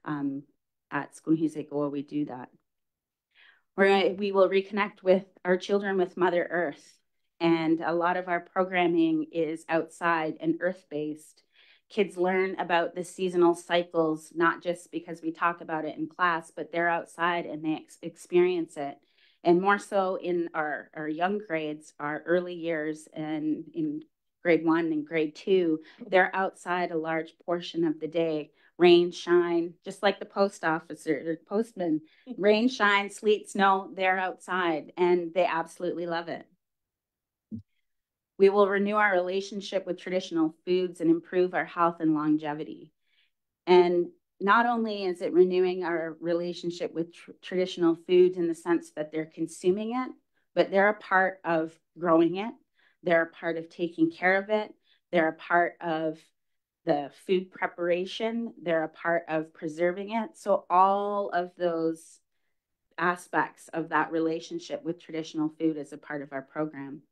at Skunhiseko, we do that. We will reconnect with our children with Mother Earth. And a lot of our programming is outside and earth-based. Kids learn about the seasonal cycles, not just because we talk about it in class, but they're outside and they experience it. And more so in our young grades, our early years, and in grade 1 and grade 2, they're outside a large portion of the day, rain, shine, just like the post officer or postman, rain, shine, sleet, snow, they're outside and they absolutely love it. We will renew our relationship with traditional foods and improve our health and longevity. And not only is it renewing our relationship with traditional foods in the sense that they're consuming it, but they're a part of growing it. They're a part of taking care of it. They're a part of the food preparation. They're a part of preserving it. So all of those aspects of that relationship with traditional food is a part of our program.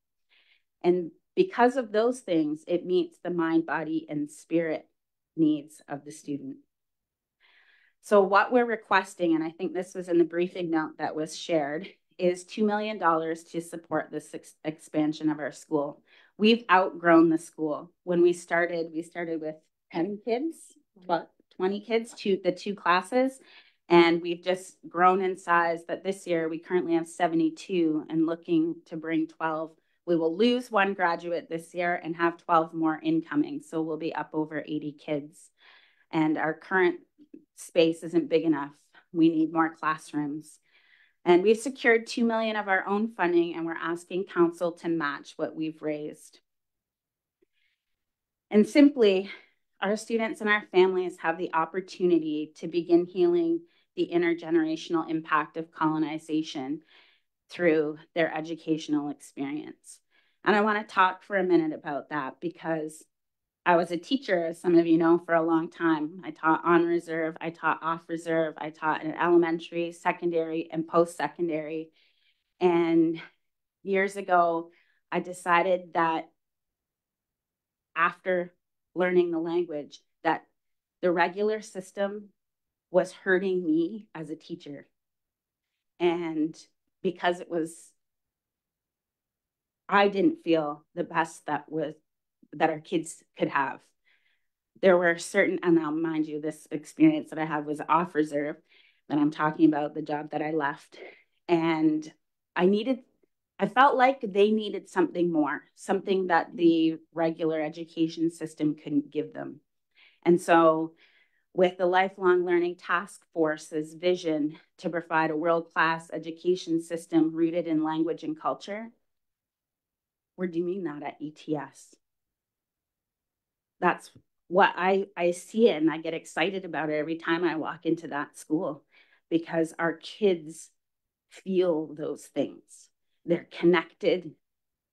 And because of those things, it meets the mind, body, and spirit needs of the student. So what we're requesting, and I think this was in the briefing note that was shared, is $2 million to support this expansion of our school. We've outgrown the school. When we started with 10 kids, 20 kids, the two classes, and we've just grown in size. But this year we currently have 72 and looking to bring 12. We will lose one graduate this year and have 12 more incoming. So we'll be up over 80 kids. And our current space isn't big enough. We need more classrooms. And we've secured $2 million of our own funding, and we're asking council to match what we've raised. And simply, our students and our families have the opportunity to begin healing the intergenerational impact of colonization through their educational experience. And I want to talk for a minute about that because I was a teacher, as some of you know, for a long time. I taught on reserve, I taught off reserve, I taught in elementary, secondary, and post-secondary. And years ago, I decided that after learning the language, that the regular system was hurting me as a teacher. And because I didn't feel the best that our kids could have. There were certain, and now mind you, this experience that I had was off reserve, that I'm talking about the job that I left. And I felt like they needed something more, something that the regular education system couldn't give them. And so with the Lifelong Learning Task Force's vision to provide a world-class education system rooted in language and culture, we're doing that at ETS. That's what I see it, and I get excited about it every time I walk into that school because our kids feel those things. They're connected.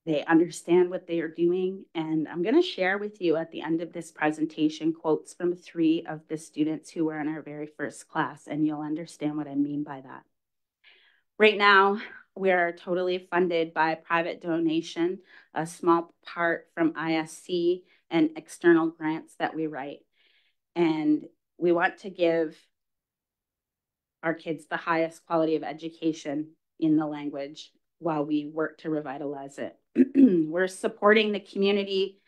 They understand what they are doing. And I'm going to share with you at the end of this presentation quotes from 3 of the students who were in our very first class, and you'll understand what I mean by that. Right now, we're totally funded by private donation, a small part from ISC, and external grants that we write. And we want to give our kids the highest quality of education in the language while we work to revitalize it. We're supporting the community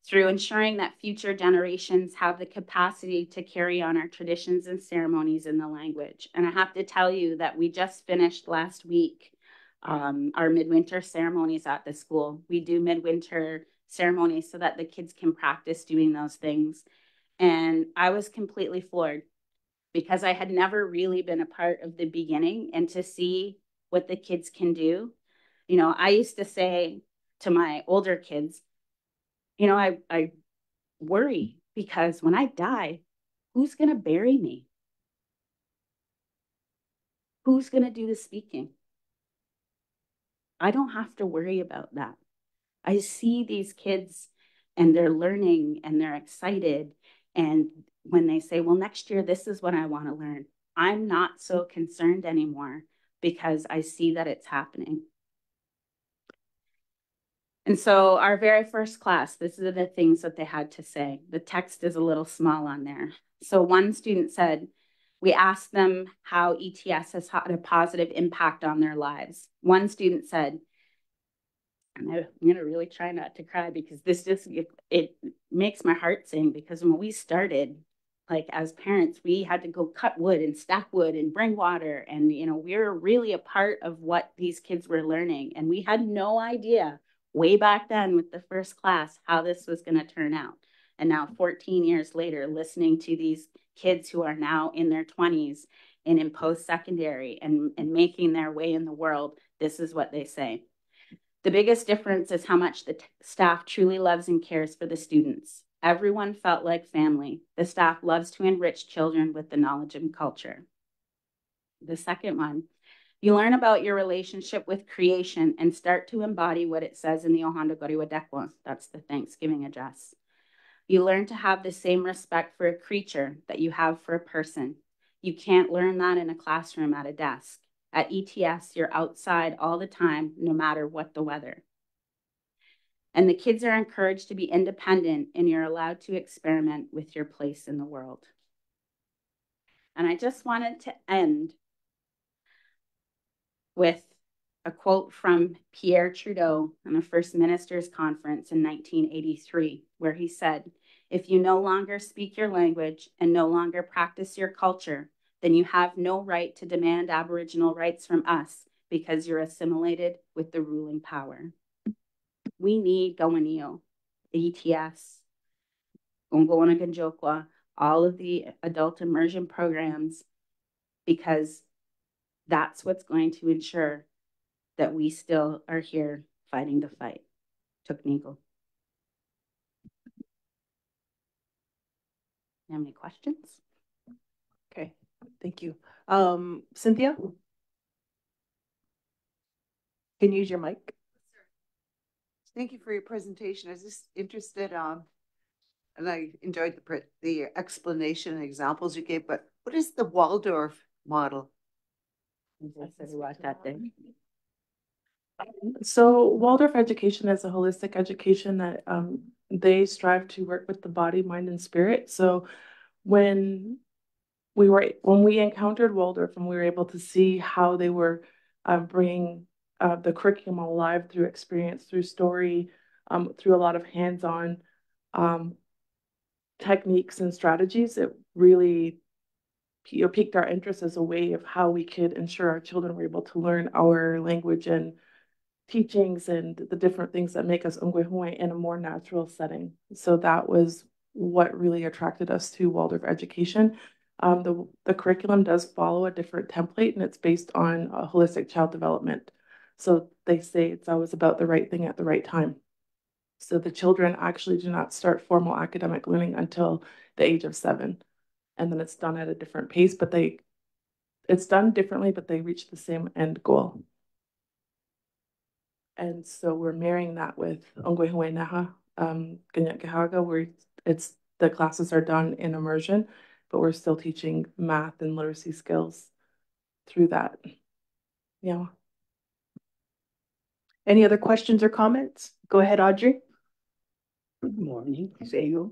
through ensuring that future generations have the capacity to carry on our traditions and ceremonies in the language. And I have to tell you that we just finished last week our midwinter ceremonies at the school. We do midwinter ceremonies so that the kids can practice doing those things. And I was completely floored because I had never really been a part of the beginning, and to see what the kids can do. You know, I used to say to my older kids, you know, I worry because when I die, who's going to bury me? Who's going to do the speaking? I don't have to worry about that. I see these kids and they're learning and they're excited. And when they say, well, next year, this is what I want to learn, I'm not so concerned anymore because I see that it's happening. And so our very first class, this are the things that they had to say. The text is a little small on there. So one student said, We asked them how ETS has had a positive impact on their lives. One student said, and I'm going to really try not to cry because this just, it makes my heart sing, because when we started, like as parents, we had to go cut wood and stack wood and bring water. And, you know, we were really a part of what these kids were learning. And we had no idea way back then with the first class how this was going to turn out. And now 14 years later, listening to these kids who are now in their 20s and in post-secondary and making their way in the world, this is what they say. The biggest difference is how much the staff truly loves and cares for the students. Everyone felt like family. The staff loves to enrich children with the knowledge and culture. The second one, you learn about your relationship with creation and start to embody what it says in the Ohanda Goriwadekwa. That's the Thanksgiving address. You learn to have the same respect for a creature that you have for a person. You can't learn that in a classroom at a desk. At ETS, you're outside all the time, no matter what the weather. And the kids are encouraged to be independent, and you're allowed to experiment with your place in the world. And I just wanted to end with a quote from Pierre Trudeau in the First Ministers' Conference in 1983, where he said, "If you no longer speak your language and no longer practice your culture, then you have no right to demand Aboriginal rights from us because you're assimilated with the ruling power." We need Gawanio, ETS, Ongona Ganjokwa, all of the adult immersion programs, because that's what's going to ensure that we still are here fighting the fight. Tuknigo. You have any questions? Okay, thank you. Cynthia? Can you use your mic? Thank you for your presentation. I was just interested, and I enjoyed the explanation and examples you gave, but what is the Waldorf model? So Waldorf education is a holistic education that they strive to work with the body, mind, and spirit. So when we encountered Waldorf and we were able to see how they were bringing the curriculum alive through experience, through story, through a lot of hands-on techniques and strategies, it really piqued our interest as a way of how we could ensure our children were able to learn our language and teachings and the different things that make us Ongwehue in a more natural setting. So that was what really attracted us to Waldorf education. The curriculum does follow a different template, and it's based on holistic child development. So they say it's always about the right thing at the right time. So the children actually do not start formal academic learning until the age of 7. And then it's done at a different pace, but it's done differently, but they reach the same end goal. And so we're marrying that with Ongwehue Naha, Ganyak Gahaga, where the classes are done in immersion, but we're still teaching math and literacy skills through that. Yeah. Any other questions or comments? Go ahead, Audrey. Good morning, Sego.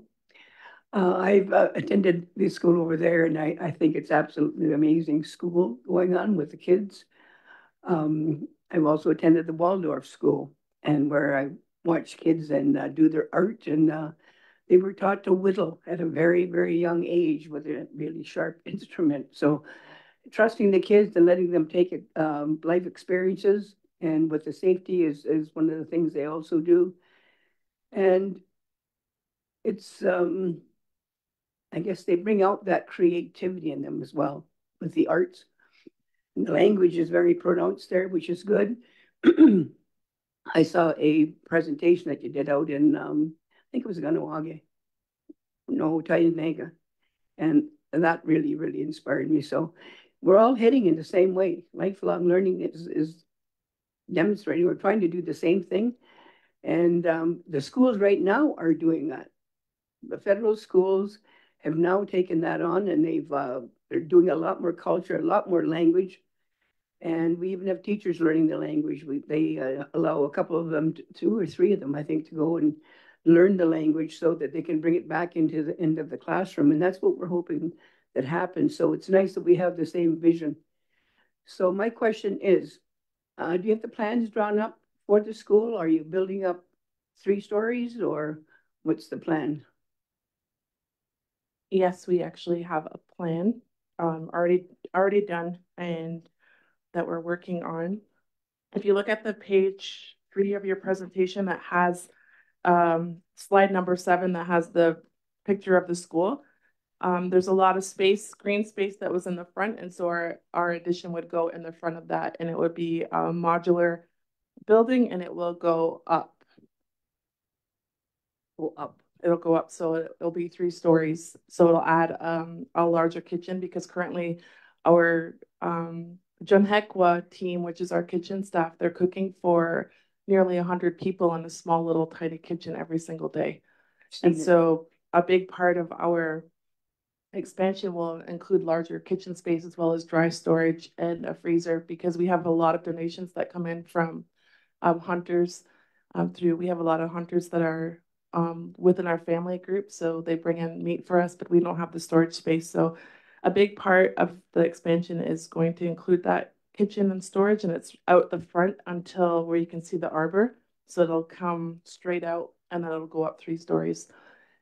I've attended the school over there, and I think it's absolutely amazing school going on with the kids. I've also attended the Waldorf school, and where I watched kids and do their art, and they were taught to whittle at a very, very young age with a really sharp instrument. So trusting the kids and letting them take life experiences, and with the safety is one of the things they also do. And it's, I guess they bring out that creativity in them as well with the arts. And the language is very pronounced there, which is good. I saw a presentation that you did out in, I think it was Ganawage, no, Tainega. And that really, really inspired me. So we're all heading in the same way. Lifelong learning is demonstrating. We're trying to do the same thing. And the schools right now are doing that. The federal schools have now taken that on, and they're doing a lot more culture, a lot more language. And we even have teachers learning the language. They allow a couple of them, 2 or 3 of them, I think, to go and learn the language so that they can bring it back into the end of the classroom. And that's what we're hoping that happens. So it's nice that we have the same vision. So my question is, do you have the plans drawn up for the school? Are you building up 3 stories, or what's the plan? Yes, we actually have a plan already done and that we're working on. If you look at the page 3 of your presentation that has slide number 7 that has the picture of the school, there's a lot of space, green space that was in the front, and so our addition would go in the front of that, and it would be a modular building, and it will go up. It'll go up, so it'll be 3 stories. So it'll add a larger kitchen, because currently our Junhekwa team, which is our kitchen staff, they're cooking for nearly 100 people in a small little tiny kitchen every single day. And so a big part of our expansion will include larger kitchen space as well as dry storage and a freezer, because we have a lot of donations that come in from hunters. We have a lot of hunters that are within our family group, so they bring in meat for us, but we don't have the storage space. So a big part of the expansion is going to include that kitchen and storage, and it's out the front until where you can see the arbor. So it'll come straight out, and then it'll go up 3 stories.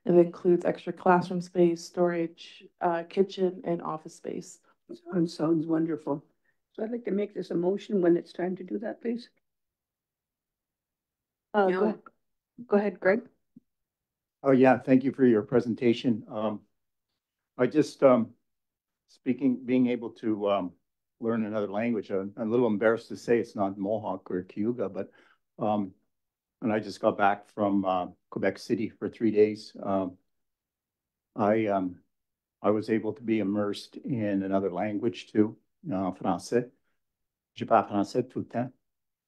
It includes extra classroom space, storage, kitchen, and office space. Sounds wonderful. So I'd like to make this a motion when it's time to do that, please. Go ahead, Greg. Oh, yeah, thank you for your presentation. I just, being able to learn another language, I'm a little embarrassed to say it's not Mohawk or Cayuga, but and I just got back from Quebec City for 3 days. I was able to be immersed in another language too, français. Je parle français tout le temps.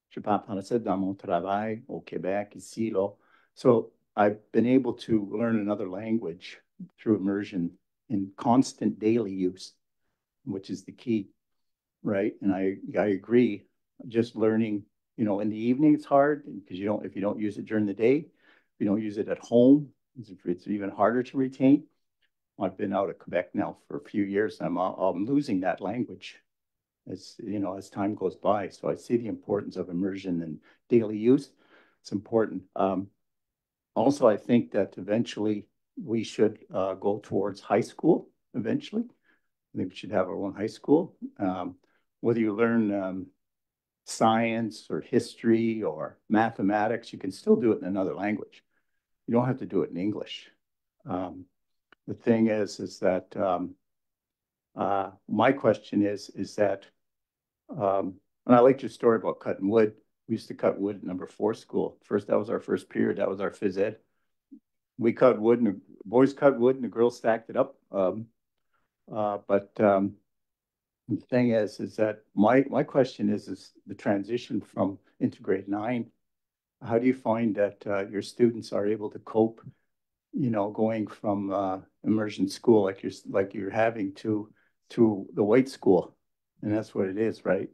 Je parle français dans mon travail au Québec, ici, là. So I've been able to learn another language through immersion in constant daily use, which is the key, right? And I agree. Just learning, in the evening it's hard because if you don't use it during the day, if you don't use it at home, it's even harder to retain. I've been out of Quebec now for a few years. I'm losing that language as time goes by. So I see the importance of immersion and daily use. It's important. Also, I think that eventually we should go towards high school eventually. I think we should have our own high school. Whether you learn science or history or mathematics, you can still do it in another language. You don't have to do it in English. The thing is that my question is that, and I liked your story about cutting wood. We used to cut wood at number 4 school. That was our first period. That was our phys ed. We cut wood, and the boys cut wood, and the girls stacked it up. But the thing is that my question is the transition from into grade 9. How do you find that your students are able to cope, going from immersion school like you're having to the white school, and that's what it is, right?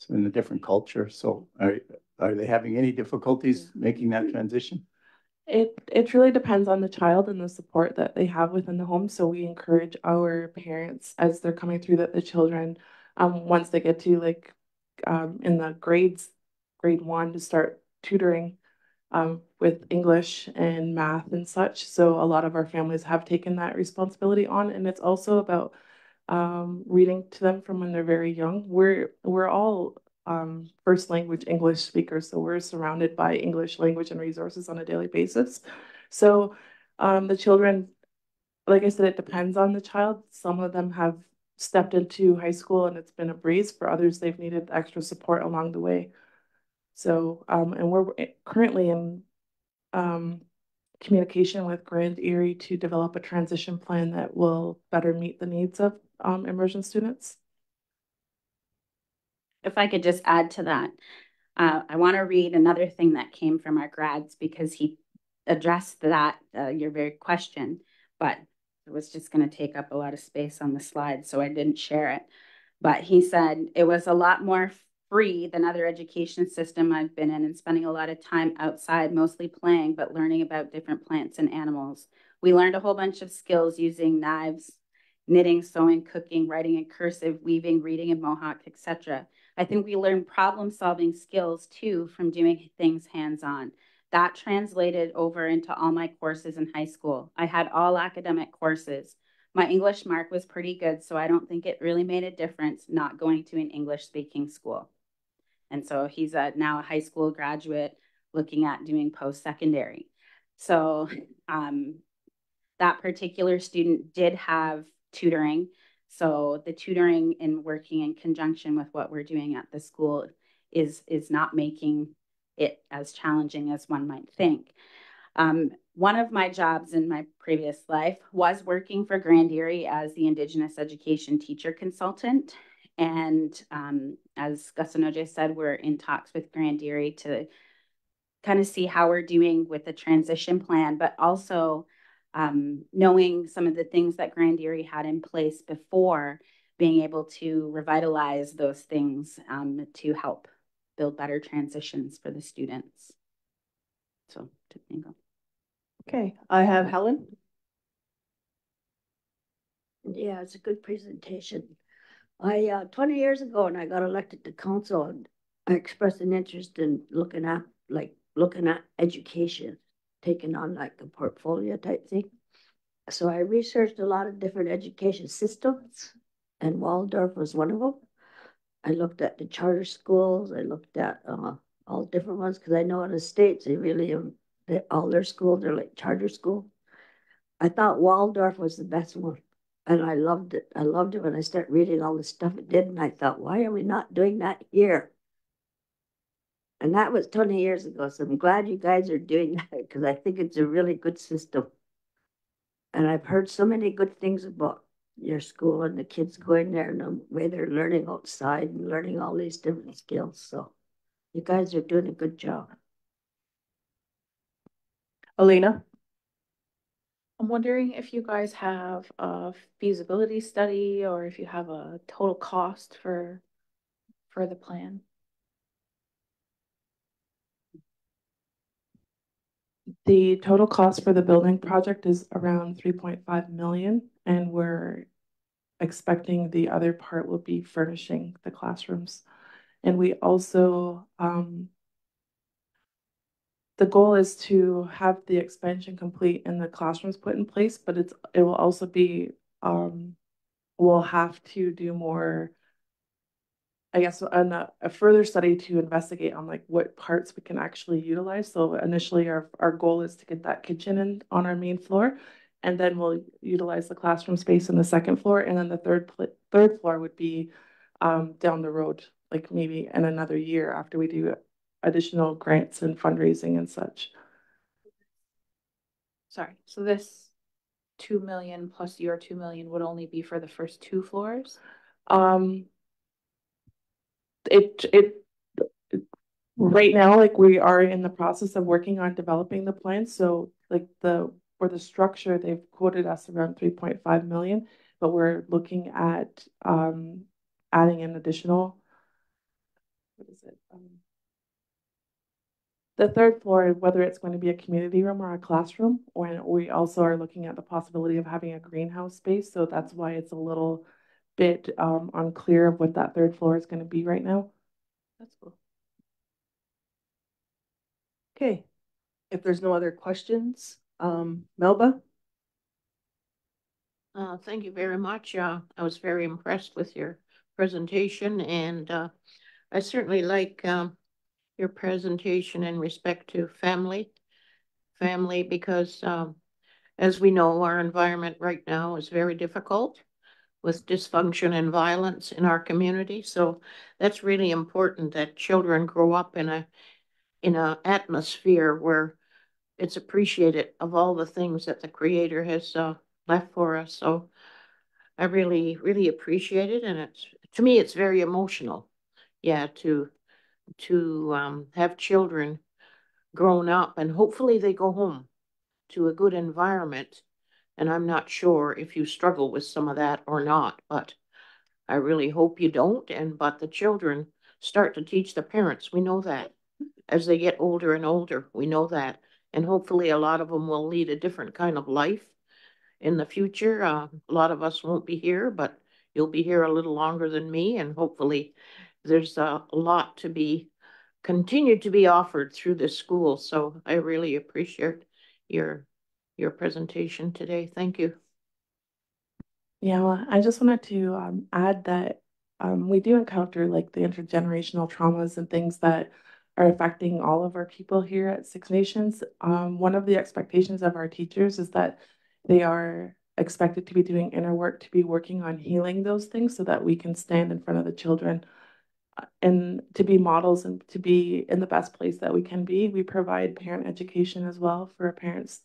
So in a different culture. So are they having any difficulties making that transition? It really depends on the child and the support that they have within the home. So we encourage our parents as they're coming through that the children, once they get to in the grade 1, to start tutoring with English and math and such. So a lot of our families have taken that responsibility on, and it's also about reading to them from when they're very young. We're all first language English speakers, so we're surrounded by English language and resources on a daily basis. So the children, like I said, it depends on the child. Some of them have stepped into high school and it's been a breeze. For others, they've needed extra support along the way. So and we're currently in communication with Grand Erie to develop a transition plan that will better meet the needs of immersion students. If I could just add to that, I want to read another thing that came from our grads, because he addressed that, your very question, but it was just going to take up a lot of space on the slide, so I didn't share it. But he said it was a lot more free than other education system I've been in, and spending a lot of time outside, mostly playing, but learning about different plants and animals. We learned a whole bunch of skills using knives knitting, sewing, cooking, writing in cursive, weaving, reading in Mohawk, etc. I think we learn problem-solving skills too from doing things hands-on. That translated over into all my courses in high school. I had all academic courses. My English mark was pretty good, so I don't think it really made a difference not going to an English-speaking school. And so he's now a high school graduate looking at doing post-secondary. So that particular student did have tutoring. So the tutoring and working in conjunction with what we're doing at the school is not making it as challenging as one might think. One of my jobs in my previous life was working for Grand Erie as the Indigenous Education Teacher Consultant. And as Gasanoje said, we're in talks with Grand Erie to kind of see how we're doing with the transition plan, but also knowing some of the things that Grand Erie had in place before, being able to revitalize those things to help build better transitions for the students. So, Domingo. Okay, I have Helen. Yeah, it's a good presentation. 20 years ago, when I got elected to council, I expressed an interest in looking at education, taking on like a portfolio type thing. So I researched a lot of different education systems, and Waldorf was one of them. I looked at the charter schools. I looked at all different ones because I know in the States they really all their schools are like charter school. I thought Waldorf was the best one, and I loved it. I loved it when I started reading all the stuff it did, and I thought, why are we not doing that here? And that was 20 years ago. So I'm glad you guys are doing that because I think it's a really good system. And I've heard so many good things about your school and the kids going there and the way they're learning outside and learning all these different skills. So you guys are doing a good job. Elena. I'm wondering if you guys have a feasibility study or if you have a total cost for the plan. The total cost for the building project is around 3.5 million, and we're expecting the other part will be furnishing the classrooms. And we also, the goal is to have the expansion complete and the classrooms put in place, but it will also be, we'll have to do more, I guess, a further study to investigate on like what parts we can actually utilize. So initially our goal is to get that kitchen in on our main floor, and then we'll utilize the classroom space in the second floor, and then the third floor would be down the road, like maybe in another year after we do additional grants and fundraising and such. Sorry, so this 2 million plus your 2 million would only be for the first 2 floors? It right now, like we are in the process of working on developing the plan. So like for the structure, they've quoted us around 3.5 million, but we're looking at adding an additional, what is it? The third floor, whether it's going to be a community room or a classroom, or we also are looking at the possibility of having a greenhouse space. So that's why it's a little bit unclear of what that third floor is going to be right now. That's cool. Okay, if there's no other questions, Melba? Thank you very much. I was very impressed with your presentation, and I certainly like your presentation in respect to family because as we know, our environment right now is very difficult with dysfunction and violence in our community. So that's really important that children grow up in a atmosphere where it's appreciated of all the things that the Creator has left for us. So I really, really appreciate it, and to me it's very emotional. Yeah, to have children grown up, and hopefully they go home to a good environment. And I'm not sure if you struggle with some of that or not, but I really hope you don't. But the children start to teach the parents. We know that as they get older and older, we know that. And hopefully a lot of them will lead a different kind of life in the future. A lot of us won't be here, but you'll be here a little longer than me, and hopefully there's a lot to be continued to be offered through this school. So I really appreciate your your presentation today. Thank you. Yeah, well, I just wanted to add that we do encounter like the intergenerational traumas and things that are affecting all of our people here at Six Nations. One of the expectations of our teachers is that they are expected to be doing inner work, to be working on healing those things so that we can stand in front of the children and to be models and to be in the best place that we can be. We provide parent education as well for parents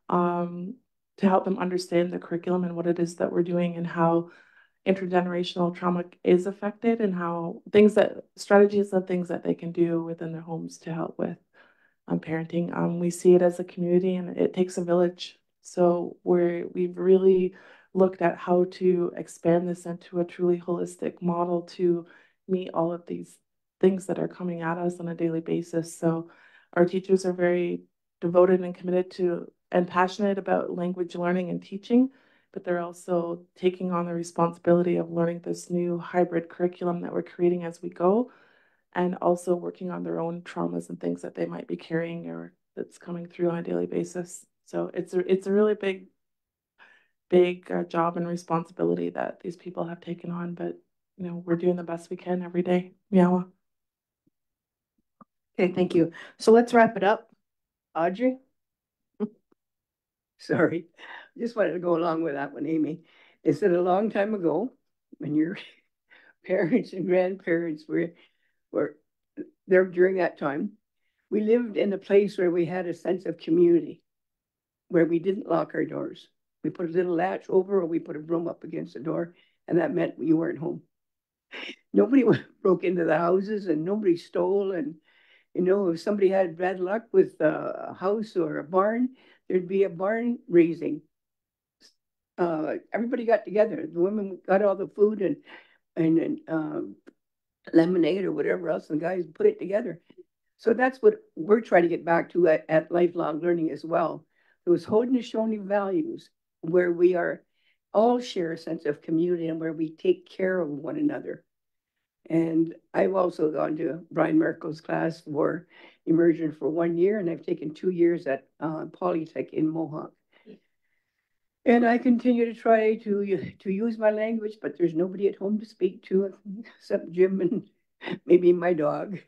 um, to help them understand the curriculum and what it is that we're doing and how intergenerational trauma is affected and how things that strategies and things that they can do within their homes to help with parenting. We see it as a community and it takes a village. So we've really looked at how to expand this into a truly holistic model to meet all of these things that are coming at us on a daily basis. So our teachers are very devoted and committed to and passionate about language learning and teaching, but they're also taking on the responsibility of learning this new hybrid curriculum that we're creating as we go, and also working on their own traumas and things that they might be carrying or that's coming through on a daily basis. So it's a really big job and responsibility that these people have taken on, but you know, we're doing the best we can every day. Yeah. Okay, thank you. So let's wrap it up. Audrey? Sorry, just wanted to go along with that one, Amy. Is that a long time ago when your parents and grandparents were there during that time, we lived in a place where we had a sense of community, where we didn't lock our doors. We put a little latch over or we put a broom up against the door, and that meant you weren't home. Nobody broke into the houses and nobody stole. And, you know, if somebody had bad luck with a house or a barn, there'd be a barn raising. Everybody got together. The women got all the food and lemonade or whatever else, and the guys put it together. So that's what we're trying to get back to at lifelong learning as well. Those Haudenosaunee values where we are all share a sense of community and where we take care of one another. And I've also gone to Brian Merkel's class for immersion for 1 year, and I've taken 2 years at Polytech in Mohawk. And I continue to try to use my language, but there's nobody at home to speak to except Jim and maybe my dog.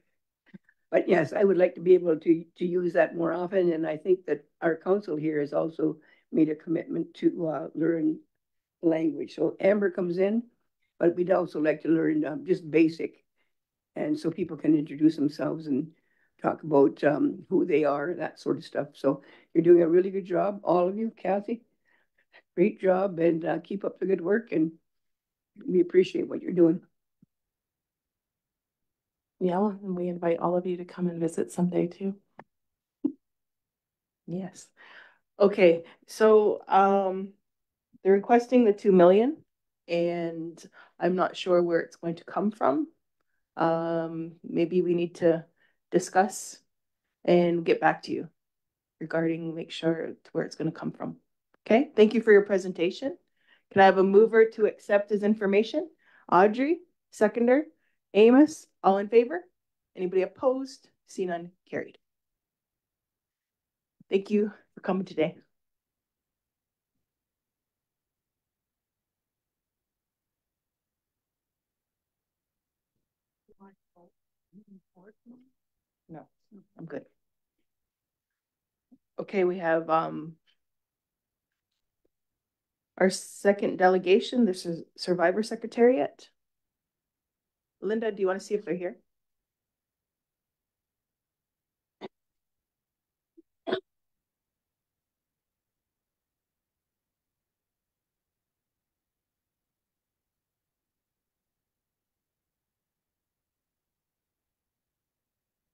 But yes, I would like to be able to use that more often. And I think that our council here has also made a commitment to learn language. So Amber comes in, but we'd also like to learn just basic. And so people can introduce themselves and talk about who they are, that sort of stuff. So you're doing a really good job, all of you. Kathy, great job, and keep up the good work. And we appreciate what you're doing. Yeah, and we invite all of you to come and visit someday too. Yes. Okay, so they're requesting the 2 million, and I'm not sure where it's going to come from. Maybe we need to discuss and get back to you regarding make sure where it's going to come from. Okay, thank you for your presentation. Can I have a mover to accept his information? Audrey, seconder, Amos, all in favor? Anybody opposed? See none, carried. Thank you for coming today. No, I'm good. Okay, we have our second delegation. This is Survivor Secretariat. Linda, do you want to see if they're here?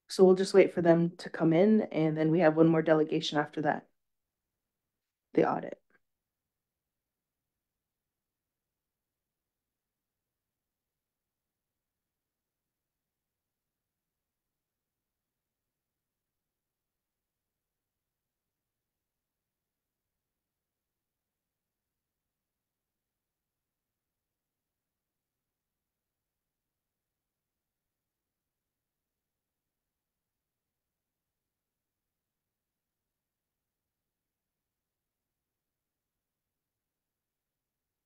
So we'll just wait for them to come in, and then we have one more delegation after that, the audit.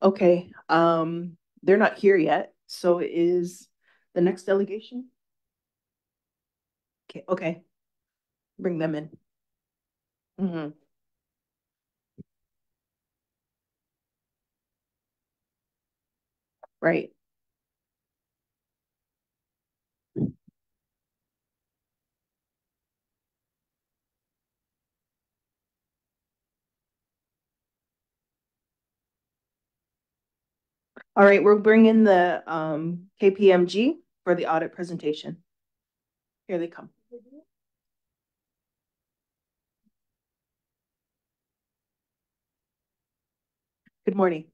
Okay, they're not here yet, so is the next delegation? Okay, bring them in. Mm-hmm. Right. All right, we're bringing the KPMG for the audit presentation. Here they come. Good morning.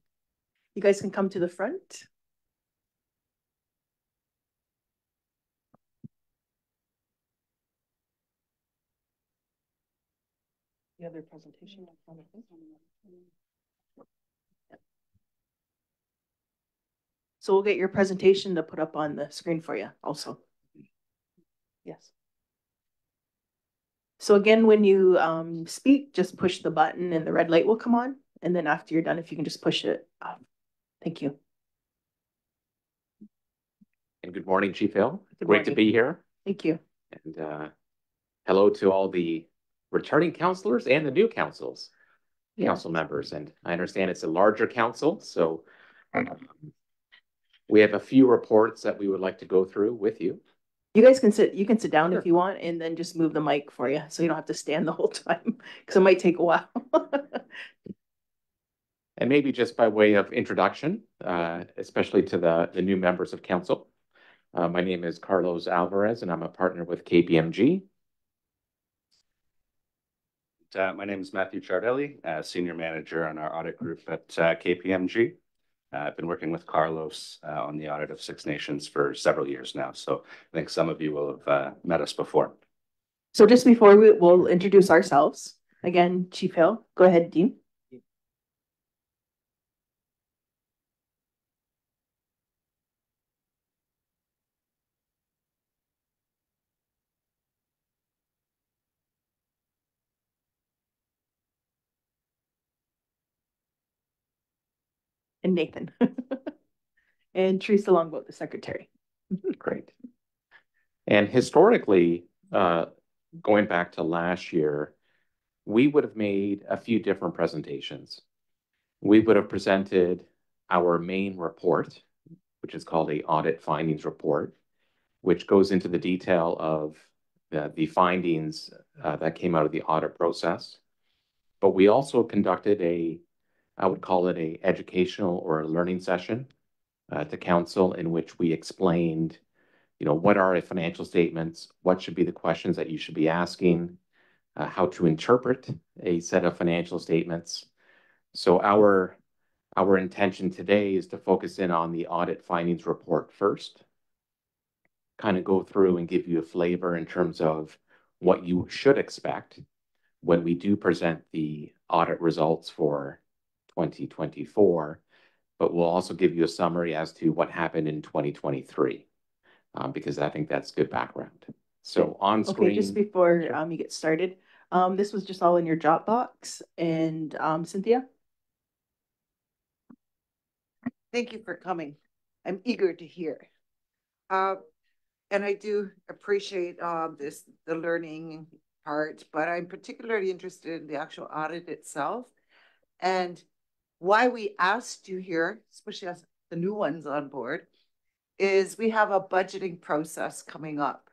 You guys can come to the front. The other presentation in front of this. So we'll get your presentation to put up on the screen for you also. Yes. So again, when you speak, just push the button and the red light will come on. And then after you're done, if you can just push it off. Thank you. And good morning, Chief Hill. Good Great to morning. be here. Thank you. And hello to all the returning counselors and the new council members. And I understand it's a larger council, so we have a few reports that we would like to go through with you. You guys can sit down Sure. if you want, and then just move the mic for you so you don't have to stand the whole time because it might take a while. And maybe just by way of introduction, especially to the new members of council. My name is Carlos Alvarez, and I'm a partner with KPMG. My name is Matthew Chardelli, Senior Manager on our audit group at KPMG. I've been working with Carlos on the audit of Six Nations for several years now, so I think some of you will have met us before. So just before we'll introduce ourselves, again, Chief Hill, go ahead, Dean. And Nathan. And Teresa Longboat, the secretary. Great. And historically, going back to last year, we would have made a few different presentations. We would have presented our main report, which is called a audit findings report, which goes into the detail of the findings that came out of the audit process. But we also conducted I would call it a educational or a learning session to council in which we explained, what are financial statements, what should be the questions that you should be asking, how to interpret a set of financial statements. So our intention today is to focus in on the audit findings report first, kind of go through and give you a flavor in terms of what you should expect when we do present the audit results for 2024, but we'll also give you a summary as to what happened in 2023, because I think that's good background. So on screen. Okay, just before you get started, this was just all in your Dropbox. And Cynthia? Thank you for coming. I'm eager to hear. And I do appreciate the learning part, but I'm particularly interested in the actual audit itself and why we asked you here, especially as the new ones on board, is we have a budgeting process coming up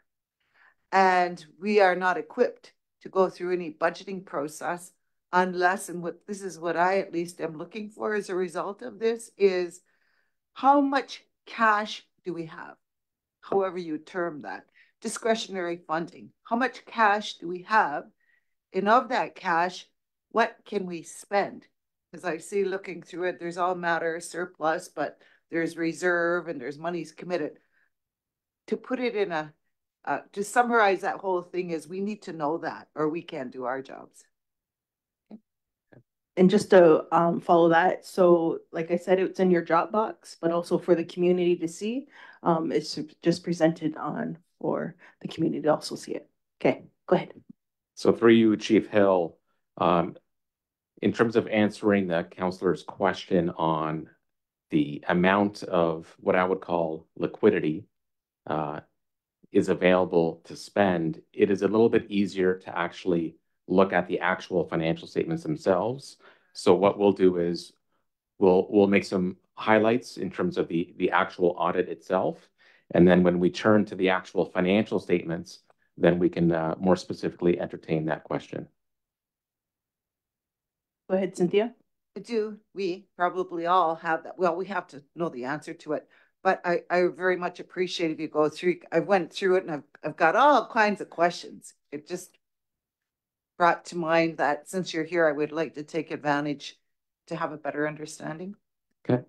and we are not equipped to go through any budgeting process unless, and this is what I at least am looking for as a result of this, is how much cash do we have? However you term that, discretionary funding. How much cash do we have? And of that cash, what can we spend? Because I see looking through it, there's all matter of surplus, but there's reserve and there's monies committed. To put it in to summarize that whole thing is we need to know that or we can't do our jobs. And just to follow that, so like I said, it's in your Dropbox, but also for the community to see. It's just presented on for the community to also see it. Okay, go ahead. So through you, Chief Hill, in terms of answering the councillor's question on the amount of what I would call liquidity is available to spend, it is a little bit easier to actually look at the actual financial statements themselves. So what we'll do is we'll make some highlights in terms of the actual audit itself. And then when we turn to the actual financial statements, then we can more specifically entertain that question. Go ahead, Cynthia. Do we probably all have that? Well, we have to know the answer to it, but I very much appreciate if you go through. I went through it and I've got all kinds of questions. It just brought to mind that since you're here, I would like to take advantage to have a better understanding. Okay.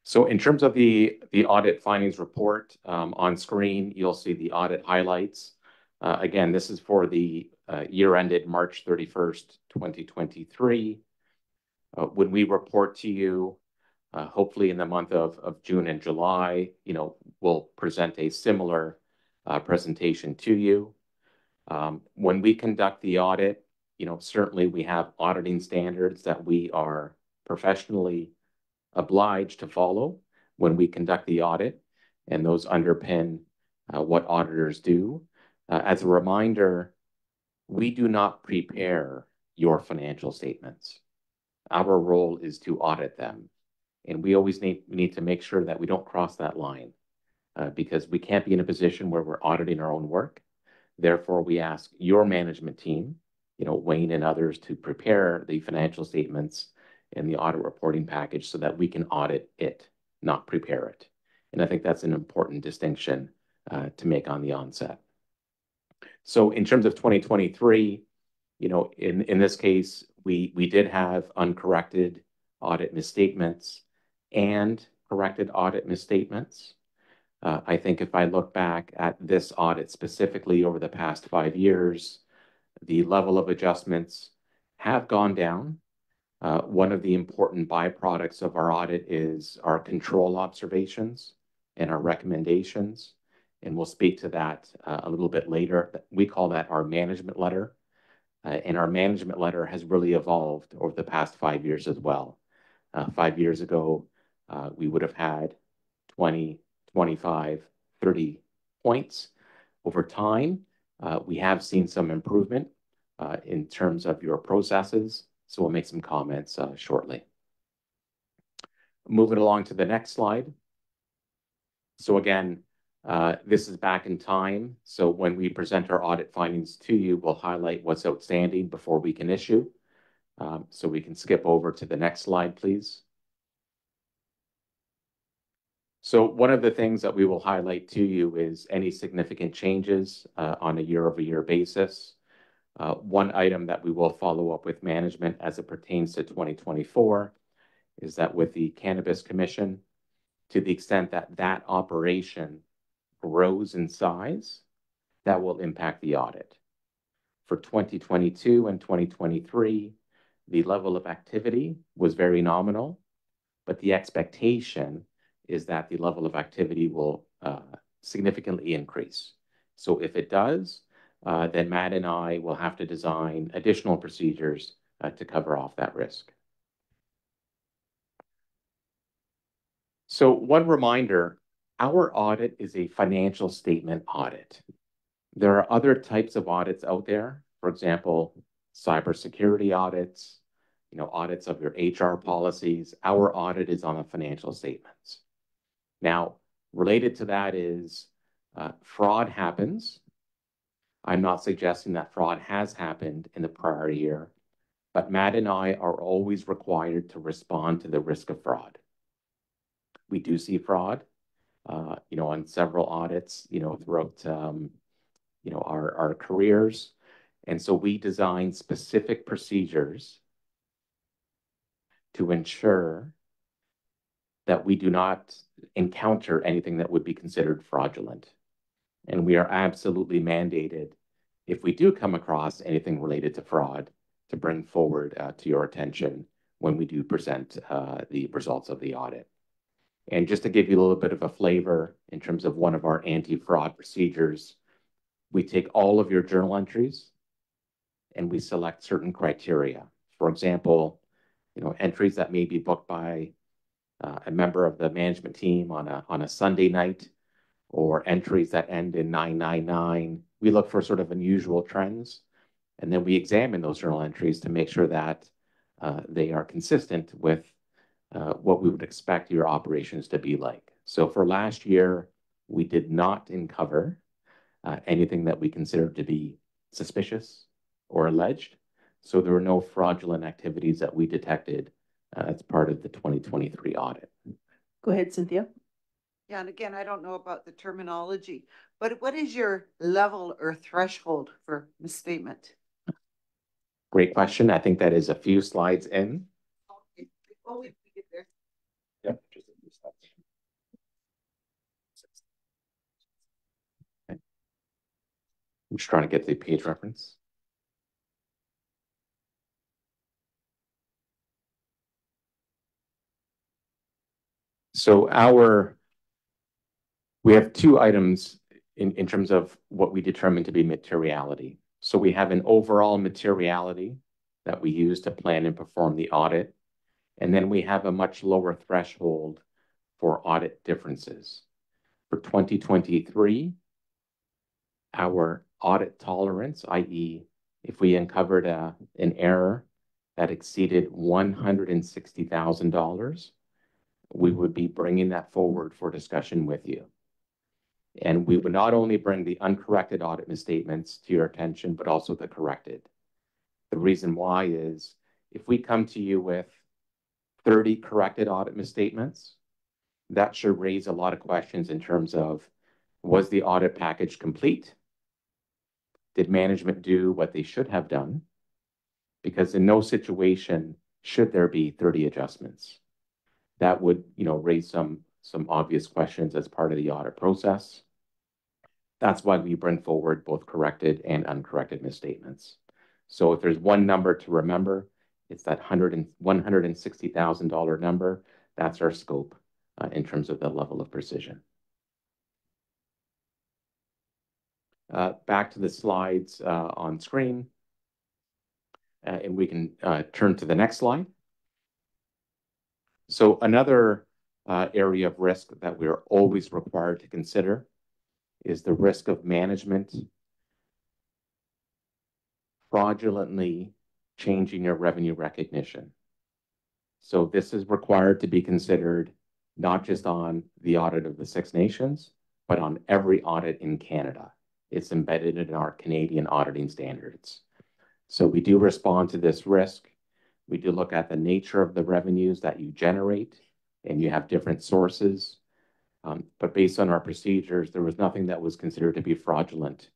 So in terms of the audit findings report, on screen, you'll see the audit highlights. Again, this is for the year ended March 31st, 2023. When we report to you, hopefully in the month of June and July, we'll present a similar presentation to you. When we conduct the audit, certainly we have auditing standards that we are professionally obliged to follow when we conduct the audit, and those underpin what auditors do. As a reminder, we do not prepare your financial statements. Our role is to audit them, and we always need to make sure that we don't cross that line because we can't be in a position where we're auditing our own work. Therefore, we ask your management team, Wayne and others, to prepare the financial statements and the audit reporting package so that we can audit it, not prepare it. And I think that's an important distinction to make on the onset. So in terms of 2023, in this case, we did have uncorrected audit misstatements and corrected audit misstatements. I think if I look back at this audit specifically over the past 5 years, the level of adjustments have gone down. One of the important byproducts of our audit is our control observations and our recommendations, and we'll speak to that a little bit later. We call that our management letter, and our management letter has really evolved over the past 5 years as well. 5 years ago, we would have had 20, 25, 30 points. Over time, we have seen some improvement in terms of your processes, so we'll make some comments shortly. Moving along to the next slide. So again, this is back in time. So when we present our audit findings to you, we'll highlight what's outstanding before we can issue. So we can skip over to the next slide, please. So one of the things that we will highlight to you is any significant changes on a year-over-year basis. One item that we will follow up with management as it pertains to 2024 is that with the Cannabis Commission, to the extent that that operation grows in size, that will impact the audit. For 2022 and 2023, the level of activity was very nominal, but the expectation is that the level of activity will significantly increase. So if it does, then Matt and I will have to design additional procedures to cover off that risk. So one reminder, our audit is a financial statement audit. There are other types of audits out there, for example, cybersecurity audits, audits of your HR policies. Our audit is on the financial statements. Now, related to that is fraud happens. I'm not suggesting that fraud has happened in the prior year, but Matt and I are always required to respond to the risk of fraud. We do see fraud, on several audits, throughout, our careers. And so we design specific procedures to ensure that we do not encounter anything that would be considered fraudulent. And we are absolutely mandated, if we do come across anything related to fraud, to bring forward to your attention when we do present the results of the audit. And just to give you a little bit of a flavor in terms of one of our anti-fraud procedures, we take all of your journal entries and we select certain criteria. For example, entries that may be booked by a member of the management team on a Sunday night, or entries that end in 999. We look for sort of unusual trends, and then we examine those journal entries to make sure that they are consistent with what we would expect your operations to be like. So for last year, we did not uncover anything that we considered to be suspicious or alleged. So there were no fraudulent activities that we detected as part of the 2023 audit. Go ahead, Cynthia. Yeah, and again, I don't know about the terminology, but what is your level or threshold for misstatement? Great question. I think that is a few slides in. Okay. Oh, we get there. Yep, just a few slides. Okay. I'm just trying to get the page reference. So we have two items in terms of what we determine to be materiality. So we have an overall materiality that we use to plan and perform the audit. And then we have a much lower threshold for audit differences. For 2023, our audit tolerance, i.e., if we uncovered an error that exceeded $160,000, we would be bringing that forward for discussion with you. And we would not only bring the uncorrected audit misstatements to your attention, but also the corrected. The reason why is if we come to you with 30 corrected audit misstatements, that should raise a lot of questions in terms of, was the audit package complete? Did management do what they should have done? Because in no situation should there be 30 adjustments. That would, raise some obvious questions as part of the audit process. That's why we bring forward both corrected and uncorrected misstatements. So if there's one number to remember, it's that $160,000 number. That's our scope in terms of the level of precision. Back to the slides on screen. And we can turn to the next slide. So another area of risk that we are always required to consider is the risk of management fraudulently changing your revenue recognition. So this is required to be considered not just on the audit of the Six Nations, but on every audit in Canada. It's embedded in our Canadian auditing standards. So we do respond to this risk. We do look at the nature of the revenues that you generate, and you have different sources. But based on our procedures, there was nothing that was considered to be fraudulent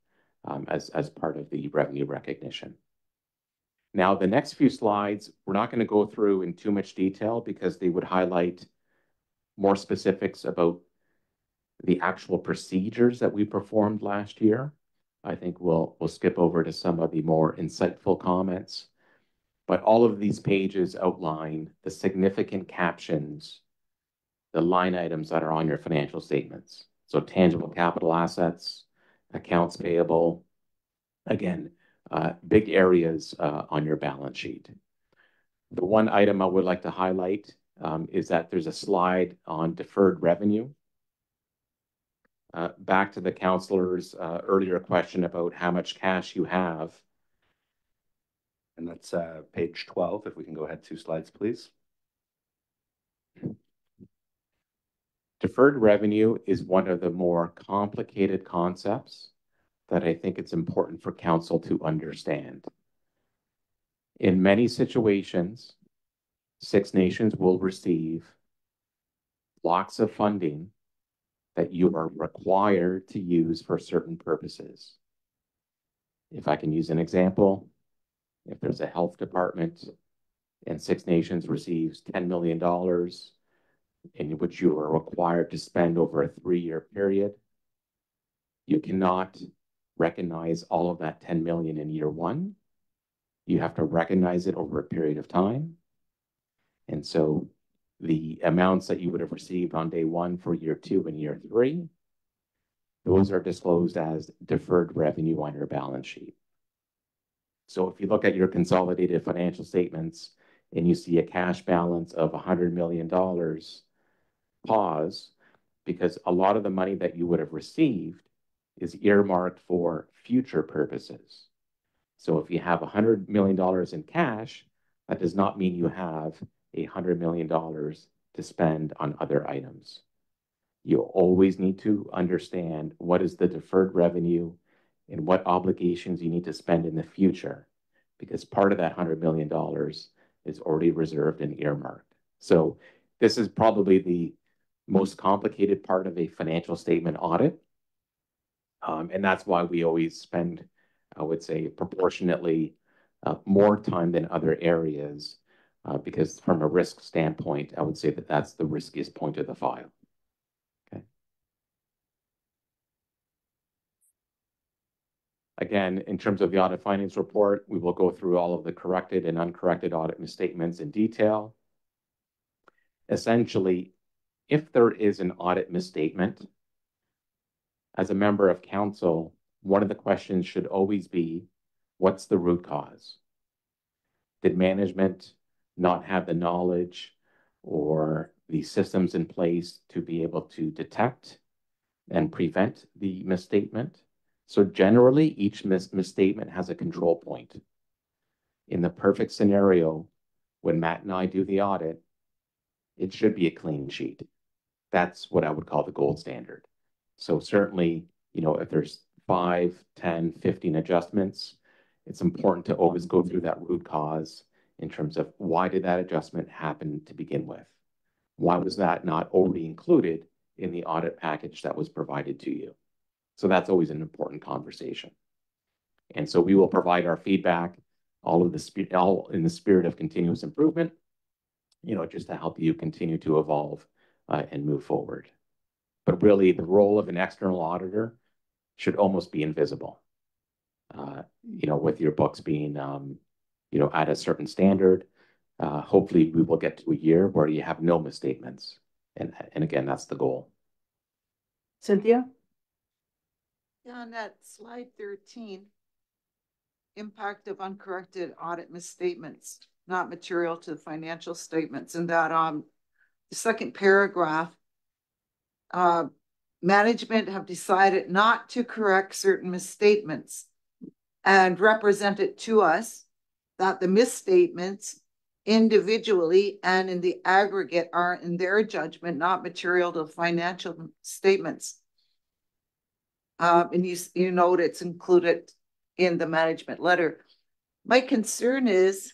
as part of the revenue recognition. Now, the next few slides, we're not going to go through in too much detail because they would highlight more specifics about the actual procedures that we performed last year. I think we'll skip over to some of the more insightful comments. But all of these pages outline the significant captions, the line items that are on your financial statements. So tangible capital assets, accounts payable, again, big areas on your balance sheet. The one item I would like to highlight is that there's a slide on deferred revenue. Back to the counselor's earlier question about how much cash you have. And that's page 12. If we can go ahead 2 slides, please. Deferred revenue is one of the more complicated concepts that I think it's important for council to understand. In many situations, Six Nations will receive blocks of funding that you are required to use for certain purposes. If I can use an example, if there's a health department and Six Nations receives $10 million in which you are required to spend over a 3-year period, you cannot recognize all of that 10 million in year 1. You have to recognize it over a period of time. And so the amounts that you would have received on day 1 for year 2 and year 3, those are disclosed as deferred revenue on your balance sheet. So if you look at your consolidated financial statements and you see a cash balance of $100 million, pause because a lot of the money that you would have received is earmarked for future purposes. So if you have $100 million in cash, that does not mean you have $100 million to spend on other items. You always need to understand what is the deferred revenue and what obligations you need to spend in the future, because part of that $100 million is already reserved and earmarked. So this is probably the most complicated part of a financial statement audit. And that's why we always spend, I would say, proportionately more time than other areas, because from a risk standpoint, I would say that that's the riskiest point of the file. Okay. Again, in terms of the audit findings report, we will go through all of the corrected and uncorrected audit misstatements in detail. Essentially, if there is an audit misstatement, as a member of council, one of the questions should always be, what's the root cause? Did management not have the knowledge or the systems in place to be able to detect and prevent the misstatement? So generally, each misstatement has a control point. In the perfect scenario, when Matt and I do the audit, it should be a clean sheet. That's what I would call the gold standard. So certainly, you know, if there's 5, 10, 15 adjustments, it's important to always go through that root cause in terms of why did that adjustment happen to begin with? Why was that not already included in the audit package that was provided to you? So that's always an important conversation. And so we will provide our feedback, all in the spirit of continuous improvement, you know, just to help you continue to evolve and move forward. But really, the role of an external auditor should almost be invisible. You know, with your books being, you know, at a certain standard, hopefully we will get to a year where you have no misstatements. And again, that's the goal. Cynthia? Yeah, on that slide 13, impact of uncorrected audit misstatements, not material to the financial statements. And that the second paragraph, management have decided not to correct certain misstatements and represent it to us that the misstatements individually and in the aggregate are, in their judgment, not material to financial statements. And you note it's included in the management letter. My concern is,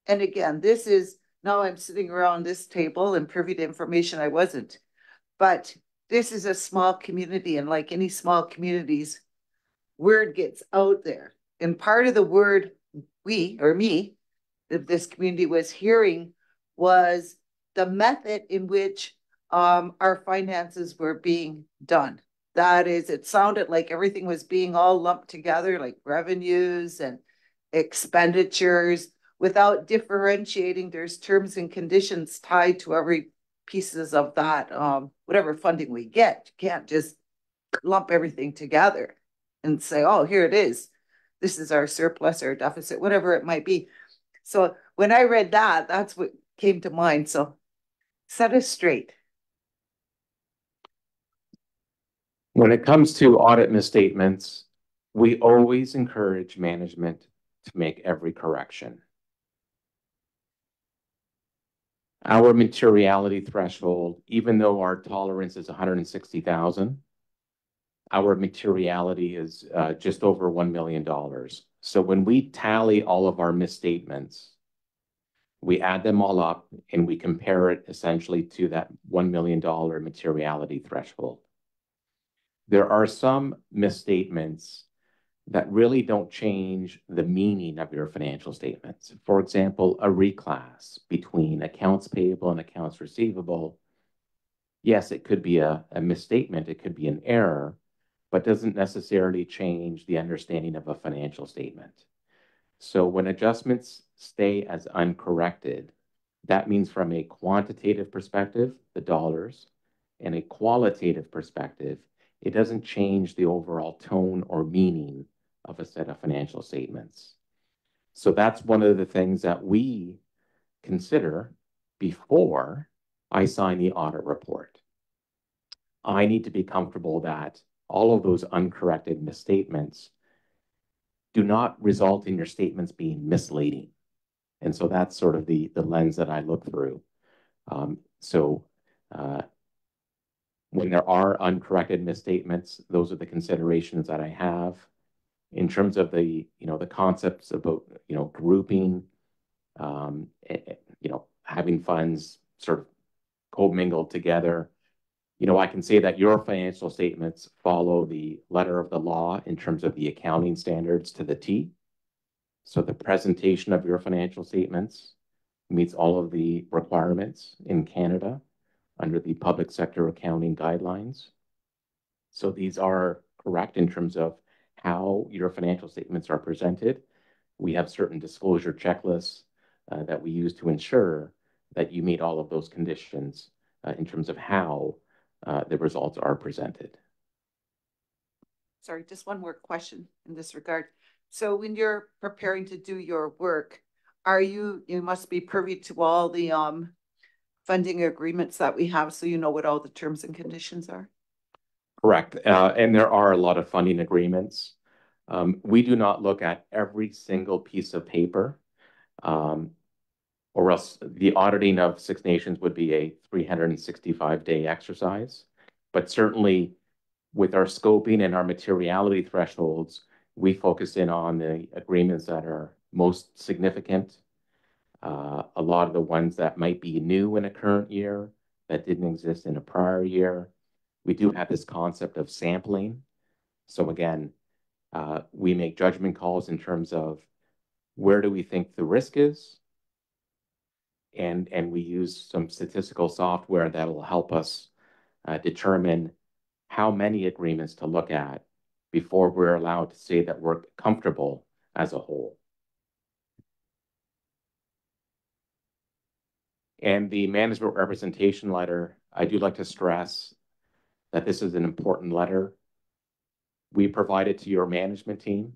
and again, this is, now I'm sitting around this table and privy to information I wasn't, but this is a small community, and like any small communities, word gets out there. And part of the word we, or me, that this community was hearing was the method in which our finances were being done. That is, it sounded like everything was being all lumped together, like revenues and expenditures, without differentiating. There's terms and conditions tied to every pieces of that, whatever funding we get. You can't just lump everything together and say, oh, here it is. This is our surplus or deficit, whatever it might be. So when I read that, that's what came to mind. So set us straight. When it comes to audit misstatements, we always encourage management to make every correction. Our materiality threshold, even though our tolerance is 160,000, our materiality is just over $1 million. So when we tally all of our misstatements, we add them all up and we compare it essentially to that $1 million materiality threshold. There are some misstatements that really don't change the meaning of your financial statements. For example, a reclass between accounts payable and accounts receivable. Yes, it could be a misstatement, it could be an error, but doesn't necessarily change the understanding of a financial statement. So when adjustments stay as uncorrected, that means from a quantitative perspective, the dollars, and a qualitative perspective, it doesn't change the overall tone or meaning of a set of financial statements. So that's one of the things that we consider before I sign the audit report. I need to be comfortable that all of those uncorrected misstatements do not result in your statements being misleading. And so that's sort of the lens that I look through. So when there are uncorrected misstatements, those are the considerations that I have. In terms of the concepts about, grouping, having funds sort of commingled together, I can say that your financial statements follow the letter of the law in terms of the accounting standards to the T. So the presentation of your financial statements meets all of the requirements in Canada under the public sector accounting guidelines. So these are correct in terms of how your financial statements are presented. We have certain disclosure checklists that we use to ensure that you meet all of those conditions in terms of how the results are presented. Sorry, just one more question in this regard. So when you're preparing to do your work, you must be privy to all the funding agreements that we have, so you know what all the terms and conditions are? Correct. And there are a lot of funding agreements. We do not look at every single piece of paper, or else the auditing of Six Nations would be a 365-day exercise. But certainly with our scoping and our materiality thresholds, we focus in on the agreements that are most significant. A lot of the ones that might be new in a current year that didn't exist in a prior year. We do have this concept of sampling. So again, we make judgment calls in terms of where do we think the risk is, and we use some statistical software that will help us determine how many agreements to look at before we're allowed to say that we're comfortable as a whole. And the management representation letter, I do like to stress that this is an important letter. We provide it to your management team.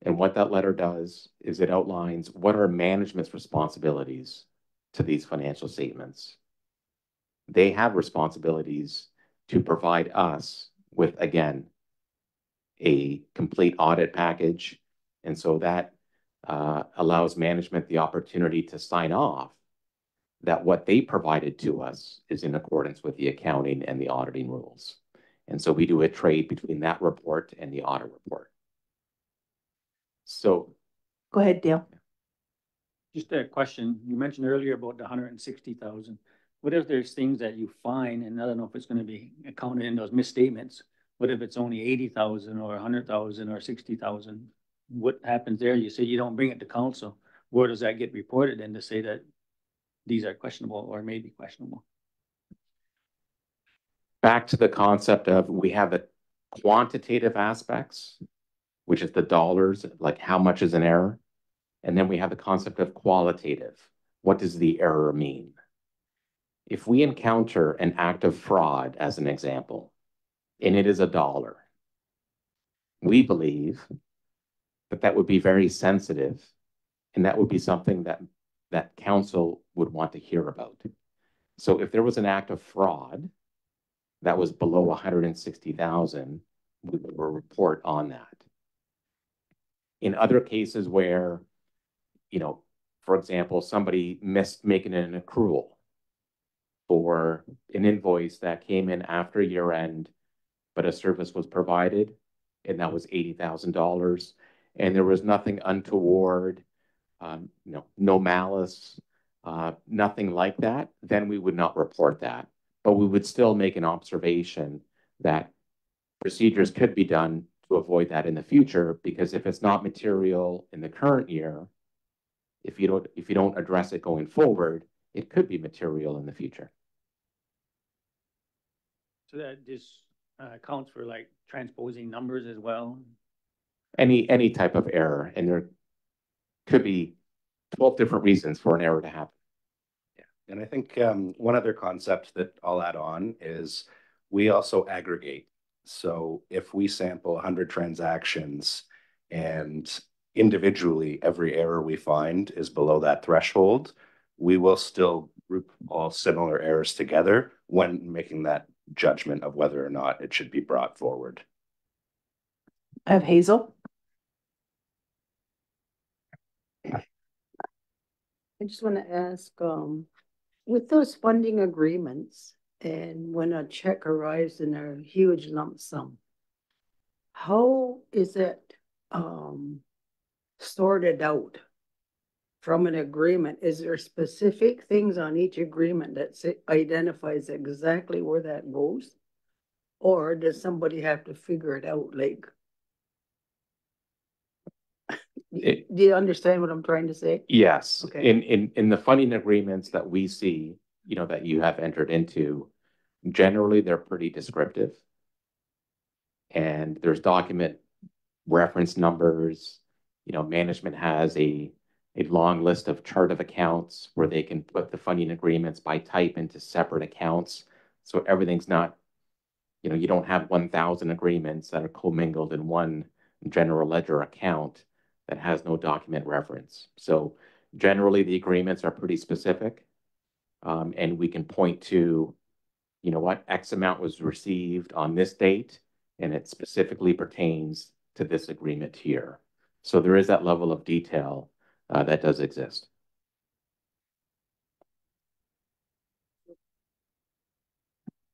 And what that letter does is it outlines what are management's responsibilities to these financial statements. They have responsibilities to provide us with, again, a complete audit package. And so that allows management the opportunity to sign off that what they provided to us is in accordance with the accounting and the auditing rules. And so we do a trade between that report and the audit report. So Go ahead, Dale. Just a question. You mentioned earlier about the 160,000. What if there's things that you find, and I don't know if it's going to be accounted in those misstatements, what if it's only 80,000 or 100,000 or 60,000? What happens there? You say you don't bring it to council. Where does that get reported in to say that these are questionable or maybe questionable? Back to the concept of we have the quantitative aspects, which is the dollars, like how much is an error. And then we have the concept of qualitative. What does the error mean? If we encounter an act of fraud, as an example, and it is $1, we believe that that would be very sensitive, and that would be something that council would want to hear about. So if there was an act of fraud that was below 160,000, we would report on that. In other cases where, for example, somebody missed making an accrual for an invoice that came in after year end, but a service was provided, and that was $80,000, and there was nothing untoward, no malice, nothing like that, then we would not report that. But we would still make an observation that procedures could be done to avoid that in the future, because if it's not material in the current year, if you don't address it going forward, it could be material in the future. So that this accounts for like transposing numbers as well? Any type of error, and there could be 12 different reasons for an error to happen. Yeah, and I think one other concept that I'll add on is we also aggregate. So if we sample 100 transactions and individually every error we find is below that threshold, we will still group all similar errors together when making that judgment of whether or not it should be brought forward. I have Hazel. I just want to ask, with those funding agreements and when a check arrives in a huge lump sum, how is it sorted out from an agreement? Is there specific things on each agreement that identifies exactly where that goes? Or does somebody have to figure it out? Like, do you understand what I'm trying to say? Yes. Okay. In the funding agreements that we see, that you have entered into, generally they're pretty descriptive. And there's document reference numbers. Management has a long list of chart of accounts where they can put the funding agreements by type into separate accounts. So everything's not, you don't have 1,000 agreements that are commingled in one general ledger account that has no document reference. So generally the agreements are pretty specific. And we can point to, what X amount was received on this date, and it specifically pertains to this agreement here. So there is that level of detail that does exist.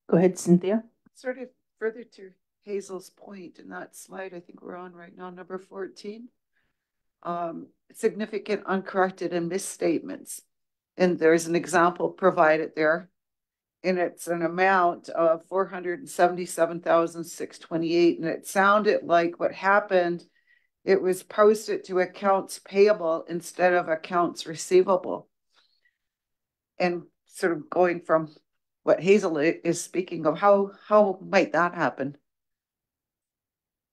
Go ahead, Cynthia. Sort of further to Hazel's point in that slide, I think we're on right now, number 14. Significant uncorrected and misstatements. And there's an example provided there. And it's an amount of $477,628. And it sounded like what happened, it was posted to accounts payable instead of accounts receivable. And sort of going from what Hazel is speaking of, how might that happen?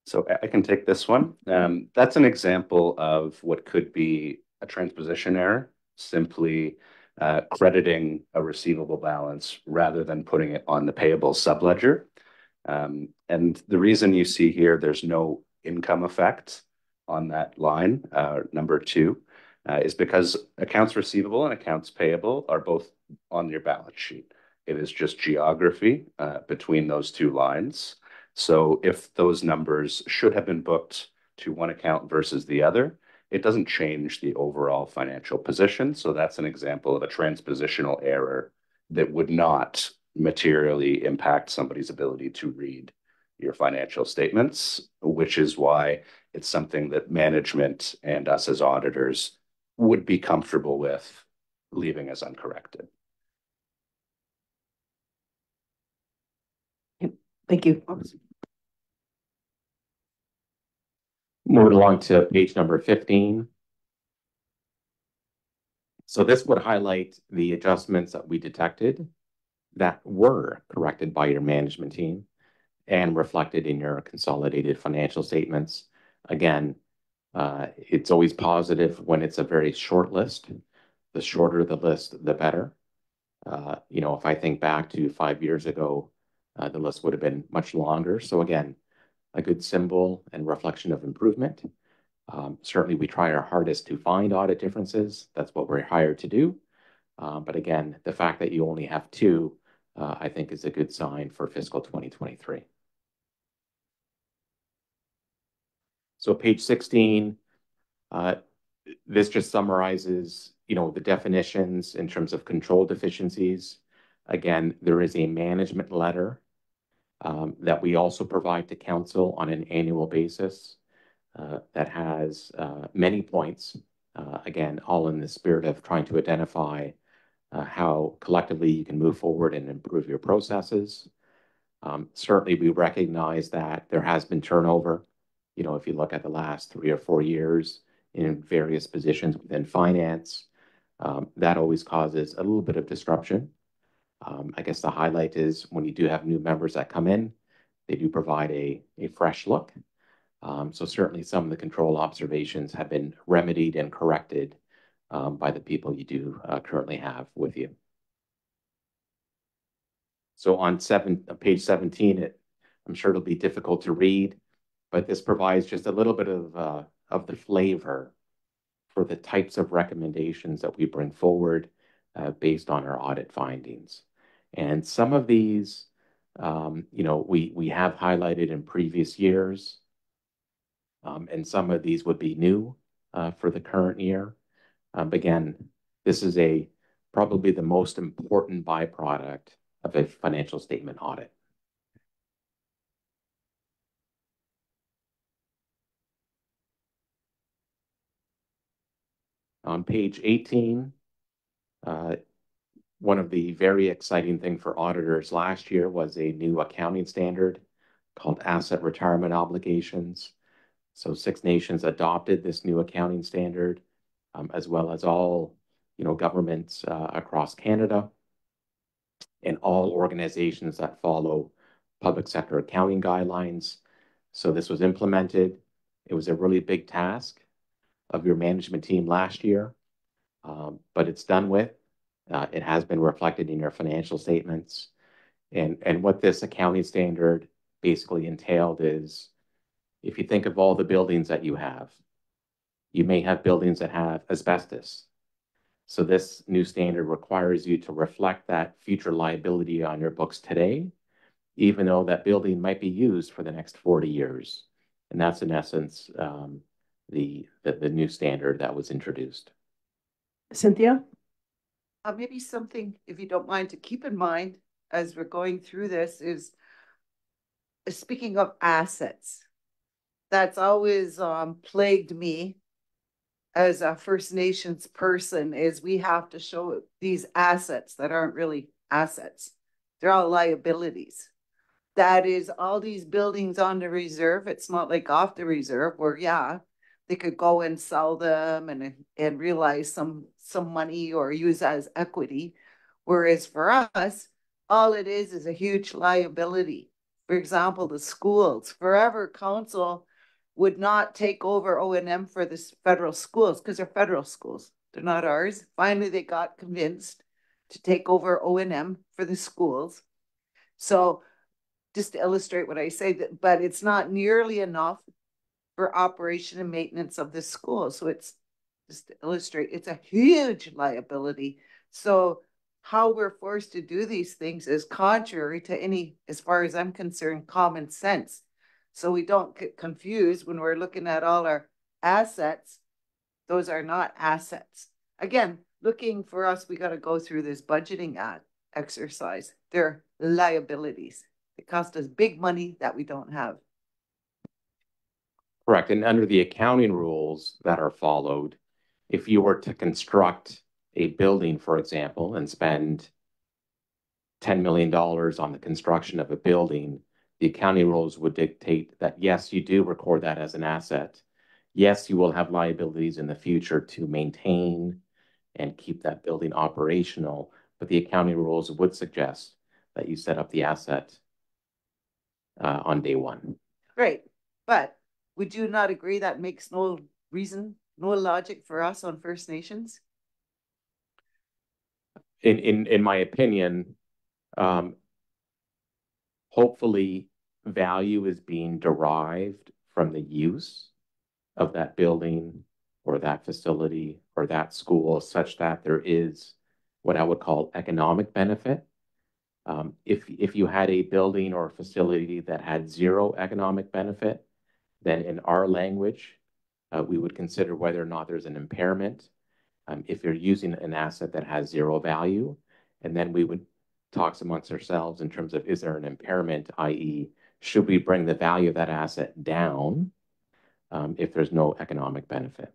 So I can take this one. That's an example of what could be a transposition error, simply crediting a receivable balance rather than putting it on the payable subledger. And the reason you see here there's no income effect on that line, number 2, is because accounts receivable and accounts payable are both on your balance sheet. It is just geography between those two lines. So if those numbers should have been booked to one account versus the other, it doesn't change the overall financial position. So that's an example of a transpositional error that would not materially impact somebody's ability to read your financial statements, which is why it's something that management and us as auditors would be comfortable with leaving as uncorrected. Thank you. Moving along to page number 15. So this would highlight the adjustments that we detected that were corrected by your management team and reflected in your consolidated financial statements. Again, it's always positive when it's a very short list. The shorter the list, the better. If I think back to 5 years ago, the list would have been much longer. So again, a good symbol and reflection of improvement. Certainly, we try our hardest to find audit differences. That's what we're hired to do. But again, the fact that you only have 2, I think is a good sign for fiscal 2023. So page 16, this just summarizes, the definitions in terms of control deficiencies. Again, there is a management letter that we also provide to council on an annual basis that has many points, again, all in the spirit of trying to identify how collectively you can move forward and improve your processes. Certainly, we recognize that there has been turnover. If you look at the last 3 or 4 years in various positions within finance, that always causes a little bit of disruption. I guess the highlight is when you do have new members that come in, they do provide a fresh look. So certainly some of the control observations have been remedied and corrected by the people you do currently have with you. So on page 17, I'm sure it'll be difficult to read, but this provides just a little bit of the flavor for the types of recommendations that we bring forward based on our audit findings. And some of these You know, we have highlighted in previous years, and some of these would be new for the current year. Again, this is probably the most important byproduct of a financial statement audit. On page 18, one of the very exciting things for auditors last year was a new accounting standard called asset retirement obligations. So Six Nations adopted this new accounting standard, as well as all, you know, governments across Canada and all organizations that follow public sector accounting guidelines. So this was implemented. It was a really big task of your management team last year, but it's done with. It has been reflected in your financial statements. And what this accounting standard basically entailed is, if you think of all the buildings that you may have buildings that have asbestos. So this new standard requires you to reflect that future liability on your books today, even though that building might be used for the next 40 years. And that's in essence the new standard that was introduced. Cynthia? Maybe something, if you don't mind, to keep in mind as we're going through this is, speaking of assets, that's always plagued me as a First Nations person, is we have to show these assets that aren't really assets. They're all liabilities. That is all these buildings on the reserve. It's not like off the reserve where, yeah, they could go and sell them and realize some money or use as equity. Whereas for us, all it is a huge liability. For example, the schools. Forever Council would not take over O&M for the federal schools because they're federal schools. They're not ours. Finally, they got convinced to take over O&M for the schools. So just to illustrate what I say, but it's not nearly enough for operation and maintenance of the school. So it's just to illustrate, it's a huge liability. So how we're forced to do these things is contrary to any, as far as I'm concerned, common sense. So we don't get confused when we're looking at all our assets. Those are not assets. Again, looking for us, we got to go through this budgeting exercise. They're liabilities. It cost us big money that we don't have. Correct. And under the accounting rules that are followed, if you were to construct a building, for example, and spend $10 million on the construction of a building, the accounting rules would dictate that, yes, you do record that as an asset. Yes, you will have liabilities in the future to maintain and keep that building operational, but the accounting rules would suggest that you set up the asset on day one. Great. But would you not agree that makes no reason, no logic for us on First Nations? In my opinion, hopefully value is being derived from the use of that building or that facility or that school, such that there is what I would call economic benefit. If you had a building or a facility that had zero economic benefit, then in our language, we would consider whether or not there's an impairment. If you're using an asset that has zero value, and then we would talk amongst ourselves in terms of, is there an impairment, i.e., should we bring the value of that asset down if there's no economic benefit?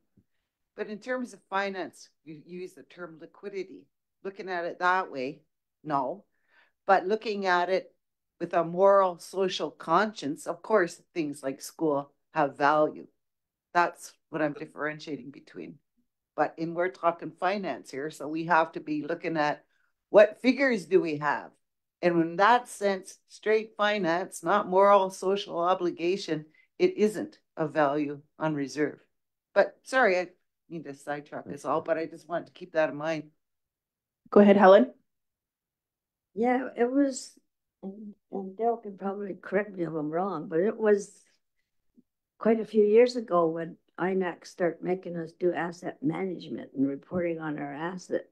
But in terms of finance, you use the term liquidity. Looking at it that way, no. But looking at it with a moral, social conscience, of course, things like school have value. That's what I'm differentiating between. But we're talking finance here, so we have to be looking at what figures do we have? And in that sense, straight finance, not moral, social obligation, it isn't a value on reserve. But sorry, I need to sidetrack this all, but I just want to keep that in mind. Go ahead, Helen. Yeah, it was, and Dale can probably correct me if I'm wrong, but it was quite a few years ago when INAC started making us do asset management and reporting on our assets.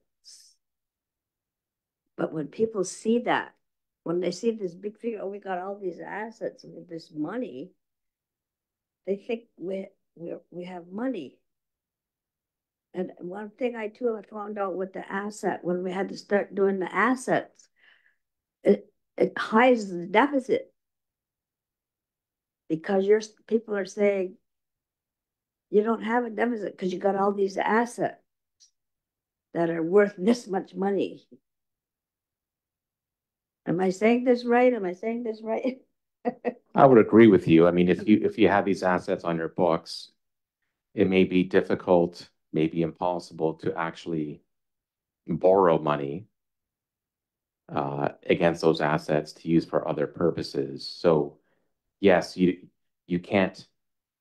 But when people see that, when they see this big figure, oh, we got all these assets and this money, they think we have money. And one thing I found out with the asset, when we had to start doing the assets, it hides the deficit because people are saying you don't have a deficit because you got all these assets that are worth this much money. Am I saying this right? Am I saying this right? I would agree with you. I mean, if you have these assets on your books, it may be difficult, maybe impossible to actually borrow money against those assets to use for other purposes. So yes, you can't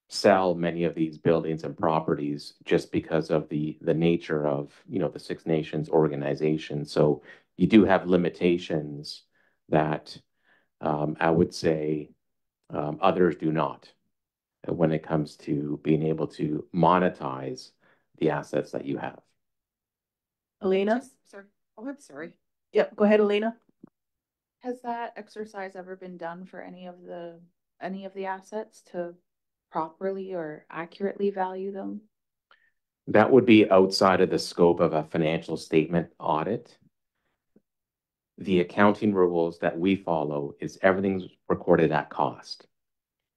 sell many of these buildings and properties just because of the nature of, the Six Nations organization. So you do have limitations that I would say others do not when it comes to being able to monetize the assets that you have. Elena? Sorry. Oh, I'm sorry. Yep, go ahead, Elena. Has that exercise ever been done for any of the assets to properly or accurately value them? That would be outside of the scope of a financial statement audit. The accounting rules that we follow is everything's recorded at cost.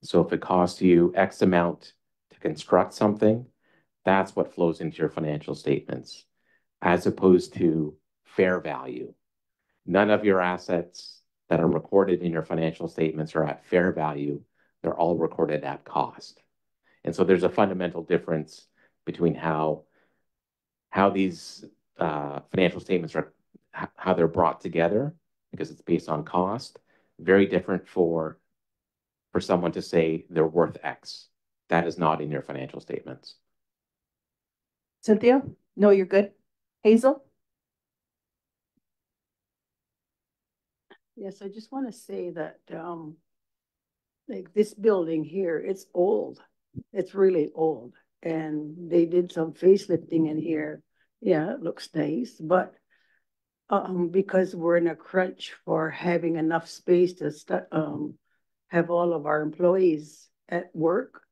So if it costs you X amount to construct something, that's what flows into your financial statements, as opposed to fair value. None of your assets that are recorded in your financial statements are at fair value. They're all recorded at cost. And so there's a fundamental difference between how these financial statements are, how they're brought together, because it's based on cost. Very different for someone to say they're worth X. That is not in your financial statements. Cynthia? No, you're good. Hazel? Yes, I just want to say that like this building here, it's old. It's really old. And they did some facelifting in here. Yeah, it looks nice, but because we're in a crunch for having enough space to have all of our employees at work,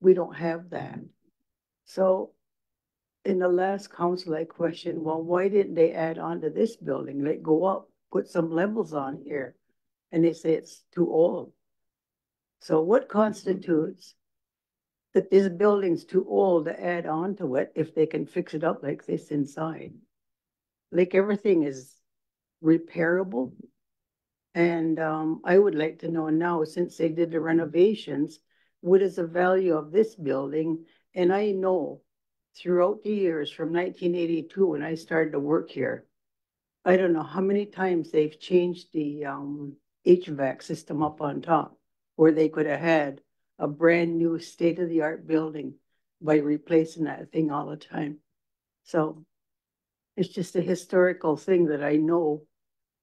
we don't have that. So in the last council, I questioned, well, why didn't they add on to this building? Like go up, put some levels on here. And they say it's too old. So what constitutes that this building's too old to add on to it if they can fix it up like this inside? Like everything is repairable. And I would like to know now, since they did the renovations, what is the value of this building? And I know throughout the years from 1982, when I started to work here, I don't know how many times they've changed the HVAC system up on top, where they could have had a brand new state-of-the-art building by replacing that thing all the time. So it's just a historical thing that I know.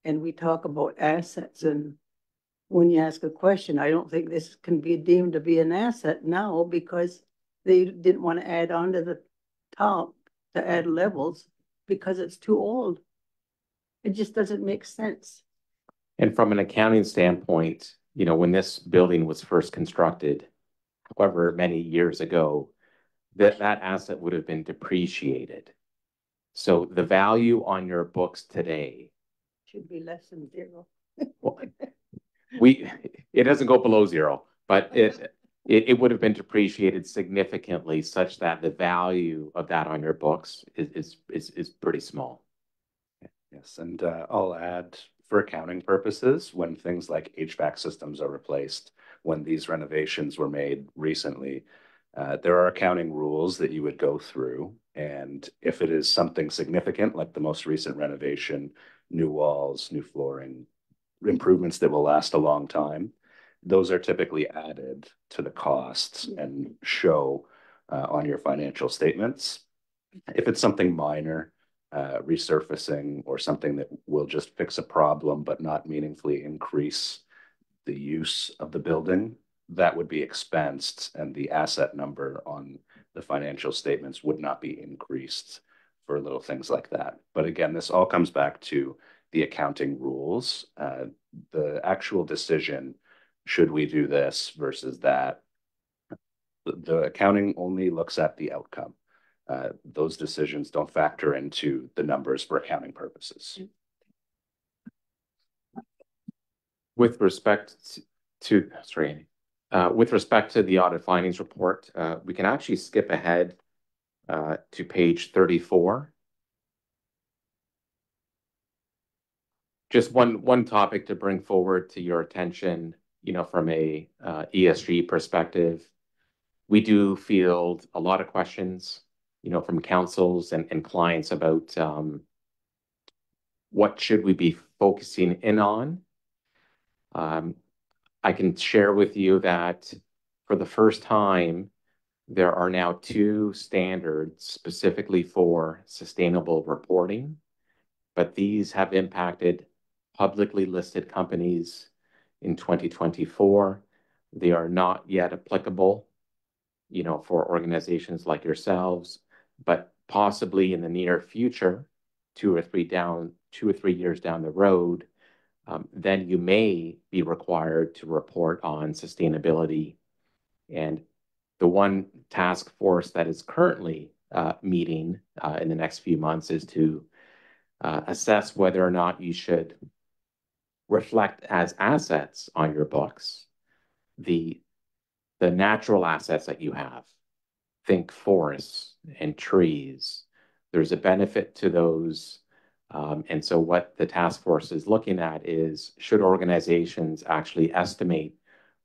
And we talk about assets, and when you ask a question, I don't think this can be deemed to be an asset now because they didn't want to add on to the top to add levels because it's too old. It just doesn't make sense. And from an accounting standpoint, when this building was first constructed, however many years ago, that asset would have been depreciated. So the value on your books today should be less than zero. Well, it doesn't go below zero, but it would have been depreciated significantly such that the value of that on your books is pretty small. Yes, and I'll add, for accounting purposes, when things like HVAC systems are replaced, when these renovations were made recently, there are accounting rules that you would go through. And if it is something significant, like the most recent renovation, new walls, new flooring, improvements that will last a long time, those are typically added to the costs and show on your financial statements. If it's something minor, resurfacing or something that will just fix a problem but not meaningfully increase the use of the building, that would be expensed, and the asset number on the financial statements would not be increased for little things like that. But again, this all comes back to the accounting rules. the actual decision, should we do this versus that, the accounting only looks at the outcome. Those decisions don't factor into the numbers for accounting purposes. With respect to with respect to the audit findings report, we can actually skip ahead to page 34. Just one topic to bring forward to your attention, from a ESG perspective. We do field a lot of questions, from councils and clients about what should we be focusing in on. I can share with you that for the first time, there are now 2 standards specifically for sustainable reporting, but these have impacted publicly listed companies in 2024. They are not yet applicable, for organizations like yourselves, but possibly in the near future, 2 or 3 years down the road, then you may be required to report on sustainability. And the one task force that is currently meeting in the next few months is to assess whether or not you should reflect as assets on your books the natural assets that you have. Think forests and trees. There's a benefit to those. And so what the task force is looking at is, should organizations actually estimate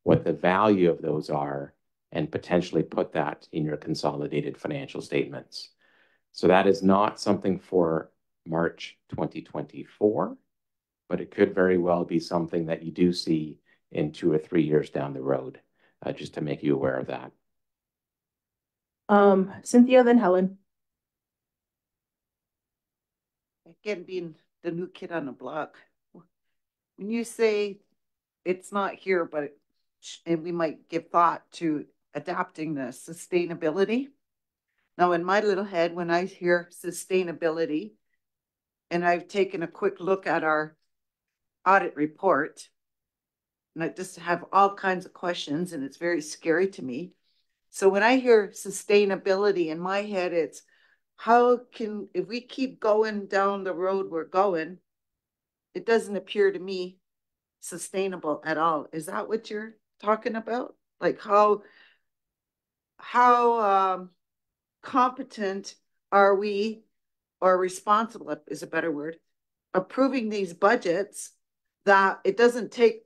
what the value of those are and potentially put that in your consolidated financial statements. So that is not something for March 2024, but it could very well be something that you do see in 2 or 3 years down the road, just to make you aware of that. Cynthia, then Helen. Again, being the new kid on the block, when you say it's not here, but and we might give thought to adapting the sustainability. Now, in my little head, when I hear sustainability, and I've taken a quick look at our audit report, and I just have all kinds of questions, and it's very scary to me. So when I hear sustainability in my head, it's if we keep going down the road we're going, it doesn't appear to me sustainable at all. Is that what you're talking about? Like how competent are we, or responsible is a better word, approving these budgets, that it doesn't take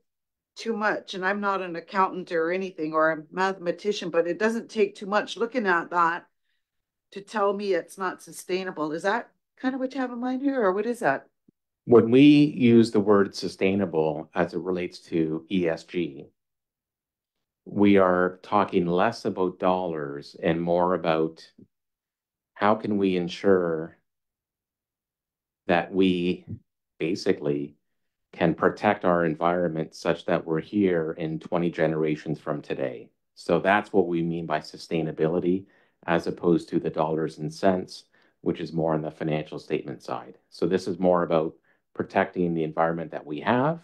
too much, and I'm not an accountant or anything or a mathematician, but it doesn't take too much looking at that to tell me it's not sustainable. Is that kind of what you have in mind here, or what is that? When we use the word sustainable as it relates to ESG, we are talking less about dollars and more about how can we ensure that we basically can protect our environment such that we're here in 20 generations from today. So that's what we mean by sustainability, as opposed to the dollars and cents, which is more on the financial statement side. So this is more about protecting the environment that we have,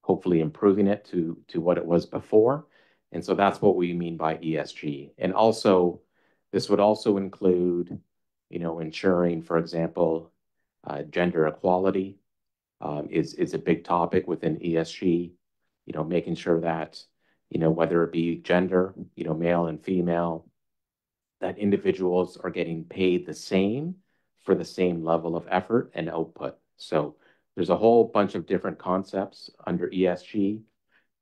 hopefully improving it to what it was before. And so that's what we mean by ESG. And also, this would also include, ensuring, for example, gender equality is a big topic within ESG, making sure that, whether it be gender, male and female, that individuals are getting paid the same for the same level of effort and output. So there's a whole bunch of different concepts under ESG.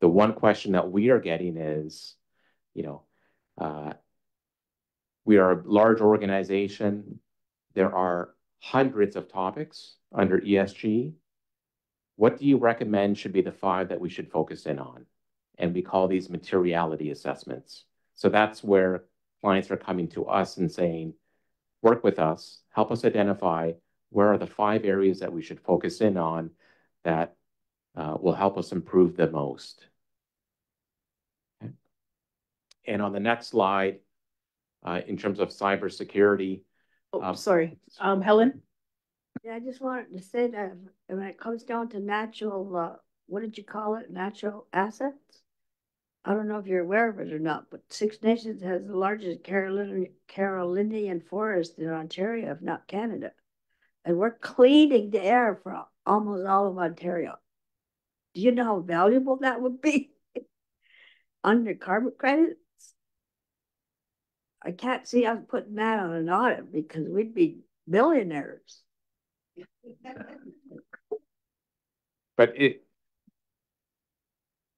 The one question that we are getting is, we are a large organization. There are hundreds of topics under ESG. What do you recommend should be the 5 that we should focus in on? And we call these materiality assessments. So that's where clients are coming to us and saying, work with us, help us identify where are the 5 areas that we should focus in on that will help us improve the most. Okay. And on the next slide, in terms of cybersecurity. Sorry, Helen? Yeah, I just wanted to say that when it comes down to natural, what did you call it? Natural assets? I don't know if you're aware of it or not, but Six Nations has the largest Carolinian forest in Ontario, if not Canada. And we're cleaning the air for almost all of Ontario. Do you know how valuable that would be under carbon credits? I can't see us putting that on an audit because we'd be billionaires. But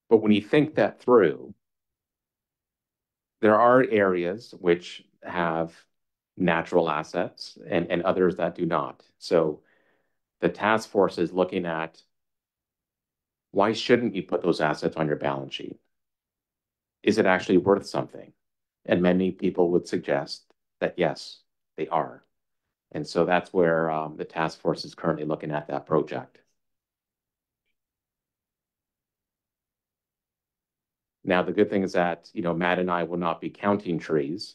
when you think that through, there are areas which have natural assets and others that do not. So the task force is looking at why shouldn't you put those assets on your balance sheet? Is it actually worth something? And many people would suggest that yes, they are. And so that's where the task force is currently looking at that project. Now, the good thing is that, Matt and I will not be counting trees.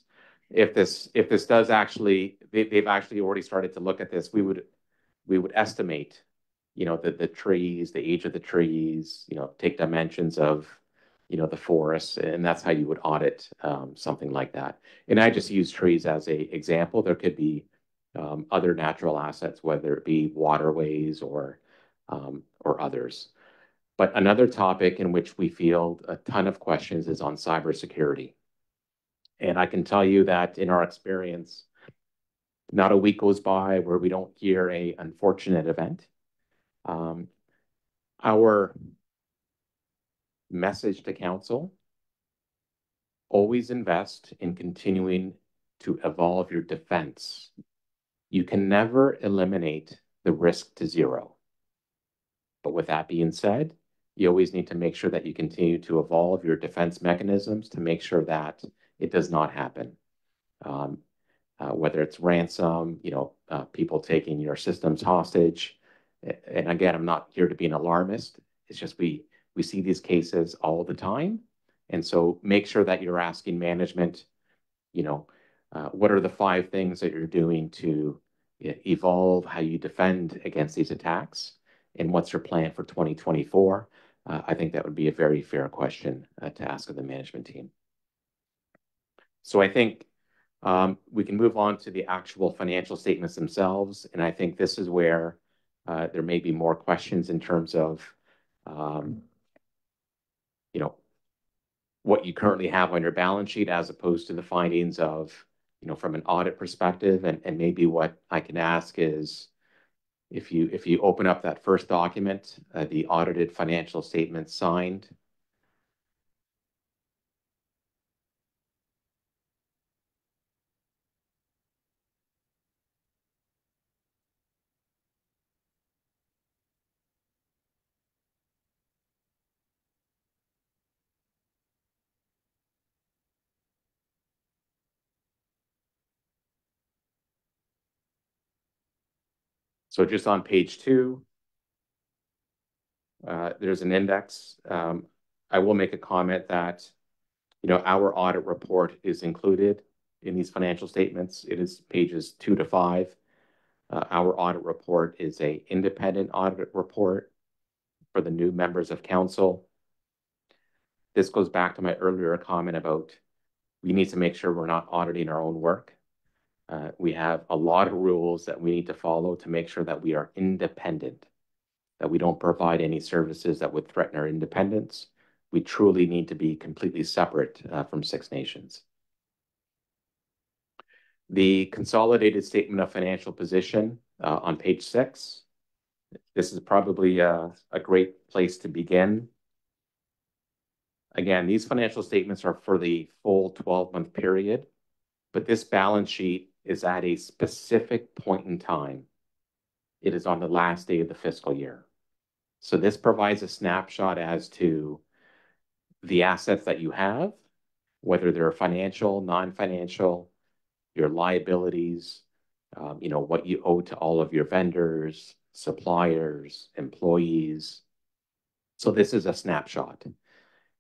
If this does actually, they've actually already started to look at this, we would estimate, the trees, the age of the trees, take dimensions of, the forests, and that's how you would audit something like that. And I just use trees as a example. There could be other natural assets, whether it be waterways or others. But another topic in which we field a ton of questions is on cybersecurity. And I can tell you that in our experience, not a week goes by where we don't hear an unfortunate event. Our message to council, always invest in continuing to evolve your defense. You can never eliminate the risk to zero. But with that being said, you always need to make sure that you continue to evolve your defense mechanisms to make sure that it does not happen. Whether it's ransom, people taking your systems hostage. And again, I'm not here to be an alarmist. It's just we see these cases all the time. And so make sure that you're asking management, what are the 5 things that you're doing to evolve how you defend against these attacks? And what's your plan for 2024? I think that would be a very fair question to ask of the management team. So I think we can move on to the actual financial statements themselves. And I think this is where there may be more questions in terms of, what you currently have on your balance sheet as opposed to the findings of, from an audit perspective. And maybe what I can ask is, if you open up that first document, the audited financial statements signed. So just on page 2, there's an index. I will make a comment that, our audit report is included in these financial statements. It is pages 2 to 5. Our audit report is an independent audit report for the new members of council. This goes back to my earlier comment about we need to make sure we're not auditing our own work. We have a lot of rules that we need to follow to make sure that we are independent, that we don't provide any services that would threaten our independence. We truly need to be completely separate from Six Nations. The consolidated statement of financial position on page 6. This is probably a great place to begin. Again, these financial statements are for the full 12-month period, but this balance sheet is at a specific point in time. It is on the last day of the fiscal year. So this provides a snapshot as to the assets that you have, whether they're financial, non-financial, your liabilities, what you owe to all of your vendors, suppliers, employees. So this is a snapshot.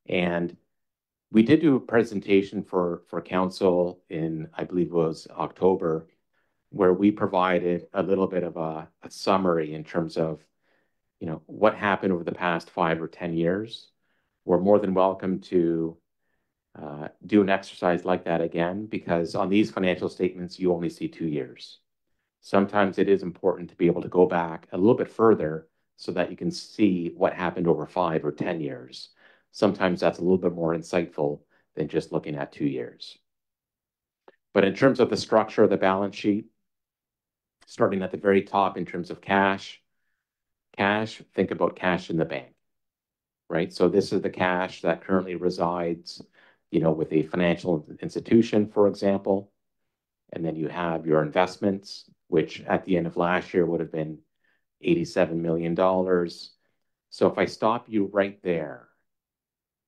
And we did do a presentation for council in, I believe it was October, where we provided a little bit of a summary in terms of, what happened over the past 5 or 10 years. We're more than welcome to do an exercise like that again, because on these financial statements, you only see 2 years. Sometimes it is important to be able to go back a little bit further so that you can see what happened over 5 or 10 years. Sometimes that's a little bit more insightful than just looking at 2 years. But in terms of the structure of the balance sheet, starting at the very top in terms of cash, think about cash in the bank, right? So this is the cash that currently resides, with a financial institution, for example. And then you have your investments, which at the end of last year would have been $87 million. So if I stop you right there,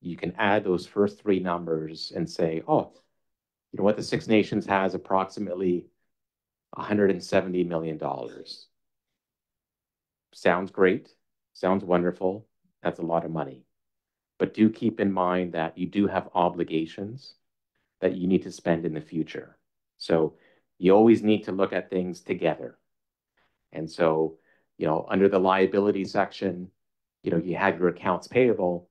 you can add those first 3 numbers and say, oh, you know what, the Six Nations has approximately $170 million. Sounds great. Sounds wonderful. That's a lot of money. But do keep in mind that you do have obligations that you need to spend in the future. So you always need to look at things together. And so, under the liability section, you have your accounts payable.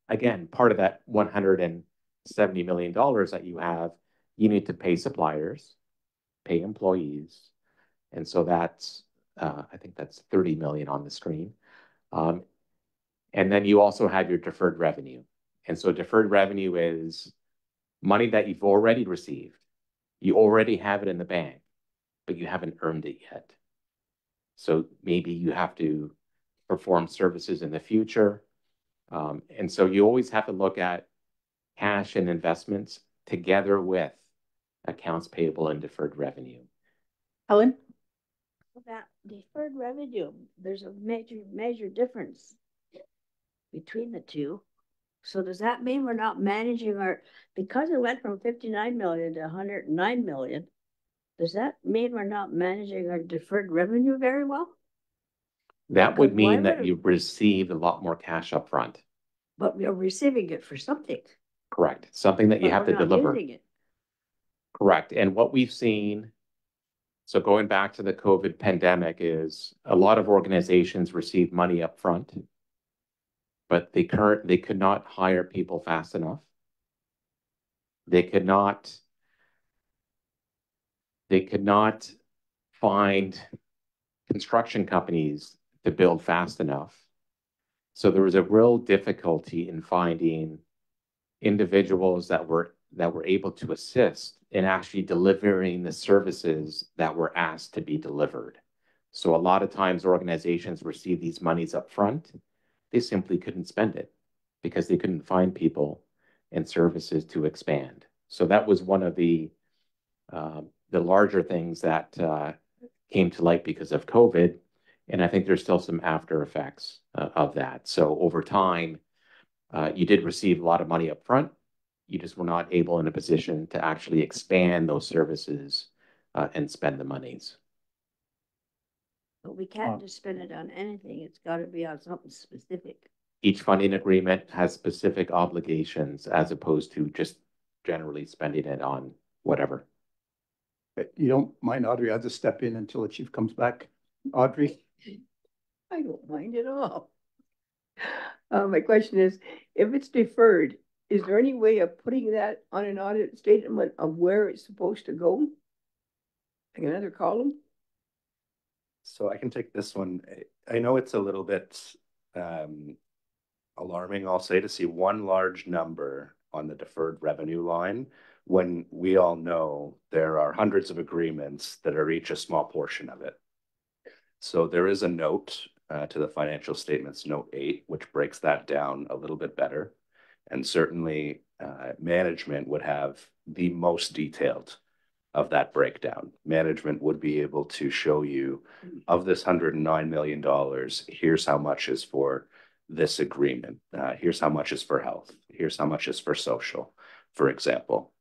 Again, part of that $170 million that you have, you need to pay suppliers, pay employees. And so that's, I think that's 30 million on the screen. And then you also have your deferred revenue. And so deferred revenue is money that you've already received. You already have it in the bank, but you haven't earned it yet. So maybe you have to perform services in the future. And so you always have to look at cash and investments together with accounts payable and deferred revenue. Helen? That deferred revenue, there's a major difference between the two. So does that mean we're not managing because it went from 59 million to 109 million, does that mean we're not managing our deferred revenue very well? That would mean that you received a lot more cash up front. But we're receiving it for something. Correct. Something that you have to deliver. Using it. Correct. And what we've seen, so going back to the COVID pandemic, is a lot of organizations received money up front, but they could not hire people fast enough. They could not find construction companies to build fast enough. So there was a real difficulty in finding individuals that were able to assist in actually delivering the services that were asked to be delivered. So a lot of times organizations receive these monies up front. They simply couldn't spend it because they couldn't find people and services to expand. So that was one of the larger things that came to light because of COVID. And I think there's still some after effects of that. So over time, you did receive a lot of money up front. You just were not able in a position to actually expand those services and spend the monies. But we can't just spend it on anything. It's got to be on something specific. Each funding agreement has specific obligations as opposed to just generally spending it on whatever. You don't mind, Audrey? I'll just step in until the chief comes back. Audrey? I don't mind at all. My question is, if it's deferred, is there any way of putting that on an audit statement of where it's supposed to go? Like another column? So I can take this one. I know it's a little bit alarming, I'll say, to see one large number on the deferred revenue line when we all know there are hundreds of agreements that are each a small portion of it. So there is a note to the financial statements, note 8, which breaks that down a little bit better. And certainly management would have the most detailed of that breakdown. Management would be able to show you, of this $109 million, here's how much is for this agreement. Here's how much is for health. Here's how much is for social, for example.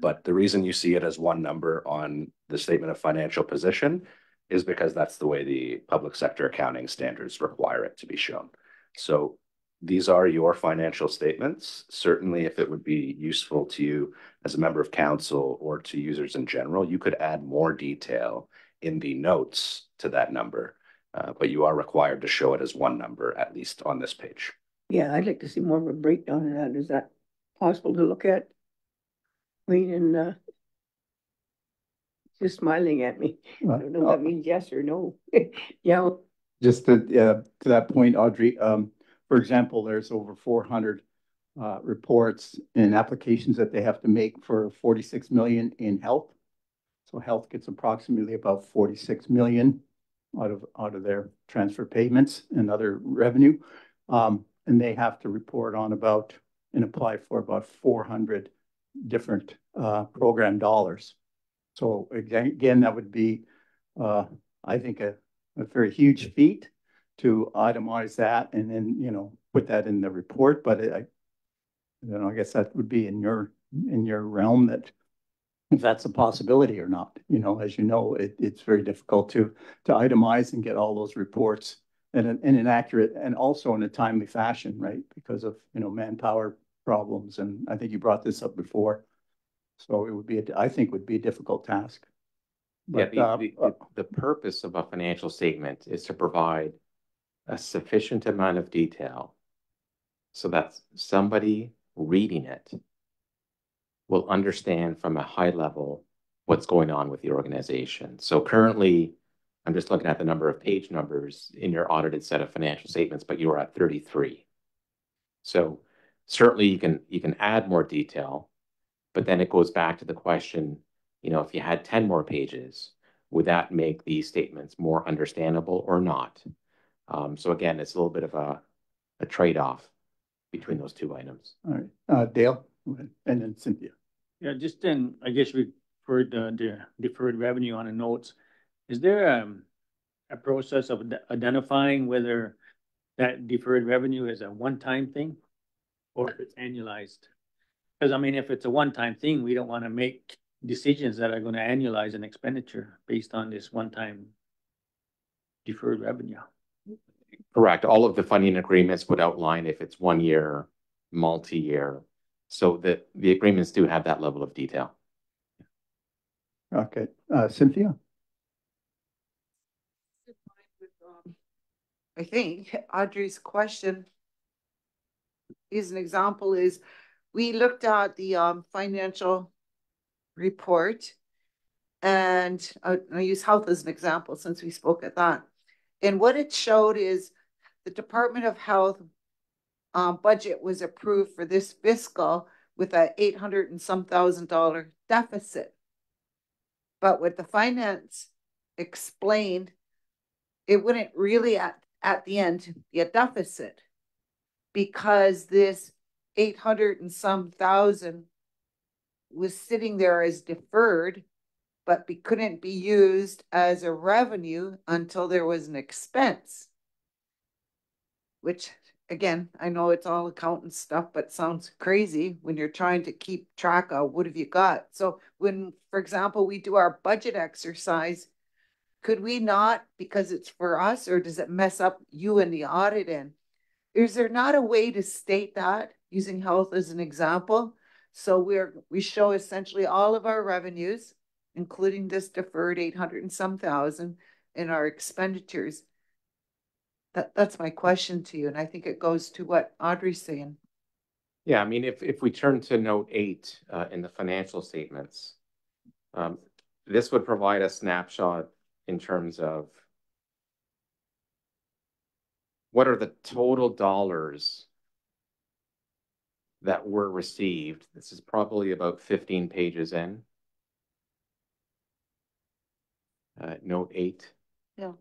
But the reason you see it as one number on the statement of financial position is because that's the way the public sector accounting standards require it to be shown. So these are your financial statements. Certainly, if it would be useful to you as a member of council or to users in general, you could add more detail in the notes to that number. But you are required to show it as one number, at least on this page. Yeah, I'd like to see more of a breakdown of that. Is that possible to look at? Wayne and just smiling at me. I don't know if that means yes or no. Yeah. Just to that point, Audrey, for example, there's over 400 reports and applications that they have to make for 46 million in health. So health gets approximately about 46 million out of their transfer payments and other revenue. And they have to report on about and apply for about 400 different program dollars. So again, that would be, I think, a very huge feat to itemize that and then, you know, put that in the report. But I guess that would be in your realm, that if that's a possibility or not. You know, as you know, it's very difficult to itemize and get all those reports in an accurate and also in a timely fashion, right? Because of, you know, manpower problems. And I think you brought this up before. So it would be, I think, would be a difficult task. But, yeah, the purpose of a financial statement is to provide a sufficient amount of detail so that somebody reading it will understand from a high level what's going on with the organization. So currently, I'm just looking at the number of page numbers in your audited set of financial statements, but you are at 33. So certainly you can add more detail, but then it goes back to the question, you know, if you had 10 more pages, would that make these statements more understandable or not? So again, it's a little bit of a trade-off between those two items. All right, Dale, and then Cynthia. Yeah, just then, I guess we for the deferred revenue on the notes, is there a process of identifying whether that deferred revenue is a one-time thing or if it's annualized? Because I mean, if it's a one-time thing, we don't want to make decisions that are going to annualize an expenditure based on this one-time deferred revenue. Correct. All of the funding agreements would outline if it's 1 year, multi-year, so that the agreements do have that level of detail. Okay, Cynthia? I think Audrey's question is an example is we looked at the financial report, and I use health as an example since we spoke at that. And what it showed is the Department of Health budget was approved for this fiscal with a $800 and some thousand deficit. But what the finance explained, it wouldn't really at the end be a deficit because this 800 and some thousand was sitting there as deferred, but couldn't be used as a revenue until there was an expense. Which, again, I know it's all accountant stuff, but sounds crazy when you're trying to keep track of what have you got. So when, for example, we do our budget exercise, could we not, because it's for us, or does it mess up you and the audit end? Is there not a way to state that, using health as an example? So we show essentially all of our revenues, including this deferred 800 and some thousand, in our expenditures. That's my question to you, and I think it goes to what Audrey's saying. Yeah, I mean, if we turn to note 8 in the financial statements, this would provide a snapshot in terms of what are the total dollars that were received. This is probably about 15 pages in. Note 8. Yeah.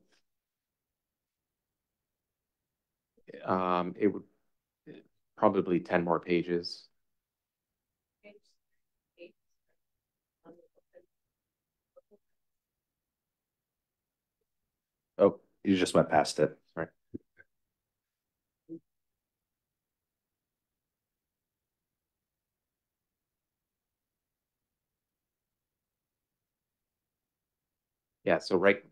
It would probably 10 more pages. Oh, you just went past it. Right. Yeah, so right,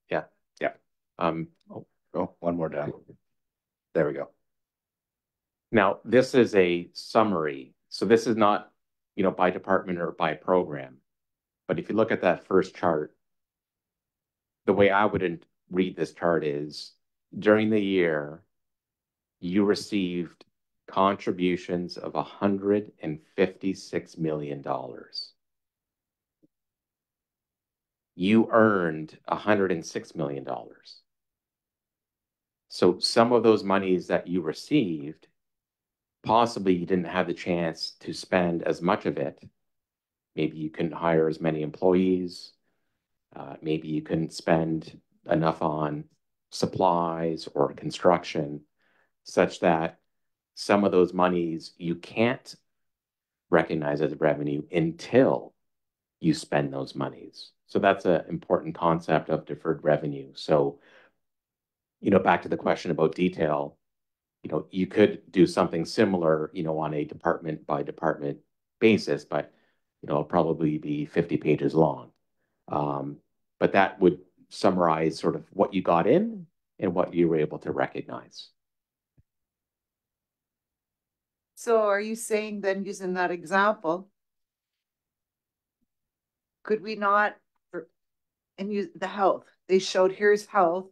yeah. Yeah. Oh, one more down. There we go. Now, this is a summary. So this is not, by department or by program. But if you look at that first chart, the way I would read this chart is during the year, you received contributions of $156 million. You earned $106 million. So some of those monies that you received, possibly you didn't have the chance to spend as much of it. Maybe you couldn't hire as many employees. Maybe you couldn't spend enough on supplies or construction, such that some of those monies you can't recognize as revenue until you spend those monies. So that's an important concept of deferred revenue. So, back to the question about detail, you could do something similar, on a department by department basis, but, it'll probably be 50 pages long. But that would summarize sort of what you got in and what you were able to recognize. So are you saying then, using that example, could we not, and use the health, they showed here's health,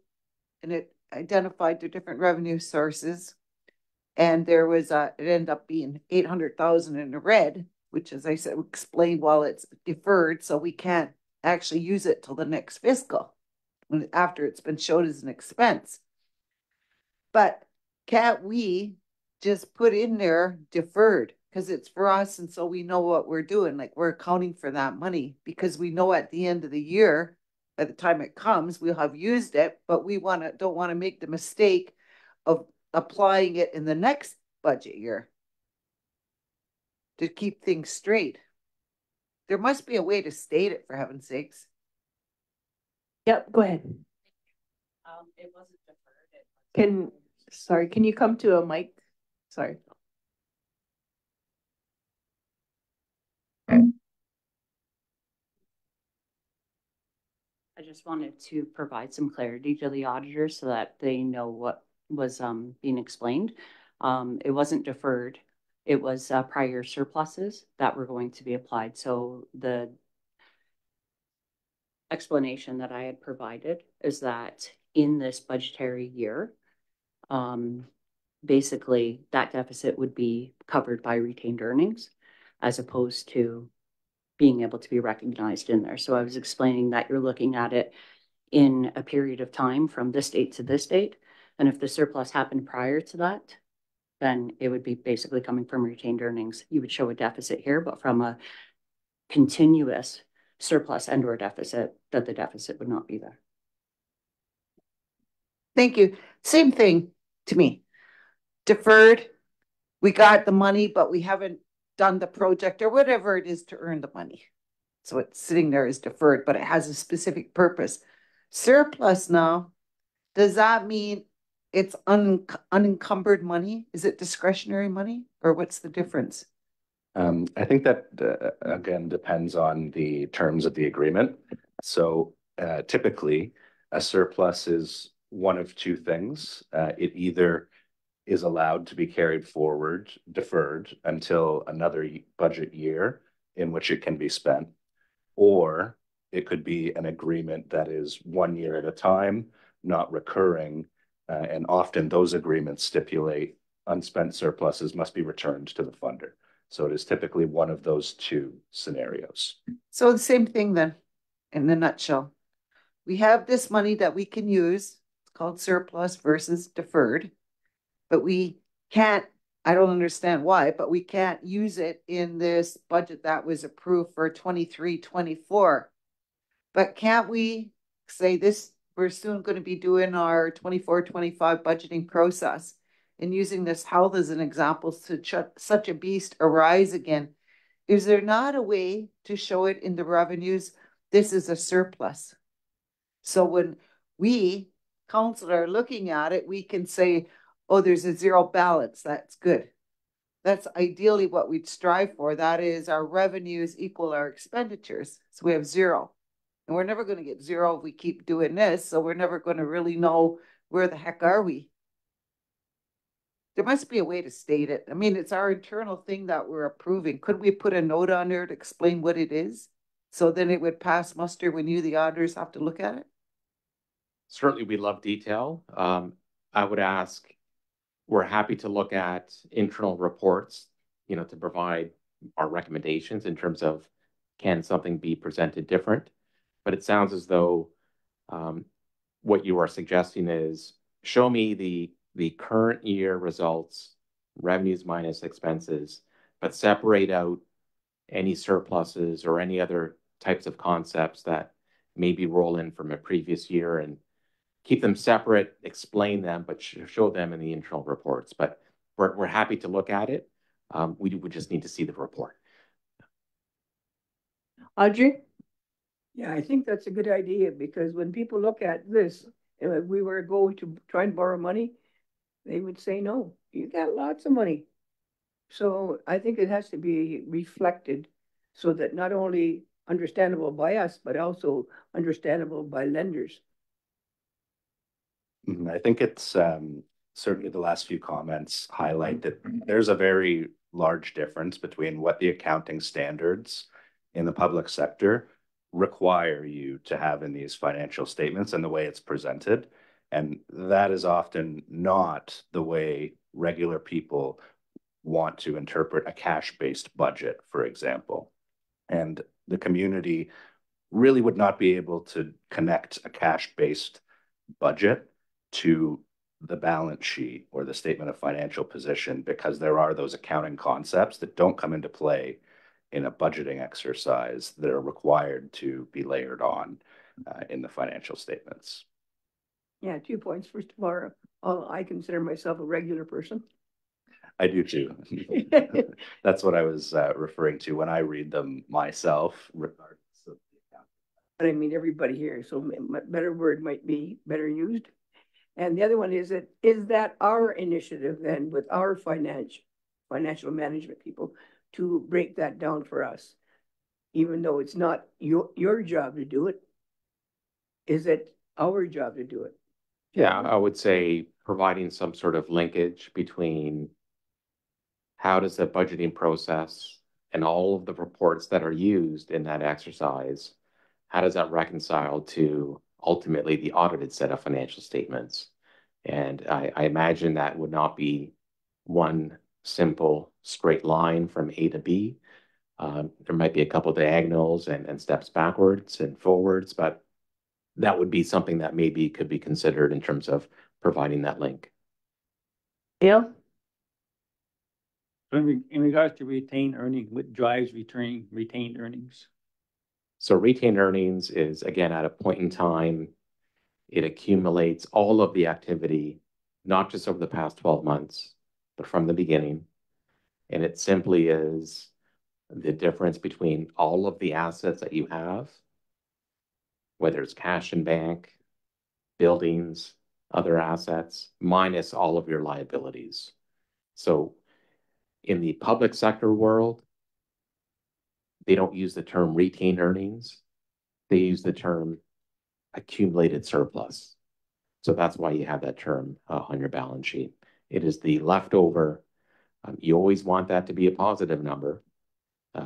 and it identified the different revenue sources. And there was it ended up being 800,000 in the red, which, as I said, explained, while it's deferred, so we can't actually use it till the next fiscal, after it's been showed as an expense. But can't we just put in there deferred, because it's for us, and so we know what we're doing, like we're accounting for that money, because we know at the end of the year, by the time it comes, we'll have used it, but we don't want to make the mistake of applying it in the next budget year to keep things straight. There must be a way to state it, for heaven's sakes. Yep, go ahead. It wasn't deferred. Sorry, can you come to a mic? Sorry. I just wanted to provide some clarity to the auditors so that they know what was being explained. It wasn't deferred. It was prior surpluses that were going to be applied. So the explanation that I had provided is that in this budgetary year, basically that deficit would be covered by retained earnings as opposed to being able to be recognized in there. So I was explaining that you're looking at it in a period of time from this date to this date. And if the surplus happened prior to that, then it would be basically coming from retained earnings. You would show a deficit here, but from a continuous surplus and or deficit, that the deficit would not be there. Thank you. Same thing to me. Deferred, we got the money, but we haven't done the project or whatever it is to earn the money. So it's sitting there as deferred, but it has a specific purpose. Surplus now, does that mean it's unencumbered money? Is it discretionary money, or what's the difference? I think that, again, depends on the terms of the agreement. So typically, a surplus is one of two things. It either is allowed to be carried forward, deferred, until another budget year in which it can be spent, or it could be an agreement that is 1 year at a time, not recurring, and often those agreements stipulate unspent surpluses must be returned to the funder. So it is typically one of those two scenarios. So the same thing then, in a nutshell. We have this money that we can use. It's called surplus versus deferred. But we can't, I don't understand why, but we can't use it in this budget that was approved for 23-24. But can't we say this, we're soon going to be doing our 24-25 budgeting process, and using this health as an example, to such a beast arise again. Is there not a way to show it in the revenues? This is a surplus. So when we, council, are looking at it, we can say, oh, there's a zero balance. That's good. That's ideally what we'd strive for. That is, our revenues equal our expenditures. So we have zero. And we're never going to get zero if we keep doing this. So we're never going to really know where the heck are we. there must be a way to state it. I mean, it's our internal thing that we're approving. Could we put a note on there to explain what it is? So then it would pass muster when you, the auditors, have to look at it? Certainly, we love detail. I would ask, we're happy to look at internal reports, to provide our recommendations in terms of can something be presented different. But it sounds as though what you are suggesting is show me the current year results, revenues minus expenses, but separate out any surpluses or any other types of concepts that maybe roll in from a previous year and keep them separate, explain them, but show them in the internal reports. But we're happy to look at it. We would just need to see the report. Audrey? Yeah, I think that's a good idea because when people look at this, if we were going to try and borrow money, they would say, no, you got lots of money. So I think it has to be reflected so that not only understandable by us, but also understandable by lenders. I think it's certainly the last few comments highlight that there's a very large difference between what the accounting standards in the public sector require you to have in these financial statements and the way it's presented. And that is often not the way regular people want to interpret a cash-based budget, for example. And the community really would not be able to connect a cash-based budget to the balance sheet or the statement of financial position because there are those accounting concepts that don't come into play in a budgeting exercise that are required to be layered on in the financial statements. Yeah, 2 points. First of all, I consider myself a regular person. I do too. That's what I was referring to when I read them myself, regardless of the account. But I mean, everybody here, so a better word might be better used. And the other one is that our initiative then with our financial management people to break that down for us, even though it's not your job to do it, is it our job to do it? Yeah, I would say providing some sort of linkage between how does the budgeting process and all of the reports that are used in that exercise, how does that reconcile to ultimately the audited set of financial statements? And I imagine that would not be one simple straight line from A to B. There might be a couple diagonals and steps backwards and forwards, but that would be something that maybe could be considered in terms of providing that link. Yeah. In regards to retained earnings, what drives retained earnings? So retained earnings is, again, at a point in time, it accumulates all of the activity, not just over the past 12 months, but from the beginning. And it simply is the difference between all of the assets that you have, whether it's cash in bank, buildings, other assets, minus all of your liabilities. So in the public sector world, they don't use the term retained earnings. They use the term accumulated surplus. So that's why you have that term on your balance sheet. It is the leftover. You always want that to be a positive number.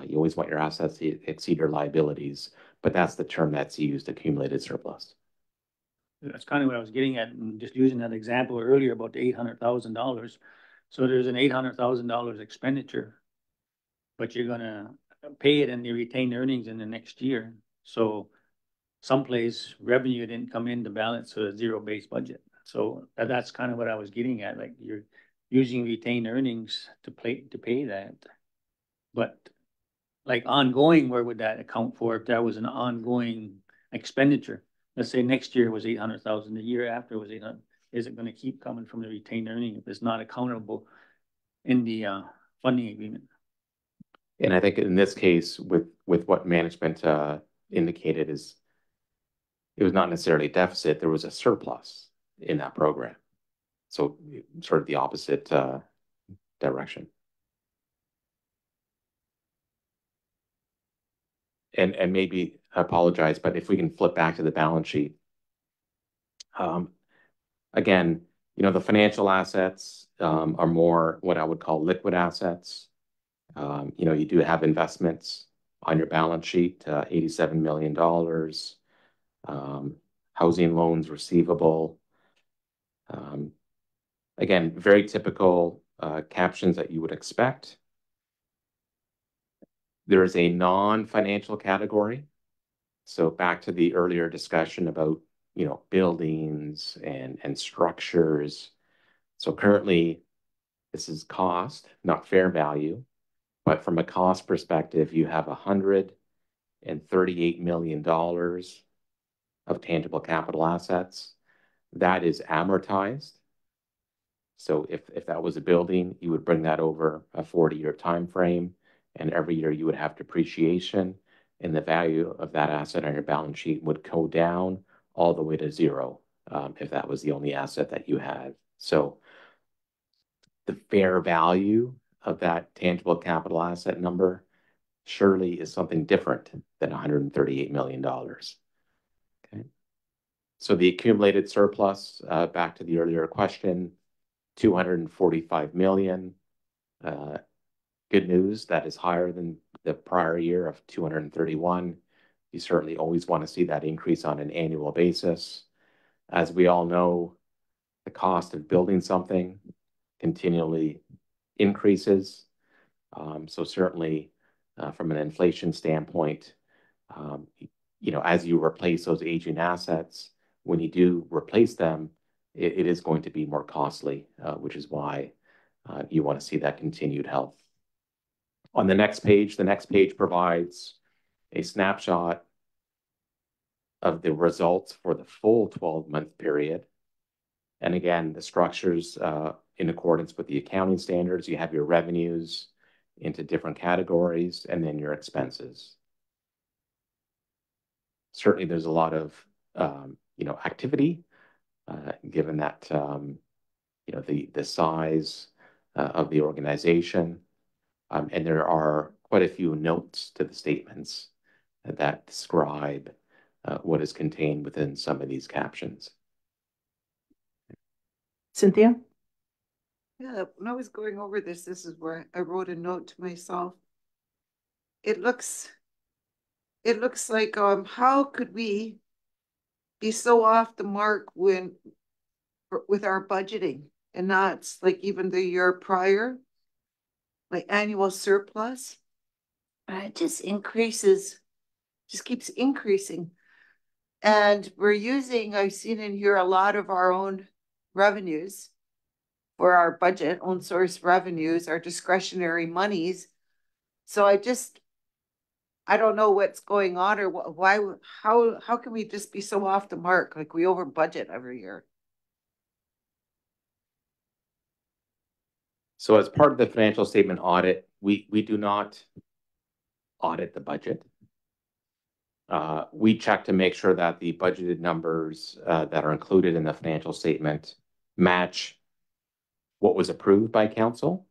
You always want your assets to exceed your liabilities, but that's the term that's used, accumulated surplus. That's kind of what I was getting at, and just using that example earlier about the $800,000. So there's an $800,000 expenditure, but you're gonna pay it in the retained earnings in the next year. So someplace revenue didn't come in to balance a zero-based budget. So that's kind of what I was getting at. Like you're using retained earnings to pay that, but like ongoing, where would that account for if that was an ongoing expenditure? Let's say next year was 800,000, the year after was 800. Is it going to keep coming from the retained earning if it's not accountable in the funding agreement? And I think in this case, with what management indicated, is it was not necessarily a deficit. There was a surplus in that program. So sort of the opposite direction. And maybe I apologize, but if we can flip back to the balance sheet. Again, The financial assets are more what I would call liquid assets. You do have investments on your balance sheet, $87 million, housing loans receivable. Again, very typical captions that you would expect. There is a non-financial category. So back to the earlier discussion about, buildings and structures. So currently, this is cost, not fair value. But from a cost perspective, you have $138 million of tangible capital assets. That is amortized. So if that was a building, you would bring that over a 40-year time frame, and every year you would have depreciation, and the value of that asset on your balance sheet would go down all the way to zero if that was the only asset that you had. So the fair value of that tangible capital asset number surely is something different than $138 million. Okay. So the accumulated surplus, back to the earlier question, $245 million. Good news, that is higher than the prior year of 231. You certainly always want to see that increase on an annual basis. As we all know, the cost of building something continually increases. So certainly from an inflation standpoint, as you replace those aging assets, when you do replace them, it is going to be more costly, which is why you want to see that continued health. On the next page provides a snapshot of the results for the full 12-month period. And again, the structures in accordance with the accounting standards. You have your revenues into different categories and then your expenses. Certainly there's a lot of activity given that the size of the organization. And there are quite a few notes to the statements that describe what is contained within some of these captions. Cynthia? Yeah, when I was going over this is where I wrote a note to myself. It looks like how could we be so off the mark with our budgeting, and not like even the year prior, like annual surplus. It just keeps increasing. And I've seen in here a lot of our own revenues for our budget, own source revenues, our discretionary monies. So I don't know what's going on or why, how can we just be so off the mark? Like we over budget every year. So as part of the financial statement audit, we do not audit the budget. We check to make sure that the budgeted numbers that are included in the financial statement match what was approved by council,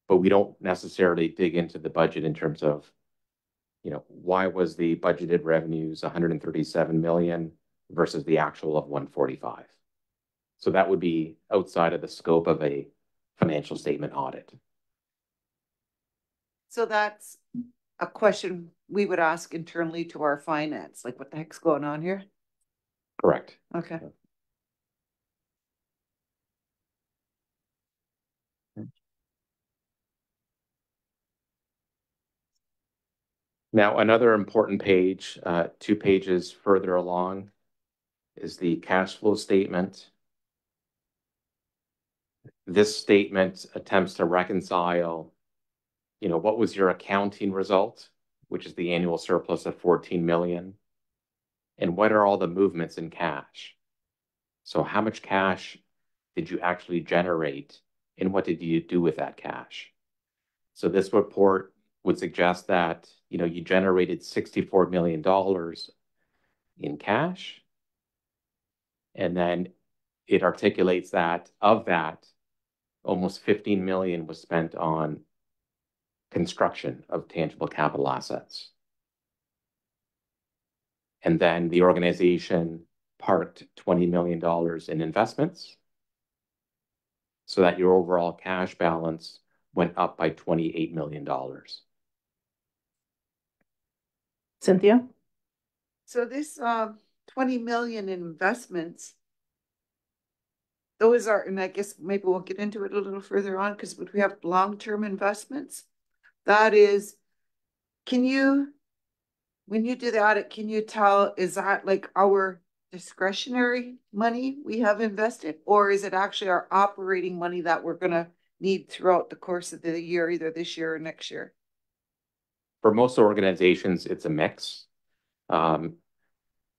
but we don't necessarily dig into the budget in terms of, why was the budgeted revenues 137 million versus the actual of 145. So that would be outside of the scope of a financial statement audit. So that's a question we would ask internally to our finance, like what the heck's going on here? Correct. Okay. Now, another important page, 2 pages further along, is the cash flow statement. This statement attempts to reconcile, what was your accounting result, which is the annual surplus of 14 million, and what are all the movements in cash? So how much cash did you actually generate, and what did you do with that cash? So this report would suggest that, you generated $64 million in cash. And then it articulates that of that, almost 15 million was spent on construction of tangible capital assets. And then the organization parked $20 million in investments. so that your overall cash balance went up by $28 million. Cynthia? So this 20 million in investments, those are, and I guess maybe we'll get into it a little further on because we have long-term investments. That is, can you, when you do the audit, can you tell, is that like our discretionary money we have invested, or is it actually our operating money that we're gonna need throughout the course of the year, either this year or next year? For most organizations, it's a mix.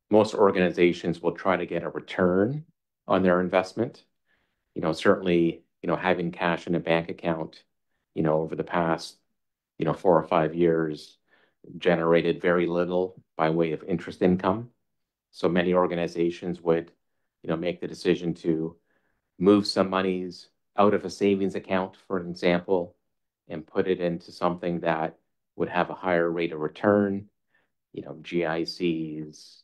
Most organizations will try to get a return on their investment. Certainly, having cash in a bank account, over the past, 4 or 5 years generated very little by way of interest income. So many organizations would, make the decision to move some monies out of a savings account, for example, and put it into something that would have a higher rate of return, GICs,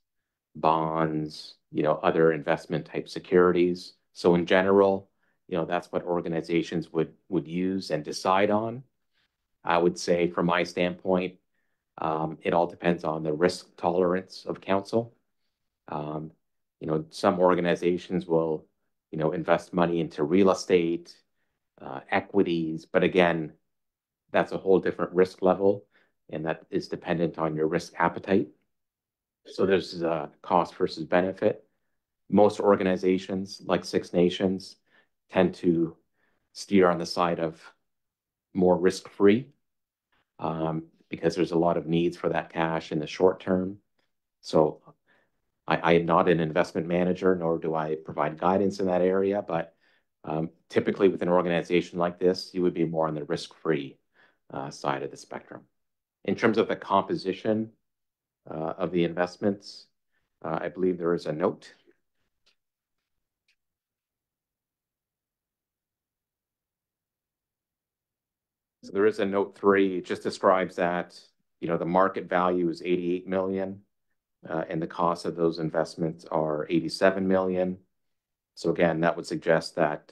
bonds, other investment type securities. So in general, that's what organizations would use and decide on. I would say from my standpoint, it all depends on the risk tolerance of council. Some organizations will, invest money into real estate, equities, but again, that's a whole different risk level, and that is dependent on your risk appetite. So there's a cost versus benefit. Most organizations, like Six Nations, tend to steer on the side of more risk-free, because there's a lot of needs for that cash in the short term. So I am not an investment manager, nor do I provide guidance in that area, but typically with an organization like this, you would be more on the risk-free side of the spectrum. In terms of the composition of the investments, I believe there is a note. So there is a note 3, it just describes that, the market value is 88 million, and the cost of those investments are 87 million. So again, that would suggest that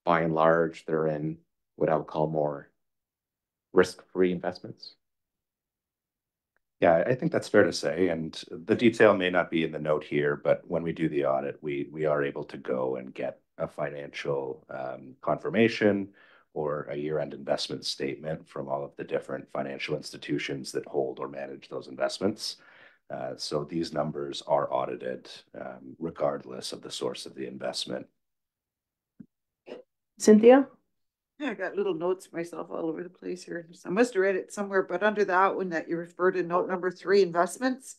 by and large, they're in what I would call more risk-free investments. Yeah, I think that's fair to say. And the detail may not be in the note here, but when we do the audit, we are able to go and get a financial confirmation or a year-end investment statement from all of the different financial institutions that hold or manage those investments. So these numbers are audited regardless of the source of the investment. Cynthia? Yeah, I got little notes myself all over the place here. I must have read it somewhere, but under that one that you referred to, note number 3, investments,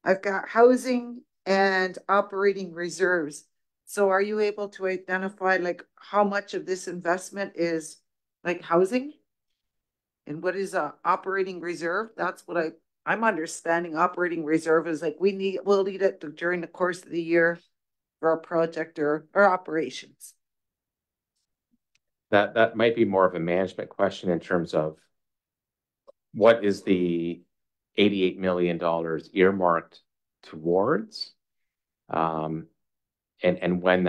I've got housing and operating reserves. So are you able to identify like how much of this investment is like housing? And what is a operating reserve? That's what I'm understanding. Operating reserve is like we'll need it during the course of the year for a project or operations. That might be more of a management question in terms of what is the $88 million earmarked towards, and when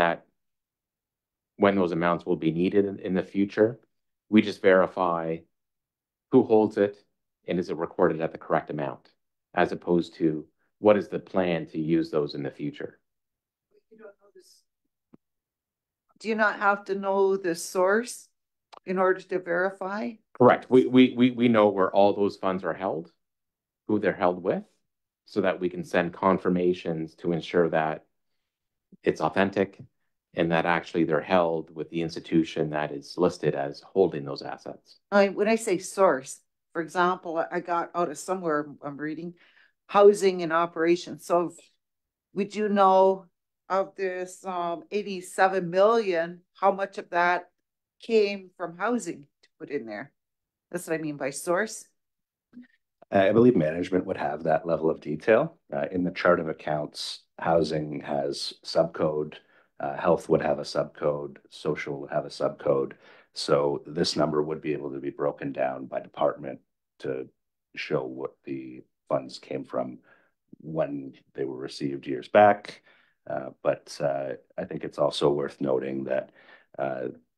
those amounts will be needed in the future. We just verify who holds it and is it recorded at the correct amount, as opposed to what is the plan to use those in the future. You don't know this. Do you not have to know the source in order to verify? Correct. We know where all those funds are held, who they're held with, so that we can send confirmations to ensure that it's authentic and that actually they're held with the institution that is listed as holding those assets. When I say source, for example, I got out of somewhere I'm reading housing and operations. So would you know of this 87 million, how much of that came from housing to put in there? That's what I mean by source. I believe management would have that level of detail. In the chart of accounts, housing has subcode, health would have a subcode, social would have a subcode. So this number would be able to be broken down by department to show what the funds came from when they were received years back. But I think it's also worth noting that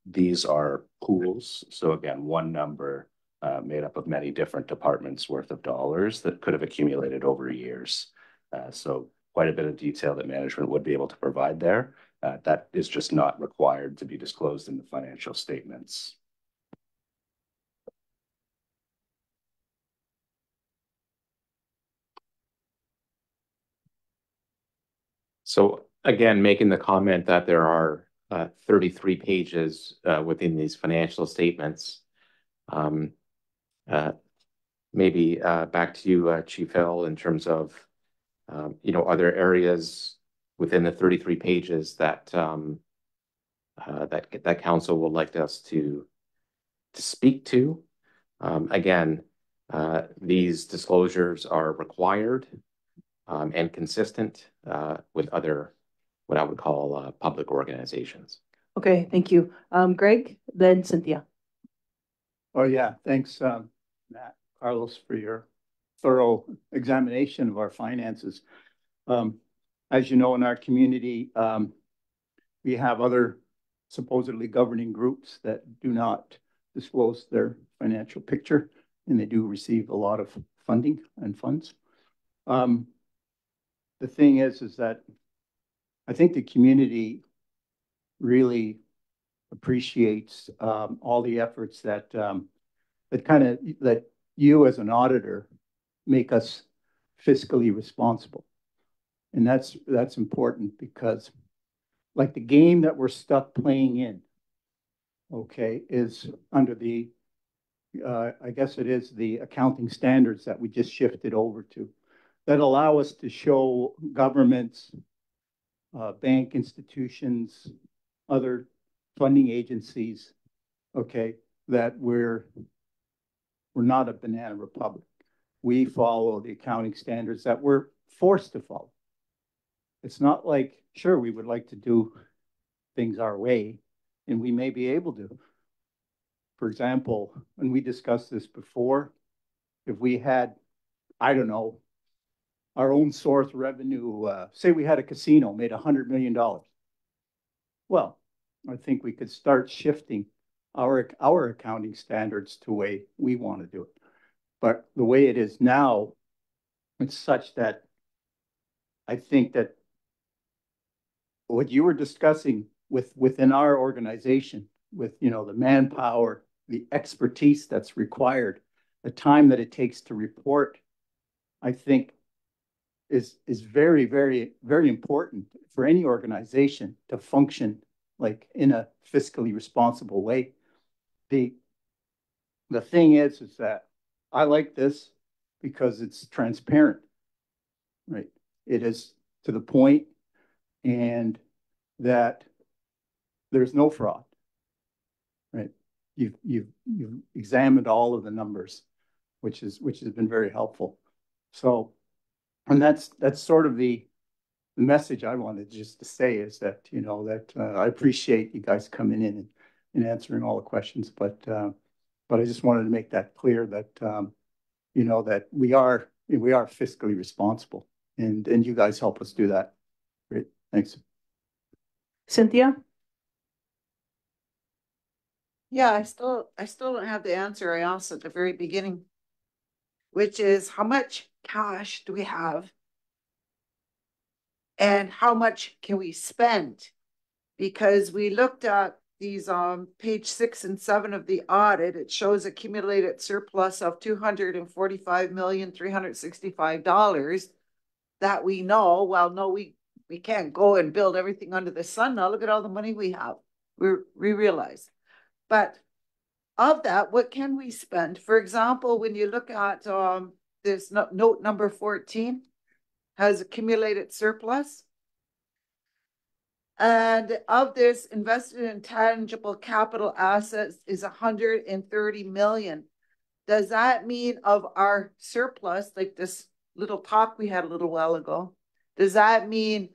These are pools. So again, one number made up of many different departments worth of dollars that could have accumulated over years. So quite a bit of detail that management would be able to provide there. That is just not required to be disclosed in the financial statements. So again, making the comment that there are 33 pages within these financial statements. Maybe back to you, Chief Hill, in terms of other areas within the 33 pages that that council would like us to speak to. Again, these disclosures are required and consistent with other, what I would call public organizations. Okay, thank you. Greg, then Cynthia. Oh, yeah, thanks, Matt, Carlos, for your thorough examination of our finances. As you know, in our community, we have other supposedly governing groups that do not disclose their financial picture, and they do receive a lot of funding and funds. The thing is that I think the community really appreciates all the efforts that that you as an auditor make us fiscally responsible. And that's important because like the game that we're stuck playing in, okay, is under the, I guess it is the accounting standards that we just shifted over to that allow us to show governments, bank institutions, other funding agencies, okay, that we're not a banana republic. We follow the accounting standards that we're forced to follow. It's not like, sure, we would like to do things our way, and we may be able to. For example, when we discussed this before, if we had, I don't know, our own source revenue, say we had a casino made $100 million. Well, I think we could start shifting our accounting standards to the way we want to do it. But the way it is now, it's such that I think that what you were discussing within our organization, with the manpower, the expertise that's required, the time that it takes to report, I think is very, very, very important for any organization to function like in a fiscally responsible way. The thing is that I like this because it's transparent, right? It is to the point, and that there's no fraud, right? You've examined all of the numbers, which has been very helpful. So, and that's sort of the message I wanted just to say is that I appreciate you guys coming in and answering all the questions, but I just wanted to make that clear that that we are fiscally responsible, and you guys help us do that. Great, thanks. Cynthia? Yeah, I still don't have the answer I asked at the very beginning, which is how much cash do we have and how much can we spend? Because we looked at these page 6 and 7 of the audit, it shows accumulated surplus of $245,365 that we know. Well, no, we can't go and build everything under the sun. Now look at all the money we have. We realize. But of that, what can we spend? For example, when you look at this note number 14, has accumulated surplus. And of this, invested in tangible capital assets is 130 million. Does that mean of our surplus, like this little talk we had a little while ago, does that mean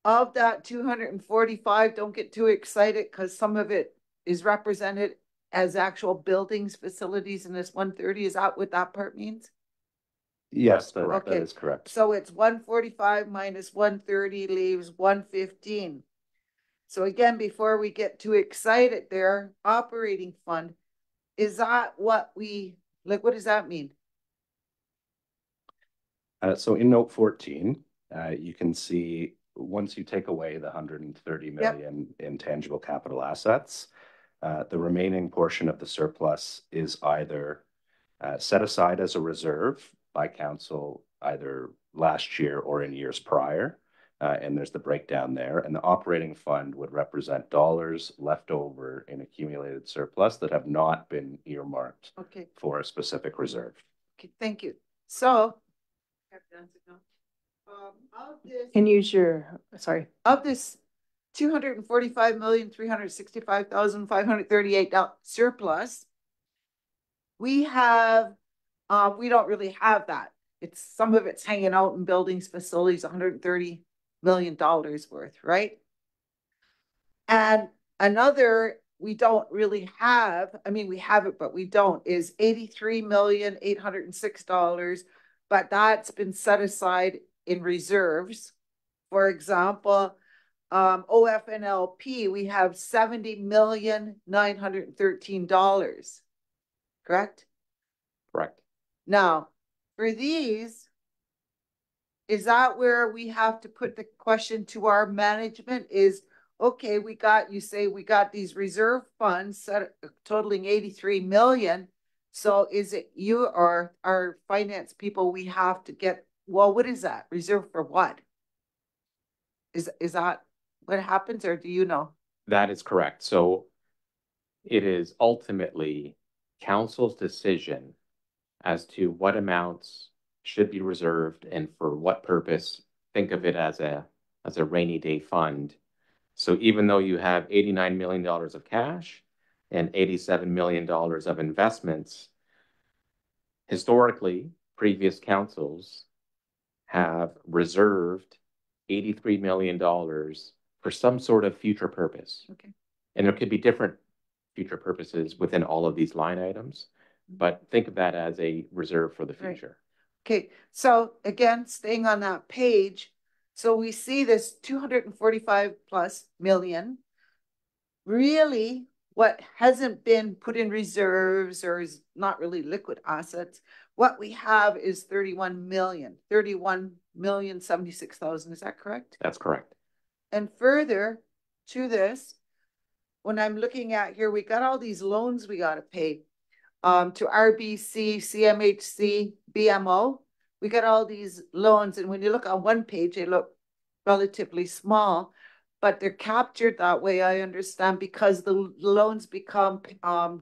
of that 245, don't get too excited because some of it is represented as actual buildings, facilities in this 130? Is that what that part means? Yes, that is correct. So it's 145 minus 130 leaves 115. So again, before we get too excited there, operating fund, is that what we, like, what does that mean? So in note 14, you can see once you take away the 130 million intangible capital assets, the remaining portion of the surplus is either set aside as a reserve by council either last year or in years prior. And there's the breakdown there. And the operating fund would represent dollars left over in accumulated surplus that have not been earmarked for a specific reserve. Okay, thank you. So, Can you use your, sorry. Of this 245,365,538 surplus, we have, we don't really have that. It's some of it's hanging out in buildings, facilities, $130 million worth, right? And another we don't really have, I mean, we have it, but we don't, is $83,806, but that's been set aside in reserves. For example, OFNLP, we have $70,913, correct? Correct. Now, for these, is that where we have to put the question to our management is, okay, we got, you say we got these reserve funds set, totaling 83 million. So is it you or our finance people we have to get, well, what is that? Reserve for what? Is that what happens, or do you know? That is correct. So it is ultimately council's decision as to what amounts should be reserved and for what purpose. Think of it as a rainy day fund. So even though you have $89 million of cash and $87 million of investments, historically, previous councils have reserved $83 million for some sort of future purpose. Okay. And there could be different future purposes within all of these line items, but think of that as a reserve for the future. Right. Okay, so again, staying on that page, so we see this 245 plus million. Really, what hasn't been put in reserves or is not really liquid assets, what we have is 31,076,000. Is that correct? That's correct. And further to this, when I'm looking at here, we got all these loans we got to pay to RBC, CMHC, BMO. We got all these loans, and when you look on one page, they look relatively small, but they're captured that way, I understand, because the loans become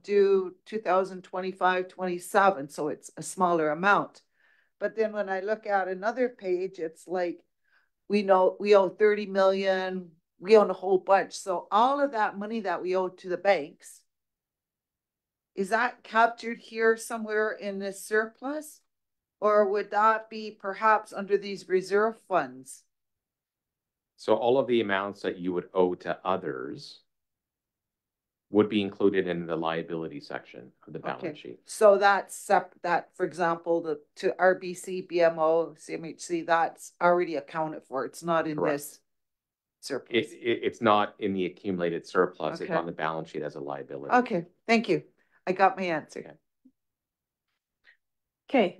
due 2025, 27, so it's a smaller amount. But then when I look at another page, it's like, we know we owe 30 million, we own a whole bunch. So all of that money that we owe to the banks, is that captured here somewhere in this surplus? Or would that be perhaps under these reserve funds? So all of the amounts that you would owe to others would be included in the liability section of the balance sheet. So that's that, for example, to RBC, BMO, CMHC, that's already accounted for. It's not in this surplus. It's not in the accumulated surplus. It's on the balance sheet as a liability. Okay, thank you. I got my answer. Okay.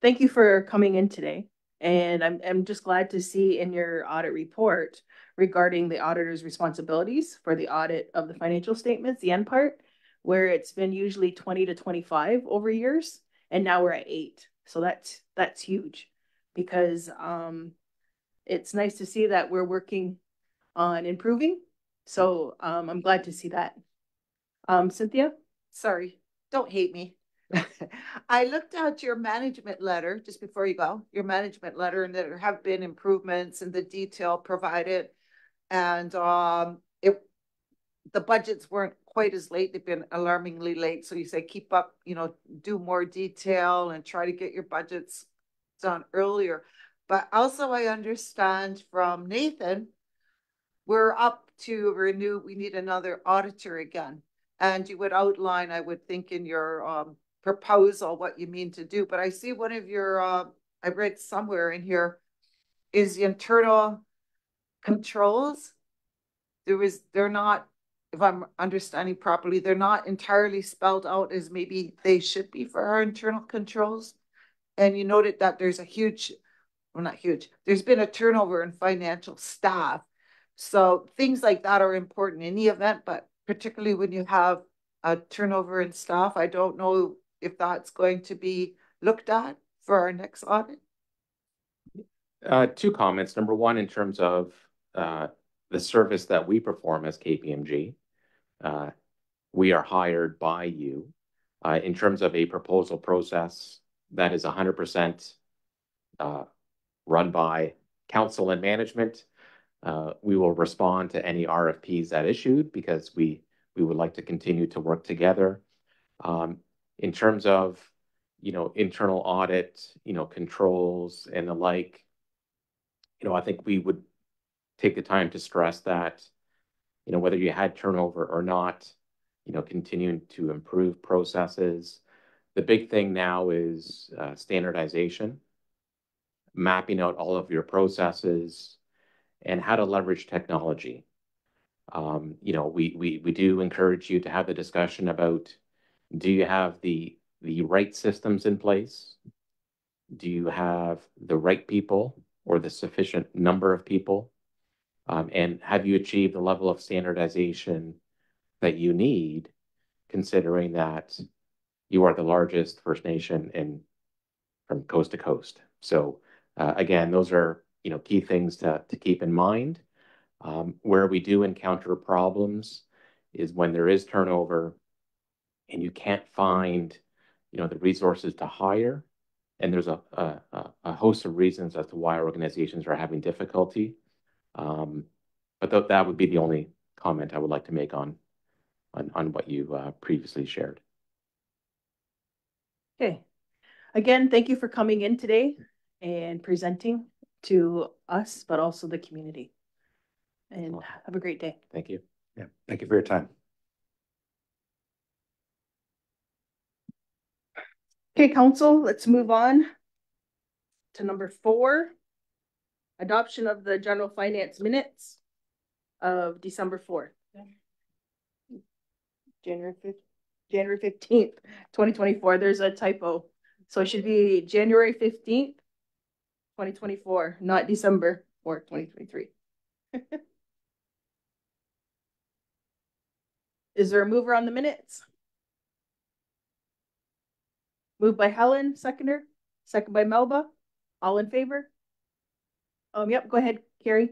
Thank you for coming in today. And I'm just glad to see in your audit report regarding the auditor's responsibilities for the audit of the financial statements, the end part, where it's been usually 20 to 25 over years, and now we're at 8. So that's huge, because it's nice to see that we're working on improving. So I'm glad to see that. Cynthia? Sorry, don't hate me. I looked at your management letter just before you go, your management letter, and there have been improvements in the detail provided. And the budgets weren't quite as late. They've been alarmingly late. So you say keep up, do more detail and try to get your budgets done earlier. But also I understand from Nathan, we're up to renew, we need another auditor again. And you would outline, I would think, in your proposal what you mean to do. But I see one of your, I read somewhere in here, is the internal controls. they're not, if I'm understanding properly, they're not entirely spelled out as maybe they should be for our internal controls. And you noted that there's a huge, well, not huge, there's been a turnover in financial staff. So things like that are important in the event, but particularly when you have a turnover in staff, I don't know if that's going to be looked at for our next audit. Two comments. Number one, in terms of the service that we perform as KPMG, we are hired by you. In terms of a proposal process, that is 100% run by council and management. We will respond to any RFPs that issued because we would like to continue to work together. In terms of, internal audit, controls and the like, I think we would take the time to stress that, whether you had turnover or not, continuing to improve processes. The big thing now is standardization, mapping out all of your processes, and how to leverage technology. We do encourage you to have the discussion about, do you have the right systems in place? Do you have the right people or the sufficient number of people? And have you achieved the level of standardization that you need, considering that you are the largest First Nation from coast to coast? So again, those are key things to keep in mind. Where we do encounter problems is when there is turnover and you can't find the resources to hire, and there's a host of reasons as to why organizations are having difficulty. But that would be the only comment I would like to make on what you previously shared. Okay. Again, thank you for coming in today and presenting to us, but also the community. And have a great day. Thank you. Yeah, thank you for your time. Okay, council, let's move on to number 4, adoption of the general finance minutes of December 4th. January 15th, 2024. There's a typo. So it should be January 15th, 2024, not December 4th, 2023. Is there a mover on the minutes? Moved by Helen, second by Melba. All in favor? Yep, go ahead, Carrie.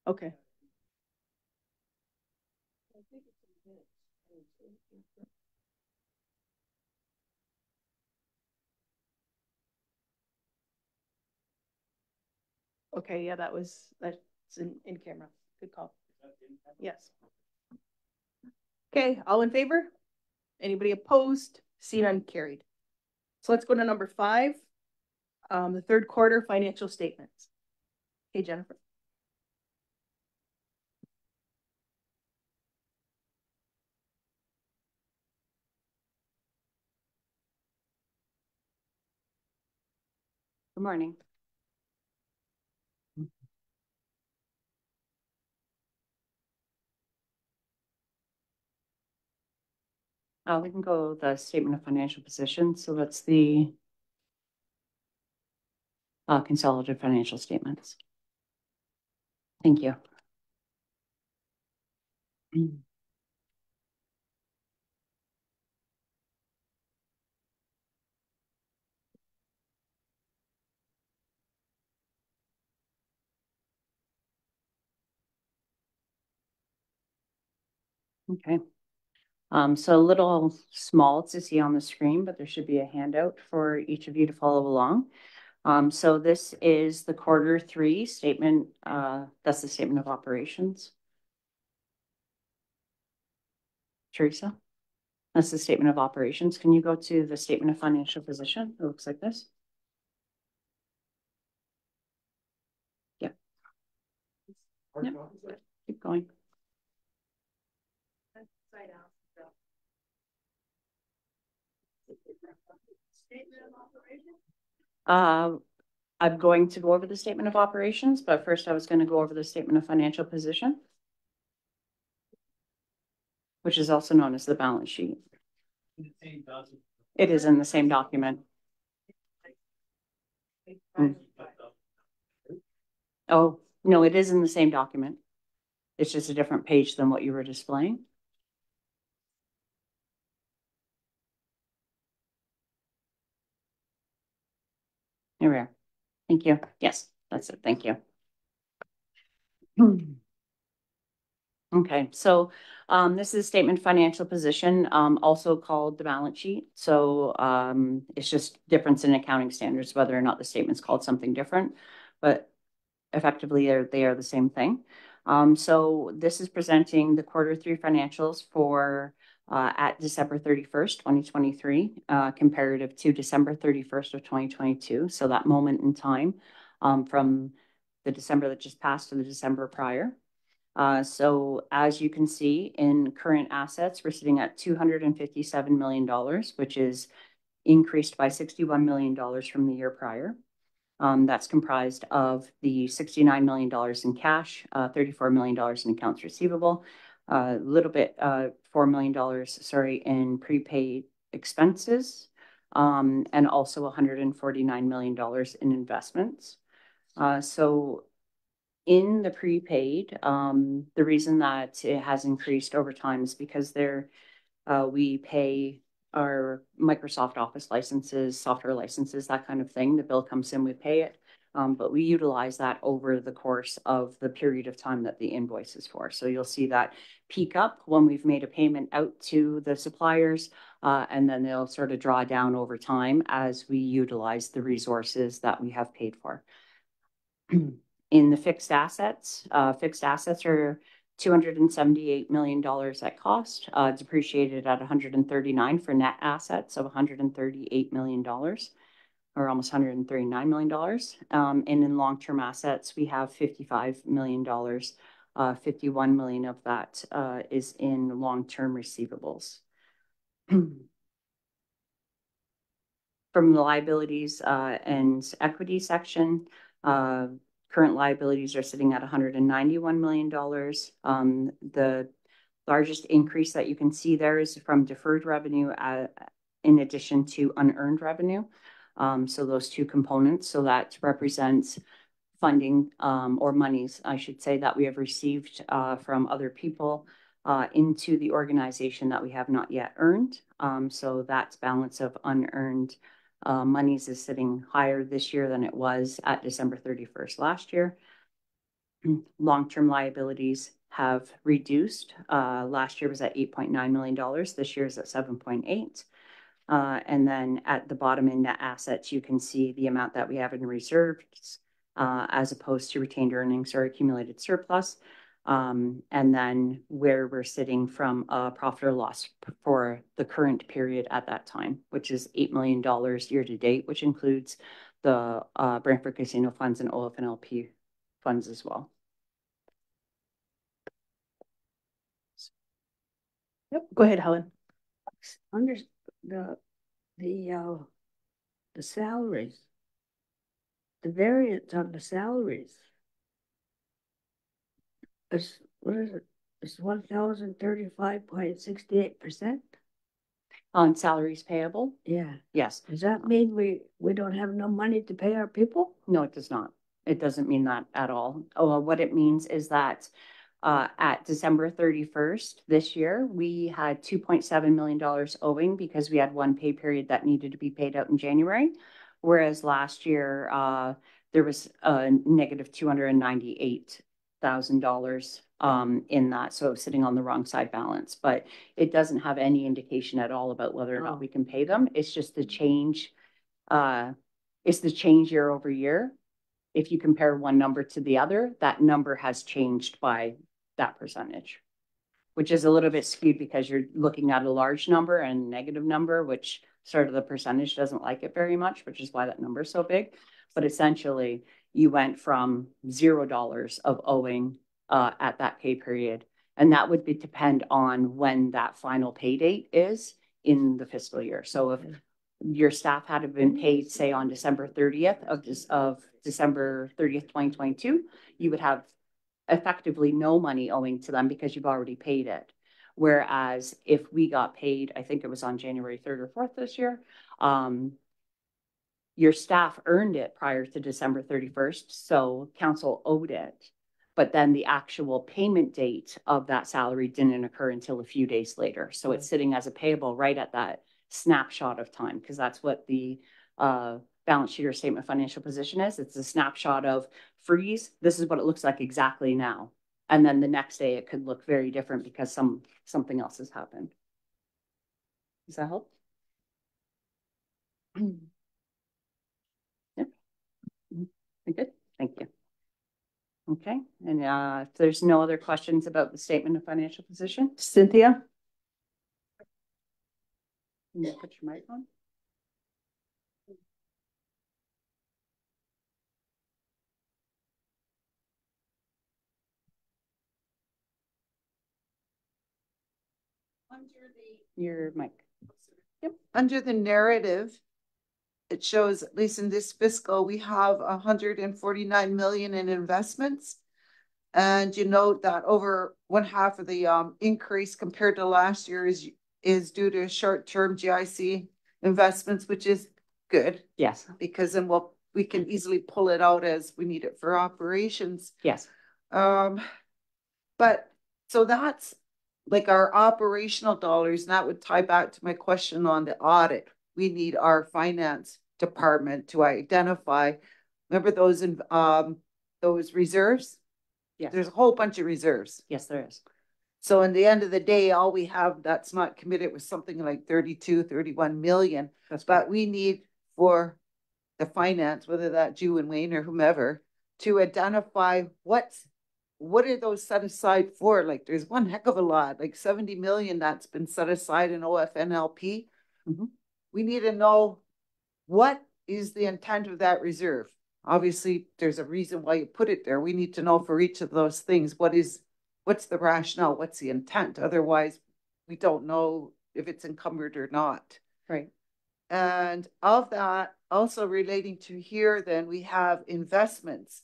Okay. Okay, yeah, that's in camera. Good call. Yes. Okay, all in favor? Anybody opposed? Seen none, carried. So let's go to number 5, the third quarter financial statements. Hey, Jennifer. Good morning. We can go the statement of financial position. So that's the consolidated financial statements. Thank you. Okay. So a little small to see on the screen, but there should be a handout for each of you to follow along. So this is the quarter 3 statement. That's the statement of operations. Teresa? That's the statement of operations. Can you go to the statement of financial position? It looks like this. Yep. Yep. Keep going. I'm going to go over the statement of operations, but first I was going to go over the statement of financial position, which is also known as the balance sheet. It is in the same document. Oh, no, it is in the same document. It's just a different page than what you were displaying. Here we are. Thank you. Yes, that's it. Thank you. Okay, so this is statement of financial position, also called the balance sheet. So it's just difference in accounting standards, whether or not the statement's called something different, but effectively they are the same thing. So this is presenting the Q3 financials for at December 31st, 2023, comparative to December 31st of 2022. So that moment in time from the December that just passed to the December prior. So as you can see in current assets, we're sitting at $257 million, which is increased by $61 million from the year prior. That's comprised of the $69 million in cash, $34 million in accounts receivable, a little bit, $4 million, sorry, in prepaid expenses, and also $149 million in investments. So in the prepaid, the reason that it has increased over time is because we pay our Microsoft Office licenses, software licenses, that kind of thing. The bill comes in, we pay it, but we utilize that over the course of the period of time that the invoice is for. So you'll see that peak up when we've made a payment out to the suppliers, and then they'll sort of draw down over time as we utilize the resources that we have paid for. In the fixed assets are $278 million at cost, depreciated at 139 for net assets of $138 million, or almost $139 million. And in long-term assets, we have $55 million. 51 million of that is in long-term receivables. From the liabilities and equity section, current liabilities are sitting at $191 million. The largest increase that you can see there is from deferred revenue in addition to unearned revenue. So those two components, so that represents funding or monies, I should say, that we have received from other people into the organization that we have not yet earned. So that's balance of unearned monies is sitting higher this year than it was at December 31st last year. Long-term liabilities have reduced. Last year was at $8.9 million. This year is at 7.8. And then at the bottom in net assets, you can see the amount that we have in reserves as opposed to retained earnings or accumulated surplus. And then where we're sitting from a profit or loss for the current period at that time, which is $8 million year to date, which includes the Brantford Casino funds and OFNLP funds as well. Yep, go ahead, Helen. Under the salaries, the variance on the salaries is, what is it? It's 1,035.68%. On salaries payable? Yeah. Yes. Does that mean we don't have no money to pay our people? No, it does not. It doesn't mean that at all. What it means is that at December 31st this year, we had $2.7 million owing because we had one pay period that needed to be paid out in January, whereas last year there was a negative $298,000 in that, so sitting on the wrong side balance. But it doesn't have any indication at all about whether or not we can pay them. It's just the change. It's the change year over year. If you compare one number to the other, that number has changed by that percentage. which is a little bit skewed because you're looking at a large number and a negative number, which sort of the percentage doesn't like it very much, which is why that number is so big. But essentially, you went from $0 of owing at that pay period, and that would depend on when that final pay date is in the fiscal year. So if your staff had been paid, say, on December 30th of December 30th, 2022, you would have effectively no money owing to them because you've already paid it. Whereas if we got paid, I think it was on January 3rd or 4th this year, your staff earned it prior to December 31st, so council owed it. But then the actual payment date of that salary didn't occur until a few days later. So it's sitting as a payable right at that snapshot of time, because that's what the balance sheet or statement of financial position is. It's a snapshot of freeze. This is what it looks like exactly now. And then the next day it could look very different because something else has happened. Does that help? Yeah. Good. Thank you. Okay. And if there's no other questions about the statement of financial position, Cynthia? Can you put your mic on? Your mic. Yep. Under the narrative, it shows, at least in this fiscal, we have 149 million in investments. And you note that over one half of the increase compared to last year is due to short-term GIC investments, which is good. Yes. Because then we can easily pull it out as we need it for operations. Yes. But so that's like our operational dollars, and that would tie back to my question on the audit. We need our finance department to identify, remember those reserves? Yes. There's a whole bunch of reserves. Yes, there is. So in the end of the day, all we have that's not committed was something like 32, 31 million. But we need for the finance, whether that's you and Wayne or whomever, to identify what are those set aside for? Like there's one heck of a lot, like 70 million that's been set aside in OFNLP. Mm-hmm. We need to know what is the intent of that reserve. Obviously, there's a reason why you put it there. We need to know for each of those things, what's the rationale? What's the intent? Otherwise, we don't know if it's encumbered or not. Right. And of that, also relating to here, then we have investments.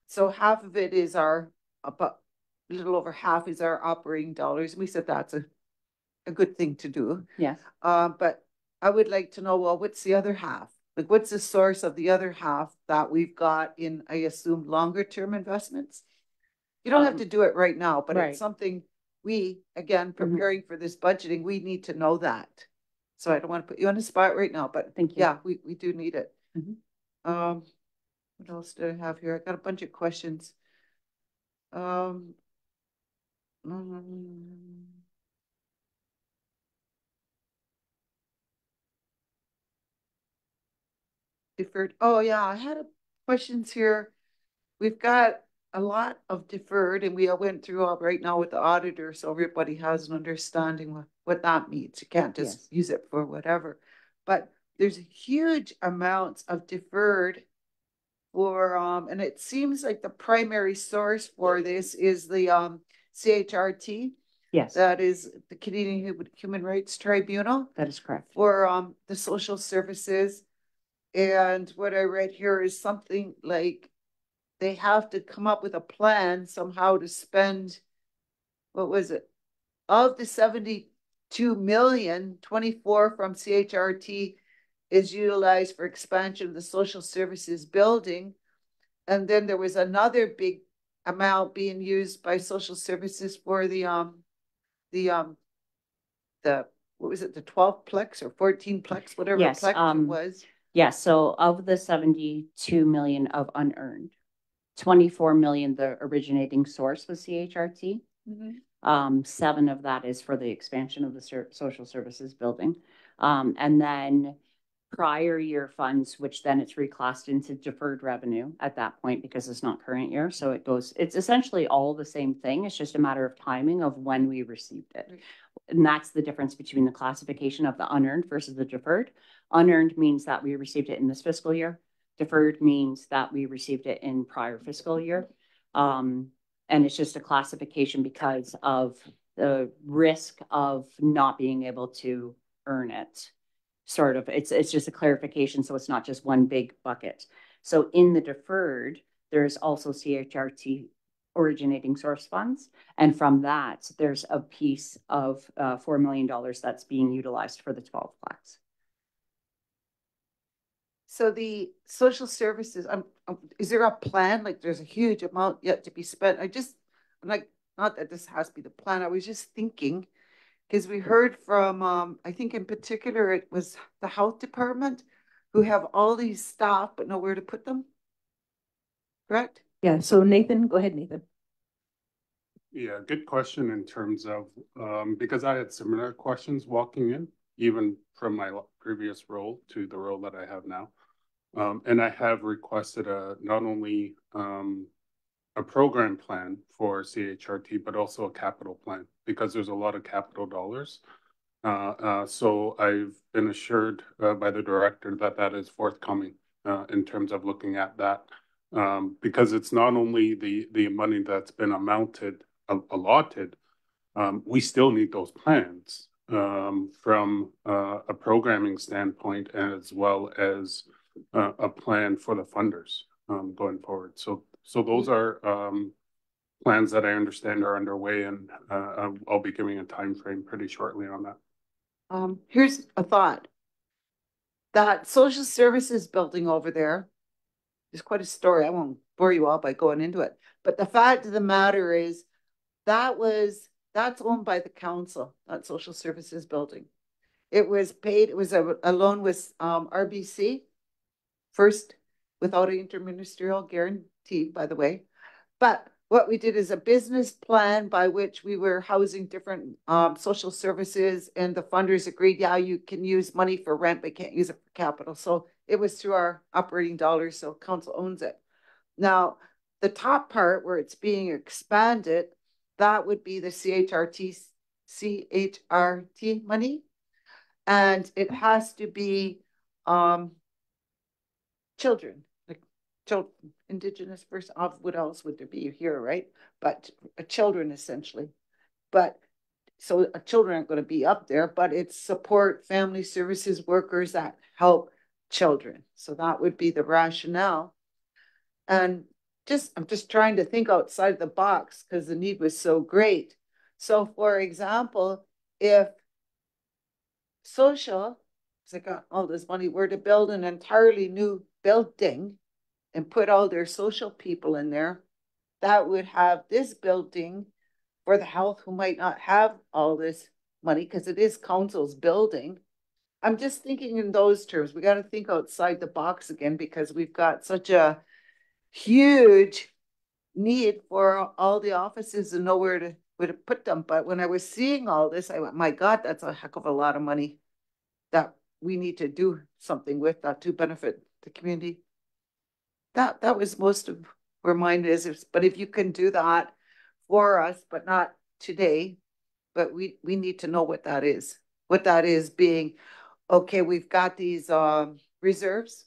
So half of it is about a little over half is our operating dollars. And we said that's a good thing to do. Yes. But I would like to know, well, what's the other half? Like, what's the source of the other half that we've got in, I assume, longer term investments? You don't have to do it right now, but right. It's something we, again, preparing for this budgeting, we need to know that. So I don't want to put you on the spot right now, but thank you. Yeah, we do need it. What else do I have here? I got a bunch of questions. Deferred. Oh yeah, I had questions here. We've got a lot of deferred, and we went through all right now with the auditor, so everybody has an understanding what that means. You can't just use it for whatever. But there's huge amounts of deferred for and it seems like the primary source for this is the CHRT. Yes. That is the Canadian Human Rights Tribunal. That is correct. For the social services. And what I read here is something like they have to come up with a plan somehow to spend, what was it? Of the 72 million, 24 from CHRT is utilized for expansion of the social services building. And then there was another big amount being used by social services for the what was it, the 12-plex or 14-plex, whatever yes, plex it was. Yes, so of the 72 million of unearned, 24 million, the originating source was CHRT. Mm-hmm. 7 of that is for the expansion of the social services building. And then prior year funds, which then it's reclassed into deferred revenue at that point because it's not current year. So it's essentially all the same thing. It's just a matter of timing of when we received it. And that's the difference between the classification of the unearned versus the deferred. Unearned means that we received it in this fiscal year. Deferred means that we received it in prior fiscal year. And it's just a classification because of the risk of not being able to earn it. Sort of, it's just a clarification, so it's not just one big bucket. So in the deferred, there's also CHRT originating source funds, and from that, there's a piece of $4 million that's being utilized for the 12 plaques. So the social services, is there a plan? Like there's a huge amount yet to be spent. I'm like, not that this has to be the plan. I was just thinking, because we heard from, I think in particular, it was the health department who have all these staff, but nowhere to put them. Correct? Yeah, so Nathan, go ahead, Nathan. Yeah, good question in terms of, because I had similar questions walking in, even from my previous role to the role that I have now. And I have requested not only a program plan for CHRT, but also a capital plan, because there's a lot of capital dollars. So I've been assured by the director that that is forthcoming in terms of looking at that, because it's not only the money that's been allotted, we still need those plans from a programming standpoint, as well as a plan for the funders going forward. So those are plans that I understand are underway, and I'll be giving a time frame pretty shortly on that. Here's a thought. That social services building over there is quite a story. I won't bore you all by going into it. But the fact of the matter is that's owned by the council, that social services building. It was paid, it was a loan with RBC first, without an interministerial guarantee, by the way. But what we did is a business plan by which we were housing different social services, and the funders agreed, yeah, you can use money for rent, but can't use it for capital. So it was through our operating dollars, so council owns it. Now, the top part where it's being expanded, that would be the CHRT money. And it has to be children, like children, Indigenous person, what else would there be here, right? But children essentially. But so children aren't going to be up there, but it's support family services workers that help children. So that would be the rationale. And I'm just trying to think outside the box because the need was so great. So for example, if social, because I got all this money, were to build an entirely new building and put all their social people in there, that would have this building for the health who might not have all this money because it is council's building. I'm just thinking in those terms. We got to think outside the box again because we've got such a huge need for all the offices and know where to put them. But when I was seeing all this, I went, my God, that's a heck of a lot of money that we need to do something with that to benefit the community. That was most of where mine is. But if you can do that for us, but not today, but we need to know what that is. What that is being, okay, we've got these reserves,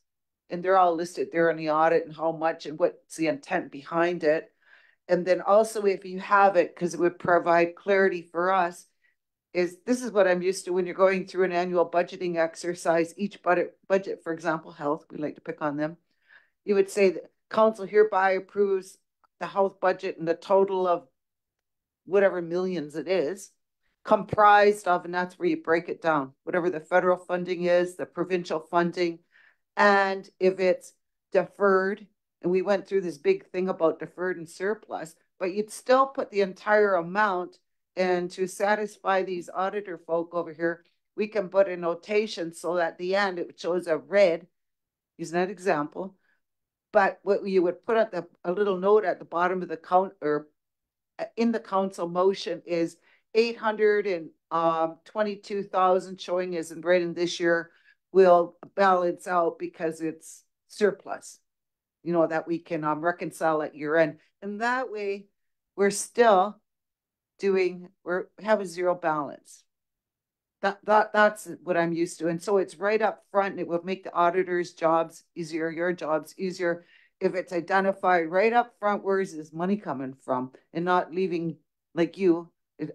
and they're all listed there in the audit and how much and what's the intent behind it. And then also if you have it, because it would provide clarity for us, this is what I'm used to when you're going through an annual budgeting exercise, each budget, for example, health, we like to pick on them. You would say that council hereby approves the health budget and the total of whatever millions it is, comprised of, and that's where you break it down, whatever the federal funding is, the provincial funding, and if it's deferred, and we went through this big thing about deferred and surplus, but you'd still put the entire amount. And to satisfy these auditor folk over here, we can put a notation so that at the end it shows a red, using that example. But what you would put at a little note at the bottom of the count or in the council motion is 822,000 showing as in right in this year will balance out because it's surplus, that we can reconcile at year end. And that way we're still have a zero balance. That's what I'm used to. And so it's right up front, and it will make the auditors' jobs easier, your jobs easier, if it's identified right up front, where is this money coming from, and not leaving like you.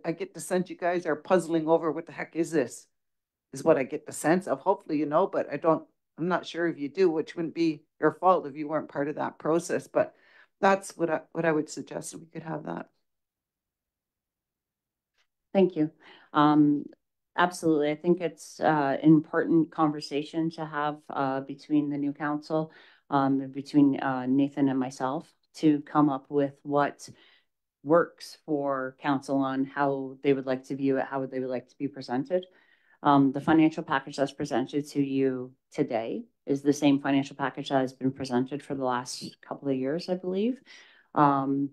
I get the sense you guys are puzzling over what the heck is this, is what I get the sense of. Hopefully, but I'm not sure if you do, which wouldn't be your fault if you weren't part of that process. But that's what I would suggest, that we could have that. Thank you. Absolutely. I think it's an important conversation to have between the new council, between Nathan and myself, to come up with what works for council on how they would like to view it, how they would like to be presented. The financial package that's presented to you today is the same financial package that has been presented for the last couple of years, I believe. That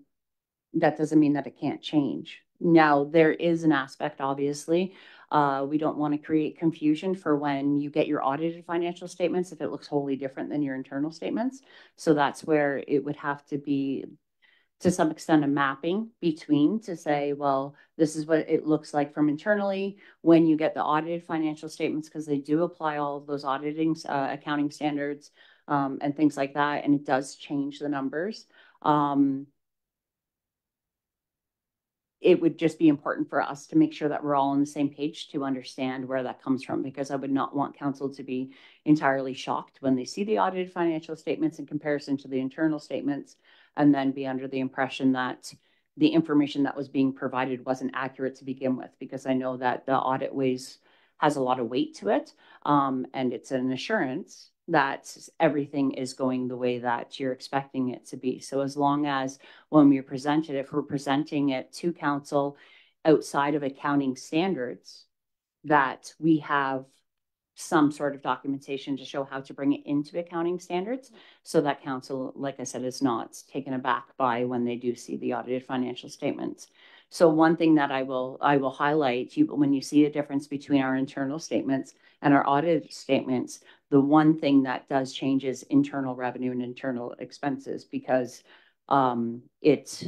doesn't mean that it can't change. Now, there is an aspect, obviously. We don't want to create confusion for when you get your audited financial statements if it looks wholly different than your internal statements. So that's where it would have to be, to some extent, a mapping between, to say, well, this is what it looks like from internally when you get the audited financial statements, because they do apply all of those auditing accounting standards and things like that, and it does change the numbers. It would just be important for us to make sure that we're all on the same page to understand where that comes from, because I would not want council to be entirely shocked when they see the audited financial statements in comparison to the internal statements, and then be under the impression that the information that was being provided wasn't accurate to begin with, because I know that the audit has a lot of weight to it, and it's an assurance that everything is going the way that you're expecting it to be. So as long as when we present it, if we're presenting it to council outside of accounting standards, that we have some sort of documentation to show how to bring it into accounting standards, so that council, like I said, is not taken aback by when they do see the audited financial statements. So one thing that I will highlight, when you see a difference between our internal statements and our audited statements, the one thing that does change is internal revenue and internal expenses, because it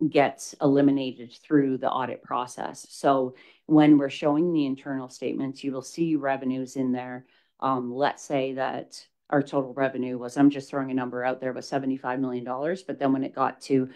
gets eliminated through the audit process. So when we're showing the internal statements, you will see revenues in there. Let's say that our total revenue was, I'm just throwing a number out there, was $75 million. But then when it got to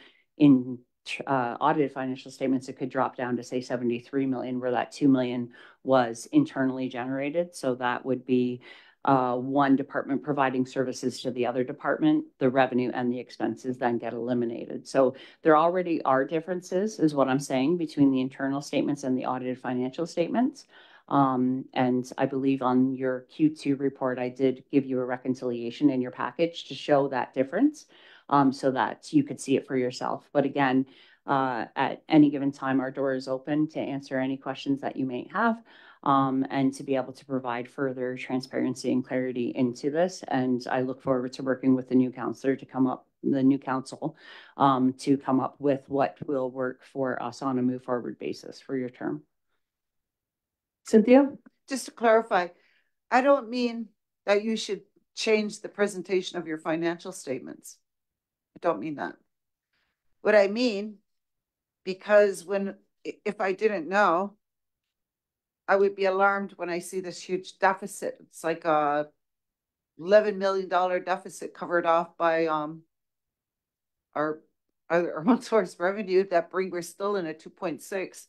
audited financial statements, it could drop down to say 73 million, where that 2 million was internally generated. So that would be one department providing services to the other department. The revenue and the expenses then get eliminated. So there already are differences, is what I'm saying, between the internal statements and the audited financial statements. And I believe on your Q2 report, I did give you a reconciliation in your package to show that difference, so that you could see it for yourself. But again, at any given time, our door is open to answer any questions that you may have, and to be able to provide further transparency and clarity into this. And I look forward to working with the new council to come up with what will work for us on a move forward basis for your term. Cynthia? Just to clarify, I don't mean that you should change the presentation of your financial statements. I don't mean that. What I mean, because if I didn't know, I would be alarmed when I see this huge deficit. It's like a $11 million deficit covered off by our one-source revenue that we're still in a 2.6.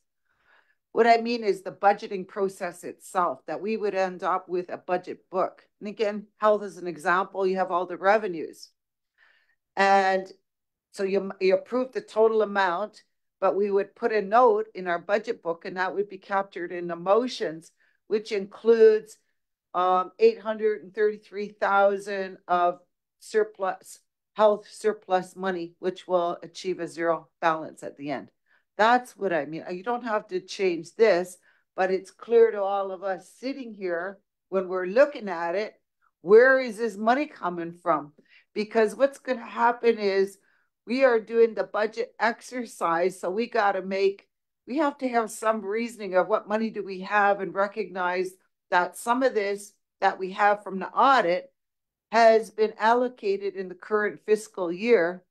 What I mean is the budgeting process itself, that we would end up with a budget book. And again, health is an example. You have all the revenues. And so you approve the total amount, but we would put a note in our budget book, and that would be captured in the motions, which includes 833,000 of surplus, health surplus money, which will achieve a zero balance at the end. That's what I mean. You don't have to change this, but it's clear to all of us sitting here when we're looking at it, where is this money coming from? Because what's going to happen is we are doing the budget exercise. So we have to have some reasoning of what money do we have, and recognize that some of this that we have from the audit has been allocated in the current fiscal year,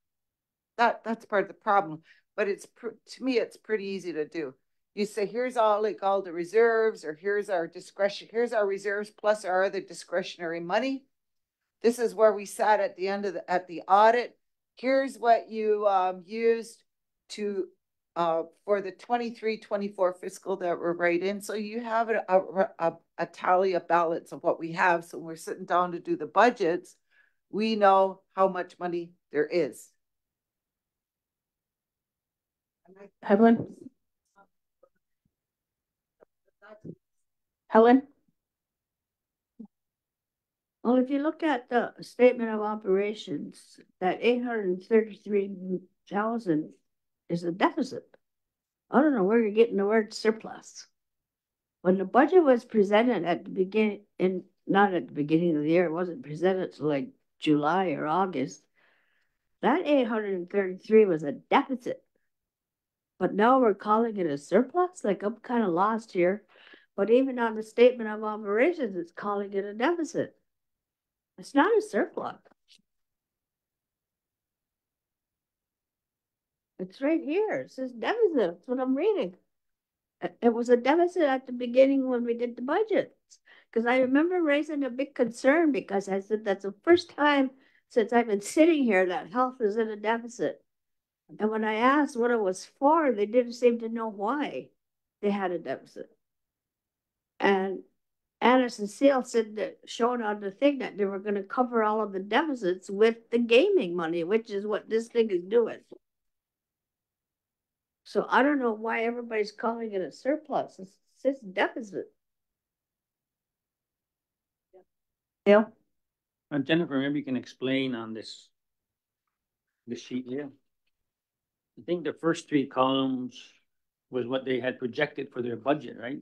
that's part of the problem. But to me, it's pretty easy to do. You say, here's all the reserves, or here's our reserves plus our other discretionary money. This is where we sat at the end of the audit. Here's what you used to for the 23-24 fiscal that we're right in. So you have a tally, a balance of what we have. So when we're sitting down to do the budgets, we know how much money there is. Helen? Helen? Well, if you look at the statement of operations, that 833,000 is a deficit. I don't know where you're getting the word surplus. When the budget was presented at the beginning, not at the beginning of the year, it wasn't presented till like July or August, that 833 was a deficit. But now we're calling it a surplus? Like, I'm kind of lost here. But even on the statement of operations, it's calling it a deficit. It's not a surplus. It's right here. It says deficit. That's what I'm reading. It was a deficit at the beginning when we did the budgets. Because I remember raising a big concern, because I said that's the first time since I've been sitting here that health is in a deficit. And when I asked what it was for, they didn't seem to know why they had a deficit. And Anna Cecile said that, showed on the thing, that they were going to cover all of the deficits with the gaming money, which is what this thing is doing. So I don't know why everybody's calling it a surplus. It says deficit. Yeah. Jennifer, maybe you can explain on this sheet here. I think the first three columns was what they had projected for their budget, right?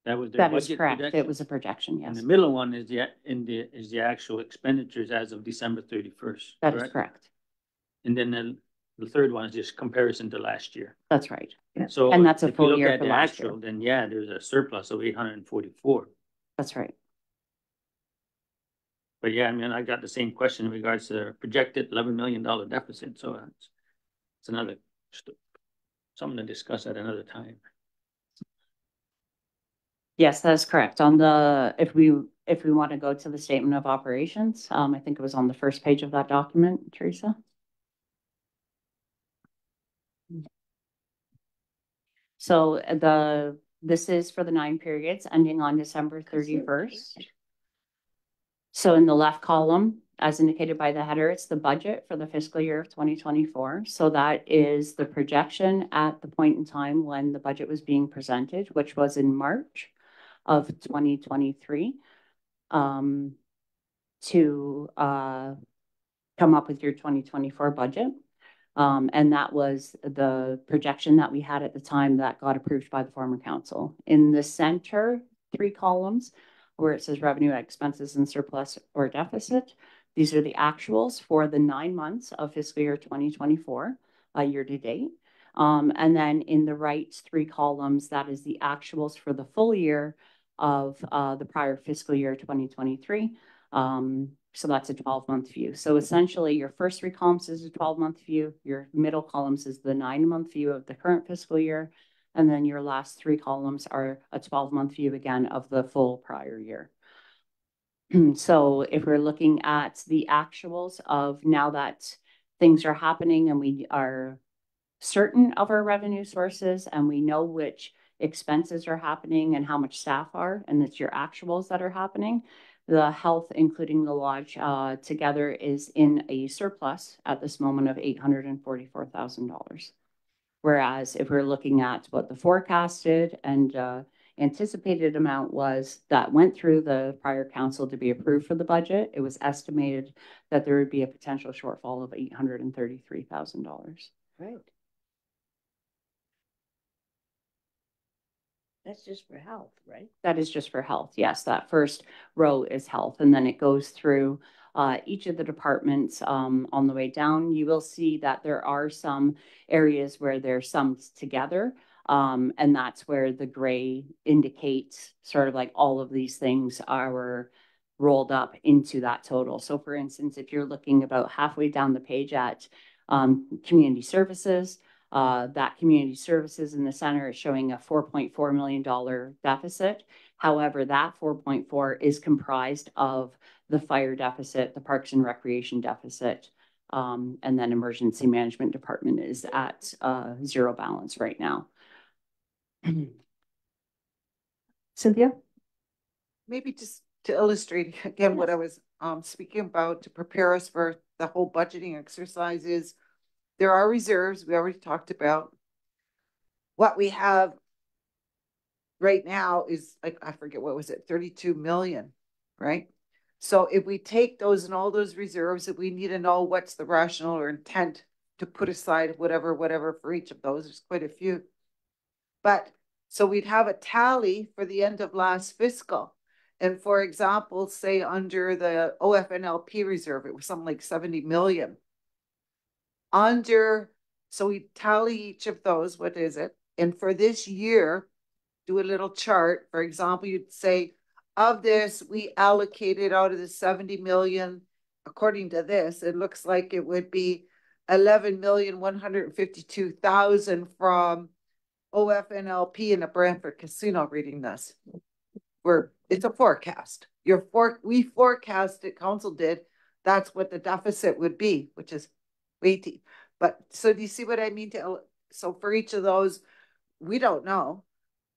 That was their budget. That is correct. projection. It was a projection, yes. And the middle one is the actual expenditures as of December 31st. That is correct. And then the third one is just comparison to last year. That's right. So and that's a if full you look year at for the last actual, year. then yeah, there's a surplus of 844. That's right. But yeah, I mean, I got the same question in regards to the projected $11 million deficit. So it's another something to discuss at another time. Yes, that's correct. On the, if we want to go to the statement of operations, I think it was on the first page of that document, Teresa. So this is for the 9 periods ending on December 31st. So in the left column, as indicated by the header, it's the budget for the fiscal year of 2024. So that is the projection at the point in time when the budget was being presented, which was in March of 2023, to come up with your 2024 budget. And that was the projection that we had at the time that got approved by the former council. In the center 3 columns, where it says revenue, expenses, and surplus or deficit, these are the actuals for the 9 months of fiscal year 2024, year to date. And then in the right 3 columns, that is the actuals for the full year of the prior fiscal year 2023. So that's a 12-month view. So essentially your first 3 columns is a 12-month view. Your middle columns is the 9-month view of the current fiscal year. And then your last 3 columns are a 12-month view again of the full prior year. So if we're looking at the actuals of now that things are happening and we are certain of our revenue sources and we know which expenses are happening and how much staff are, and it's your actuals that are happening, the health, including the lodge, together is in a surplus at this moment of $844,000. Whereas if we're looking at what the forecasted and anticipated amount was that went through the prior council to be approved for the budget, it was estimated that there would be a potential shortfall of $833,000. Right. That's just for health, right? That is just for health. Yes, that first row is health. And then it goes through each of the departments on the way down. You will see that there are some areas where they're summed together. And that's where the gray indicates sort of like all of these things are rolled up into that total. So for instance, if you're looking about halfway down the page at community services, that community services in the center is showing a $4.4 million deficit. However, that 4.4 is comprised of the fire deficit, the parks and recreation deficit, and then emergency management department is at zero balance right now. Cynthia? Maybe just to illustrate again what I was speaking about to prepare us for the whole budgeting exercises. There are reserves we already talked about. What we have right now is like, I forget, what was it, 32 million, right? So if we take those and all those reserves, if we need to know what's the rationale or intent to put aside whatever for each of those, there's quite a few. But so we'd have a tally for the end of last fiscal. And for example, say under the OFNLP reserve, it was something like 70 million. So we tally each of those, what is it? And for this year, do a little chart. For example, you'd say, of this, we allocated out of the 70 million, according to this, it looks like it would be 11,152,000 from OFNLP and a Brantford Casino reading this. It's a forecast. We forecasted, council did, that's what the deficit would be, which is weighty. But so do you see what I mean? So for each of those, we don't know.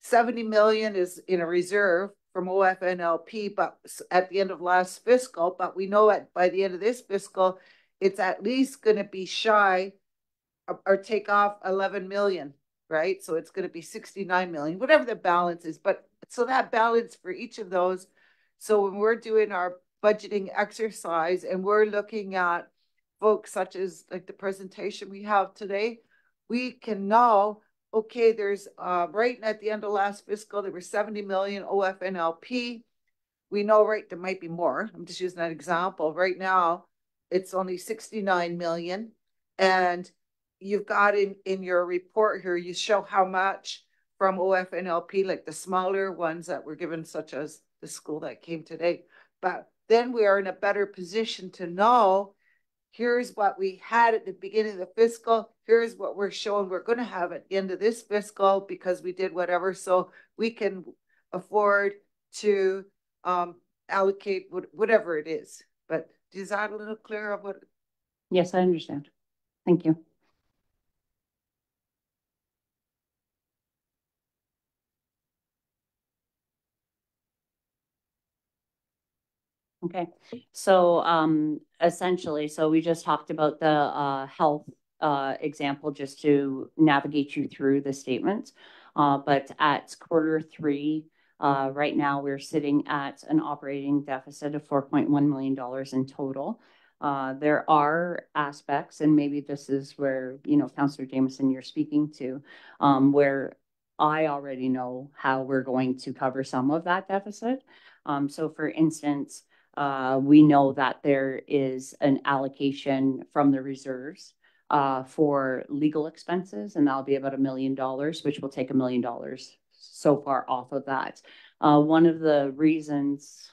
70 million is in a reserve from OFNLP, but at the end of last fiscal, but we know by the end of this fiscal, it's at least going to be shy or take off 11 million, right? So it's going to be 69 million, whatever the balance is. But so that balance for each of those. So when we're doing our budgeting exercise and we're looking at folks such as like the presentation we have today, we can know, okay, there's right at the end of last fiscal, there were 70 million OFNLP. We know, right, there might be more. I'm just using that example. Right now, it's only 69 million. And you've got in your report here, you show how much from OFNLP, like the smaller ones that were given, such as the school that came today. But then we are in a better position to know, here's what we had at the beginning of the fiscal. Here's what we're showing we're going to have at the end of this fiscal because we did whatever. So we can afford to allocate whatever it is. But is that a little clearer of what? Yes, I understand. Thank you. Okay, so essentially, so we just talked about the health example just to navigate you through the statements. But at Q3, right now we're sitting at an operating deficit of $4.1 million in total. There are aspects, and maybe this is where, Councillor Jameson, you're speaking to, where I already know how we're going to cover some of that deficit. So for instance, we know that there is an allocation from the reserves for legal expenses, and that'll be about $1 million, which will take $1 million so far off of that. One of the reasons,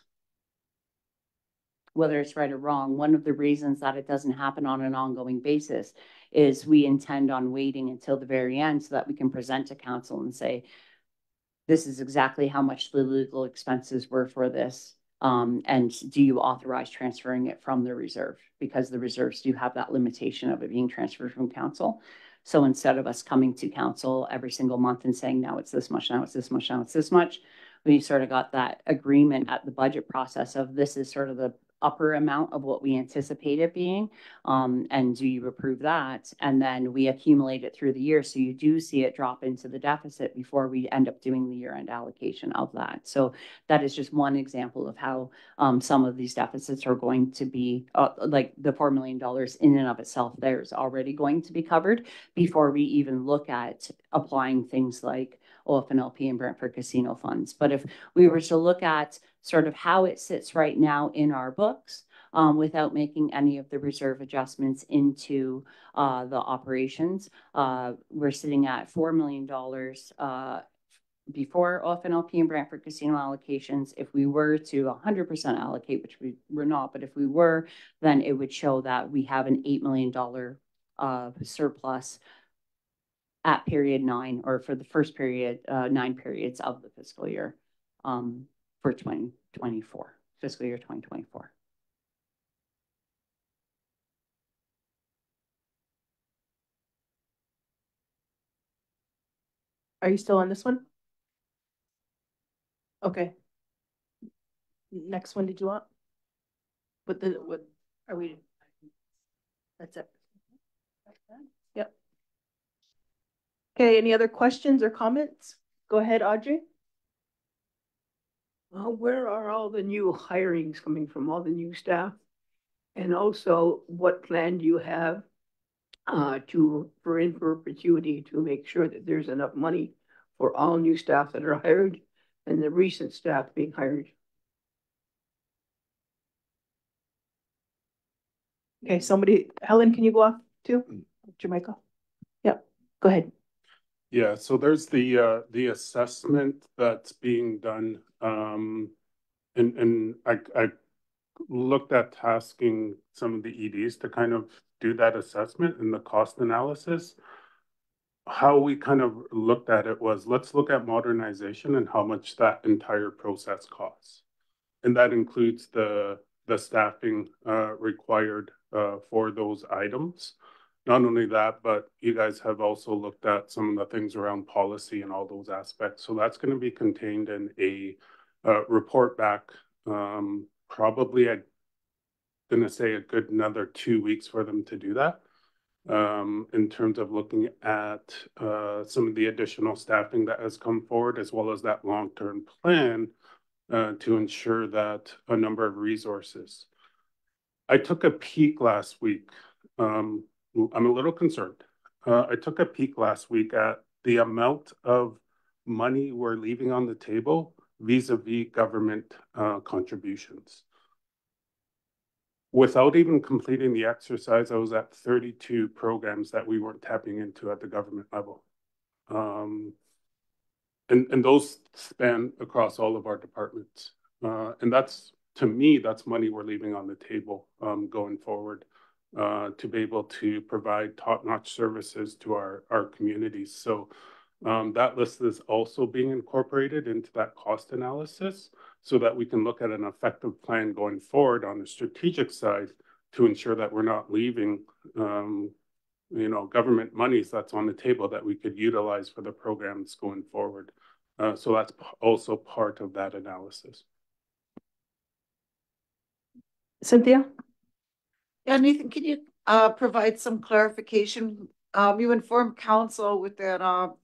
whether it's right or wrong, one of the reasons that it doesn't happen on an ongoing basis is we intend on waiting until the very end so that we can present to council and say, this is exactly how much the legal expenses were for this. And do you authorize transferring it from the reserve? Because the reserves do have that limitation of it being transferred from council. So instead of us coming to council every single month and saying, now it's this much, now it's this much, now it's this much, we sort of got that agreement at the budget process of this is sort of the upper amount of what we anticipate it being. And do you approve that? And then we accumulate it through the year. So you do see it drop into the deficit before we end up doing the year-end allocation of that. So that is just one example of how some of these deficits are going to be like the $4 million in and of itself there is already going to be covered before we even look at applying things like OFNLP and Brantford Casino funds. But if we were to look at sort of how it sits right now in our books, without making any of the reserve adjustments into the operations. We're sitting at $4 million before OFNLP and Brantford Casino allocations. If we were to 100% allocate, which we're not, but if we were, then it would show that we have an $8 million surplus at period 9, or for the first period, 9 periods of the fiscal year for 2024, fiscal year 2024. Are you still on this one? Okay. Next one, did you want? What are we? That's it. Yep. Okay, any other questions or comments? Go ahead, Audrey. Where are all the new hirings coming from, all the new staff? And also, what plan do you have for in perpetuity to make sure that there's enough money for all new staff that are hired and the recent staff being hired? Okay, Helen, can you go off too? Jamaica? Yep, go ahead. Yeah, so there's the assessment that's being done, and I looked at tasking some of the EDs to kind of do that assessment and the cost analysis. How we kind of looked at it was, let's look at modernization and how much that entire process costs. And that includes the staffing required for those items. Not only that, but you guys have also looked at some of the things around policy and all those aspects. So that's going to be contained in a report back. Probably, I'm going to say a good another 2 weeks for them to do that. In terms of looking at some of the additional staffing that has come forward, as well as that long-term plan to ensure that a number of resources. I took a peek last week. I'm a little concerned. I took a peek last week at the amount of money we're leaving on the table vis-a-vis government contributions. Without even completing the exercise, I was at 32 programs that we weren't tapping into at the government level. And those span across all of our departments. And that's, to me, that's money we're leaving on the table going forward to be able to provide top-notch services to our communities. So that list is also being incorporated into that cost analysis so that we can look at an effective plan going forward on the strategic side to ensure that we're not leaving government monies that's on the table that we could utilize for the programs going forward. So that's also part of that analysis. Cynthia? Yeah, Nathan, can you provide some clarification? You informed council with that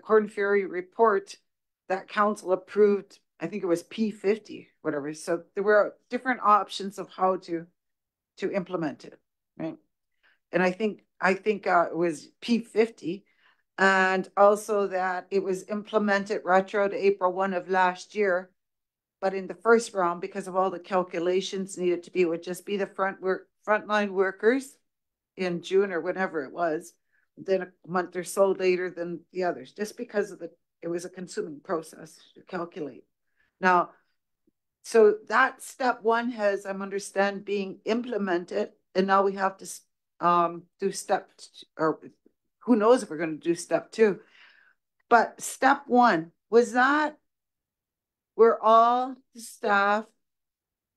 Corn Ferry report that council approved, I think it was P50, whatever. So there were different options of how to implement it, right? And I think it was P50, and also that it was implemented retro to April 1 of last year. But in the first round, because of all the calculations needed to be, it would just be the frontline workers in June or whenever it was, then a month or so later than the others, just because of it was a consuming process to calculate. Now, so that step 1 has, I'm understand, being implemented, and now we have to do step, or who knows if we're going to do step 2. But step 1, was that where all the staff,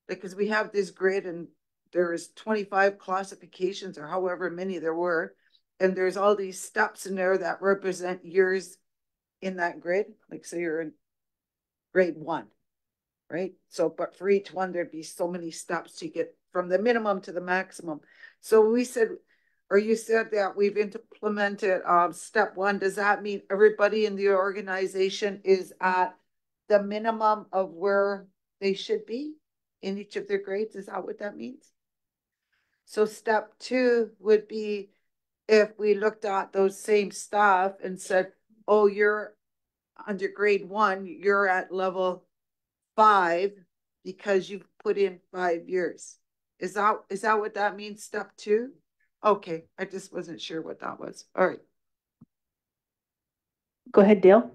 because we have this grid and there's 25 classifications or however many there were, and there's all these steps in there that represent years in that grid. Like, say you're in grade 1, right? So, but for each one, there'd be so many steps to get from the minimum to the maximum. So we said, or you said that we've implemented step 1. Does that mean everybody in the organization is at the minimum of where they should be in each of their grades? Is that what that means? So step 2 would be if we looked at those same staff and said, oh, you're under grade 1, you're at level 5 because you've put in 5 years. Is that what that means, step 2? Okay, I just wasn't sure what that was. All right. Go ahead, Dale.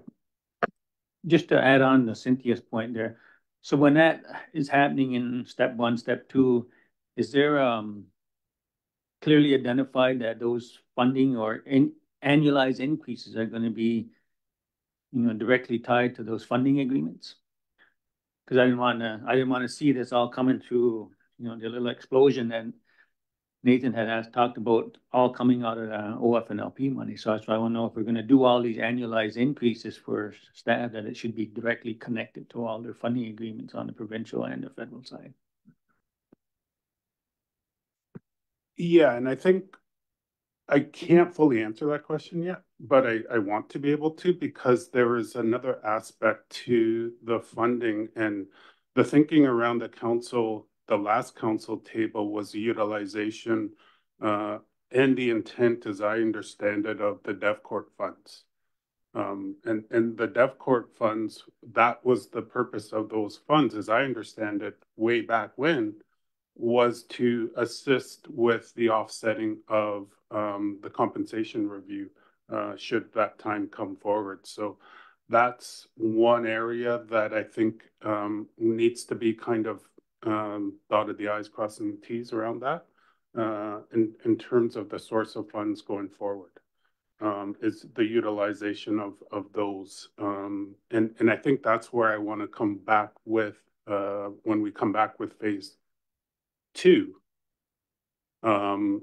Just to add on to Cynthia's point there. So when that is happening in step 1, step 2, is there clearly identified that those funding or annualized increases are going to be, directly tied to those funding agreements? Because I didn't want to see this all coming through, the little explosion that Nathan had talked about all coming out of the OFNLP money. So that's why I want to know if we're going to do all these annualized increases for staff, that it should be directly connected to all their funding agreements on the provincial and the federal side. Yeah, and I think I can't fully answer that question yet, but I want to be able to, because there is another aspect to the funding and the thinking around the council. The last council table was the utilization and the intent, as I understand it, of the DevCourt funds. And the DevCourt funds, that was the purpose of those funds, as I understand it, way back when, was to assist with the offsetting of the compensation review should that time come forward. So that's one area that I think needs to be kind of dotted the I's, crossing the T's around that in terms of the source of funds going forward. Is the utilization of those. And I think that's where I want to come back with when we come back with phase 2,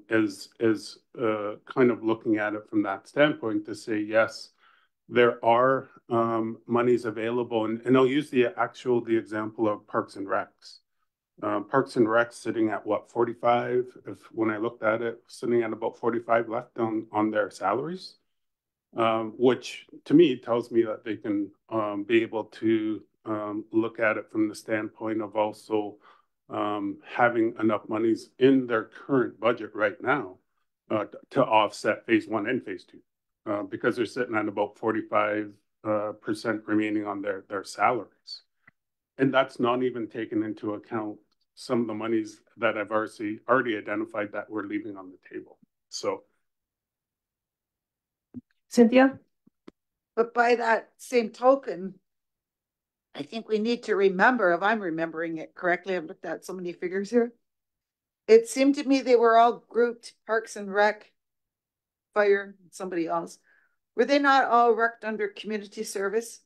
is kind of looking at it from that standpoint to say, yes, there are monies available. And I'll use the example of Parks and Recs. Parks and Recs sitting at what, 45? When I looked at it, sitting at about 45 left on their salaries, which to me tells me that they can be able to look at it from the standpoint of also having enough monies in their current budget right now to offset phase 1 and phase 2, because they're sitting at about 45% remaining on their salaries. And that's not even taken into account some of the monies that I've already identified that we're leaving on the table. So, Cynthia? But by that same token, I think we need to remember, if I'm remembering it correctly, I've looked at so many figures here. It seemed to me they were all grouped, Parks and Rec, Fire, somebody else. Were they not all rec'd under community service?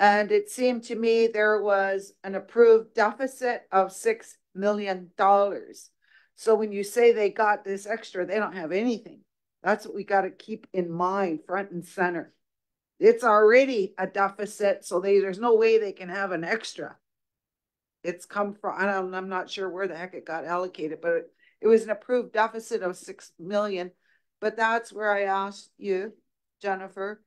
And it seemed to me there was an approved deficit of $6 million. So when you say they got this extra, they don't have anything. That's what we got to keep in mind, front and center. It's already a deficit, so there's no way they can have an extra. It's come from, I'm not sure where the heck it got allocated, but it was an approved deficit of $6 million. But that's where I asked you, Jennifer,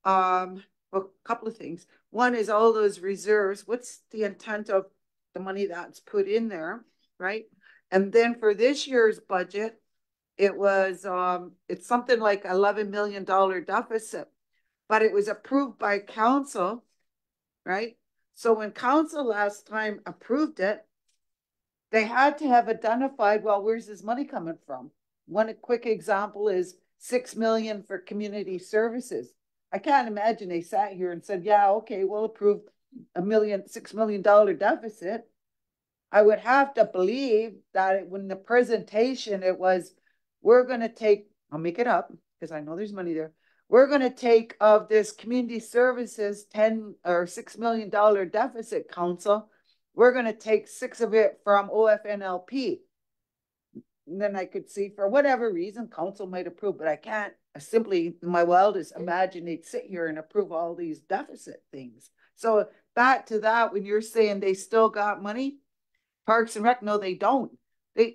well, a couple of things. One is all those reserves. What's the intent of the money that's put in there, right? And then for this year's budget, it was it's something like $11 million deficit, but it was approved by council, right? So when council last time approved it, they had to have identified, well, where's this money coming from? One quick example is $6 million for community services. I can't imagine they sat here and said, yeah, okay, we'll approve $6 million deficit. I would have to believe that when the presentation, it was, we're going to take, I'll make it up because I know there's money there. We're going to take of this community services $6 million deficit, council. We're going to take 6 of it from OFNLP. And then I could see, for whatever reason, council might approve, but I can't simply, in my wildest imagine they'd sit here and approve all these deficit things. So back to that, when you're saying they still got money, Parks and Rec, no, they don't.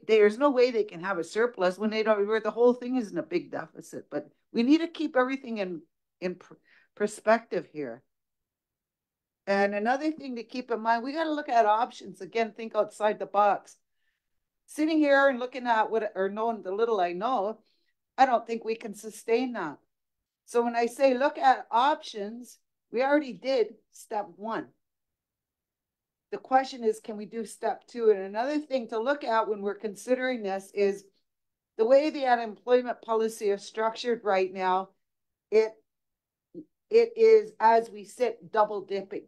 There's no way they can have a surplus when they don't, where the whole thing isn't a big deficit. But we need to keep everything in perspective here. And another thing to keep in mind, we got to look at options. Again, think outside the box. Sitting here and looking at what, or knowing the little I know, I don't think we can sustain that. So when I say look at options, we already did step 1. the question is, can we do step 2? And another thing to look at when we're considering this is the way the unemployment policy is structured right now. It is, as we sit, double dipping.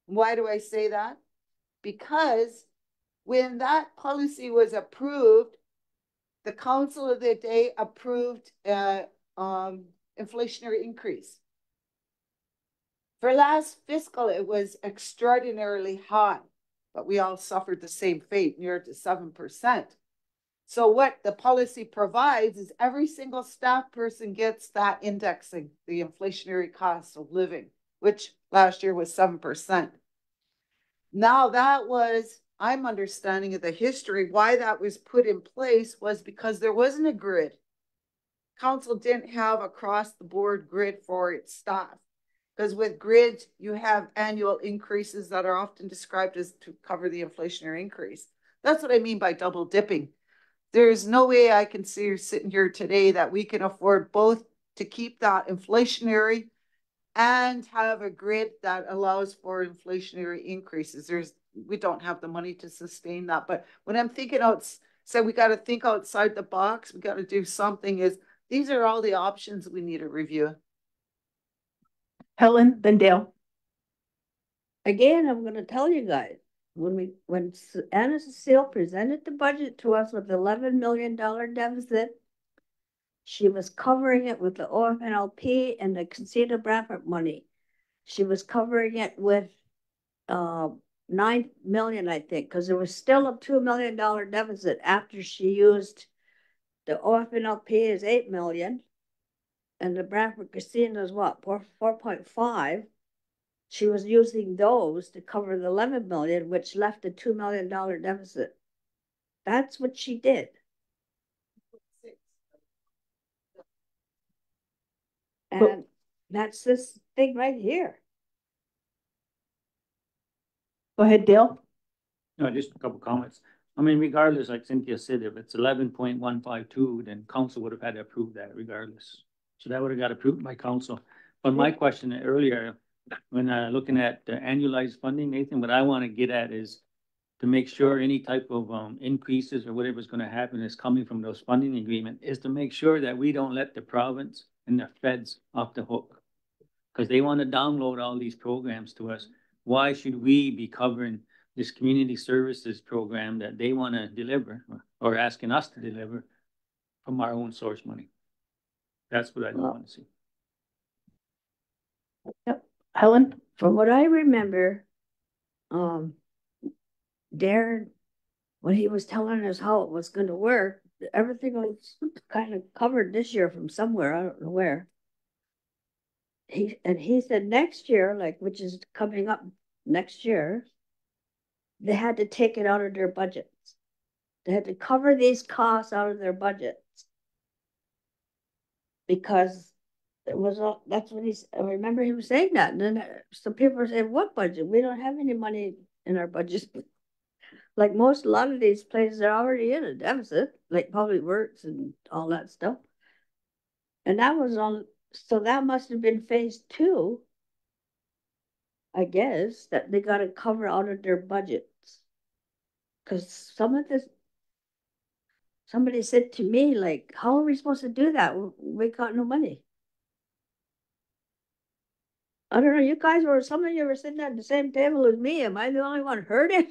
Why do I say that? Because when that policy was approved, the council of the day approved inflationary increase. For last fiscal, it was extraordinarily high, but we all suffered the same fate, near to 7%. So what the policy provides is every single staff person gets that indexing, the inflationary cost of living, which last year was 7%. Now that was, I'm understanding of the history, why that was put in place was because there wasn't a grid. Council didn't have across the board grid for its staff. Because with grids, you have annual increases that are often described as to cover the inflationary increase. That's what I mean by double dipping. There's no way I can see you sitting here today that we can afford both to keep that inflationary and have a grid that allows for inflationary increases. We don't have the money to sustain that. But when I'm thinking so we got to think outside the box, we got to do something, these are all the options we need to review. Helen, then Dale. Again, I'm going to tell you guys, when Anna Cecile presented the budget to us with $11 million deficit, she was covering it with the OFNLP and the Casita Bradford money. She was covering it with $9 million, I think, because there was still a $2 million deficit after she used the OFNLP is $8 million, and the Bradford Casino is what, 4.5. She was using those to cover the $11 million, which left a $2 million deficit. That's what she did. And that's this thing right here. Go ahead, Dale. No, just a couple comments. I mean, regardless, like Cynthia said, if it's 11.152, then council would have had to approve that regardless. So that would have got approved by council. But my question earlier, when looking at the annualized funding, Nathan, what I want to get at is to make sure any type of increases or whatever is going to happen is coming from those funding agreement, is to make sure that we don't let the province and the feds off the hook, because they want to download all these programs to us. Why should we be covering this community services program that they want to deliver or asking us to deliver from our own source money? That's what I don't want to see. Yep. Helen? From what I remember, Darren, when he was telling us how it was going to work, everything was kind of covered this year from somewhere, I don't know where. He said next year, like, which is coming up next year, they had to take it out of their budgets. They had to cover these costs out of their budgets because it was all, that's what I remember him saying that. And then some people were saying, what budget? We don't have any money in our budget. Like a lot of these places are already in a deficit, like Public Works and all that stuff. And that was on, so that must have been phase 2, I guess, that they got to cover out of their budgets. Because some of this, somebody said to me, like, how are we supposed to do that? We got no money. I don't know, you guys were, some of you were sitting at the same table as me. Am I the only one who heard it?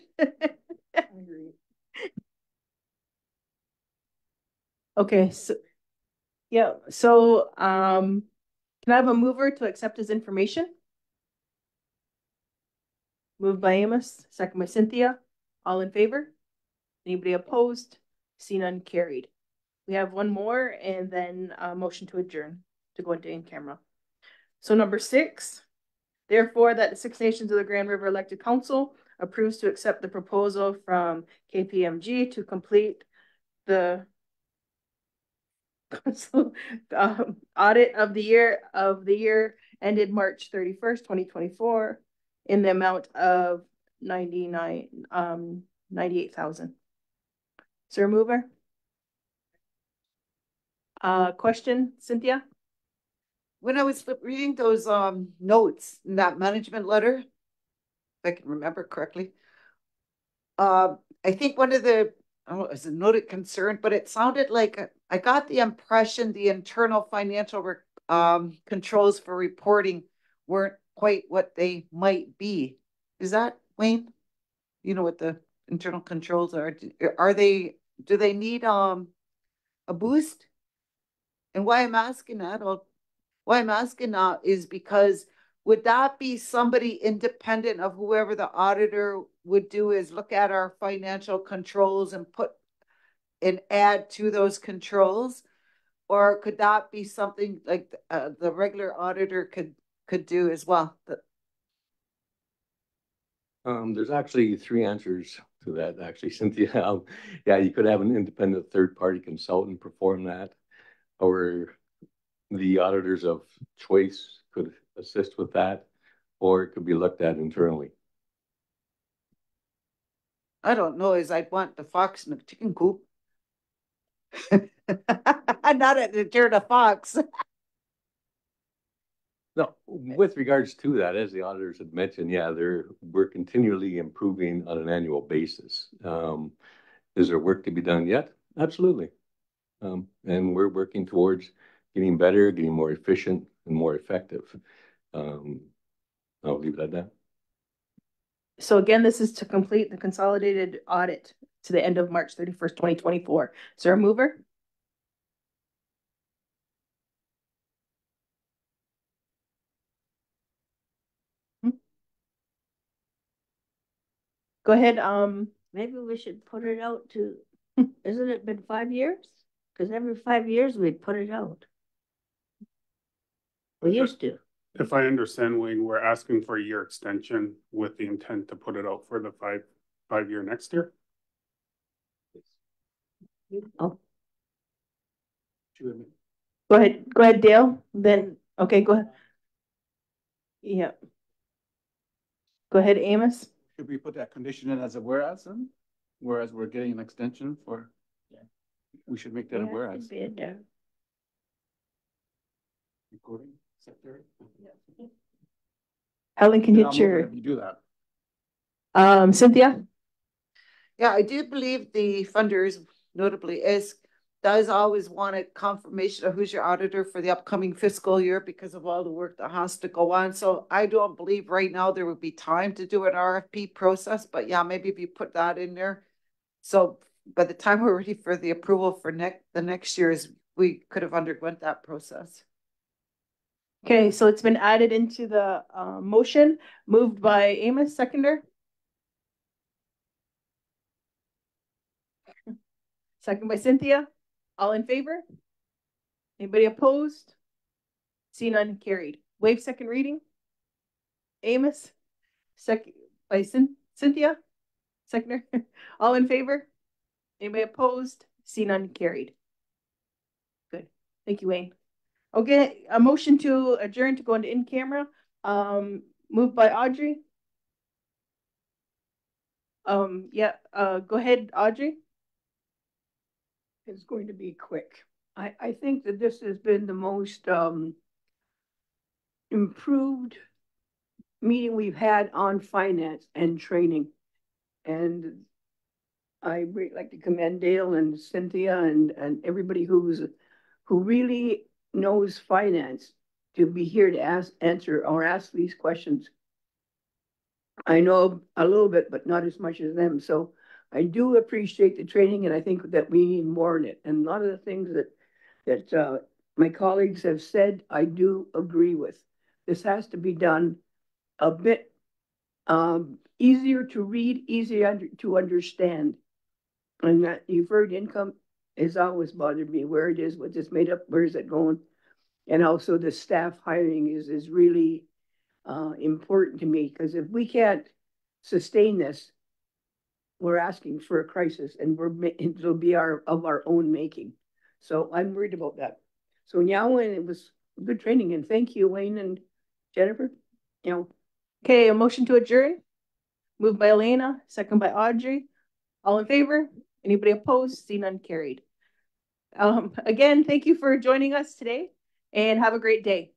Okay, so yeah, so can I have a mover to accept his information? Moved by Amos, second by Cynthia. All in favor? Anybody opposed? See none, carried. We have one more and then a motion to adjourn to go into in-camera. So number 6, therefore that the Six Nations of the Grand River Elected Council approves to accept the proposal from KPMG to complete the audit of the year ended March 31st, 2024 in the amount of 98,000. Sir mover? Question, Cynthia? When I was reading those notes in that management letter, I can remember correctly. I think one of the, I don't know, is a noted concern, but it sounded like I got the impression the internal financial controls for reporting weren't quite what they might be. Is that, Wayne? You know what the internal controls are? Are they, do they need a boost? And why I'm asking that, why I'm asking that is because would that be somebody independent of whoever the auditor would do is look at our financial controls and put and add to those controls? Or could that be something like the regular auditor could do as well? There's actually three answers to that, actually, Cynthia. Yeah, you could have an independent third-party consultant perform that, or the auditors of choice could assist with that, or it could be looked at internally. I don't know, is I'd want the fox in the chicken coop. Not at the turn of fox. No, with regards to that, as the auditors had mentioned, yeah, we're continually improving on an annual basis. Is there work to be done yet? Absolutely. And we're working towards getting better, getting more efficient and more effective. I'll leave it at that. So again, this is to complete the consolidated audit to the end of March 31st, 2024. Is there a mover? Go ahead. Maybe we should put it out to, isn't it been 5 years? Because every 5 years we put it out. We used to. If I understand, Wayne, we're asking for a year extension with the intent to put it out for the five-year next year. Oh. Go ahead, Dale. Then, okay, go ahead. Yeah. Go ahead, Amos. Should we put that condition in as a whereas then? Whereas we're getting an extension for, we should make that a whereas. Recording secretary. Helen, can you your? You do that. Cynthia? Yeah, I do believe the funders, notably ISC, does always want a confirmation of who's your auditor for the upcoming fiscal year because of all the work that has to go on. So I don't believe right now there would be time to do an RFP process, but yeah, maybe if you put that in there. So by the time we're ready for the approval for the next year's, we could have underwent that process. Okay, so it's been added into the motion, moved by Amos, seconder. Second by Cynthia. All in favor? Anybody opposed? See none, carried. Waive second reading. Amos, second by Cynthia, seconder. All in favor? Anybody opposed? See none, carried. Good. Thank you, Wayne. Okay, a motion to adjourn to go into in camera. Moved by Audrey. Yeah, go ahead, Audrey. It's going to be quick. I think that this has been the most improved meeting we've had on finance and training. And I really like to commend Dale and Cynthia and everybody who really knows finance to be here to ask these questions. I know a little bit, but not as much as them. So I do appreciate the training, and I think that we need more in it. And a lot of the things that my colleagues have said, I do agree with. This has to be done a bit easier to read, easier to understand. And that you've heard income has always bothered me, where it is, what it's made up, where is it going? And also the staff hiring is really important to me, because if we can't sustain this, we're asking for a crisis, and it'll be of our own making. So I'm worried about that. So now, it was good training, and thank you, Wayne and Jennifer. Okay, a motion to adjourn. Moved by Elena, second by Audrey. All in favor? Anybody opposed? See none, carried. Again, thank you for joining us today, and have a great day.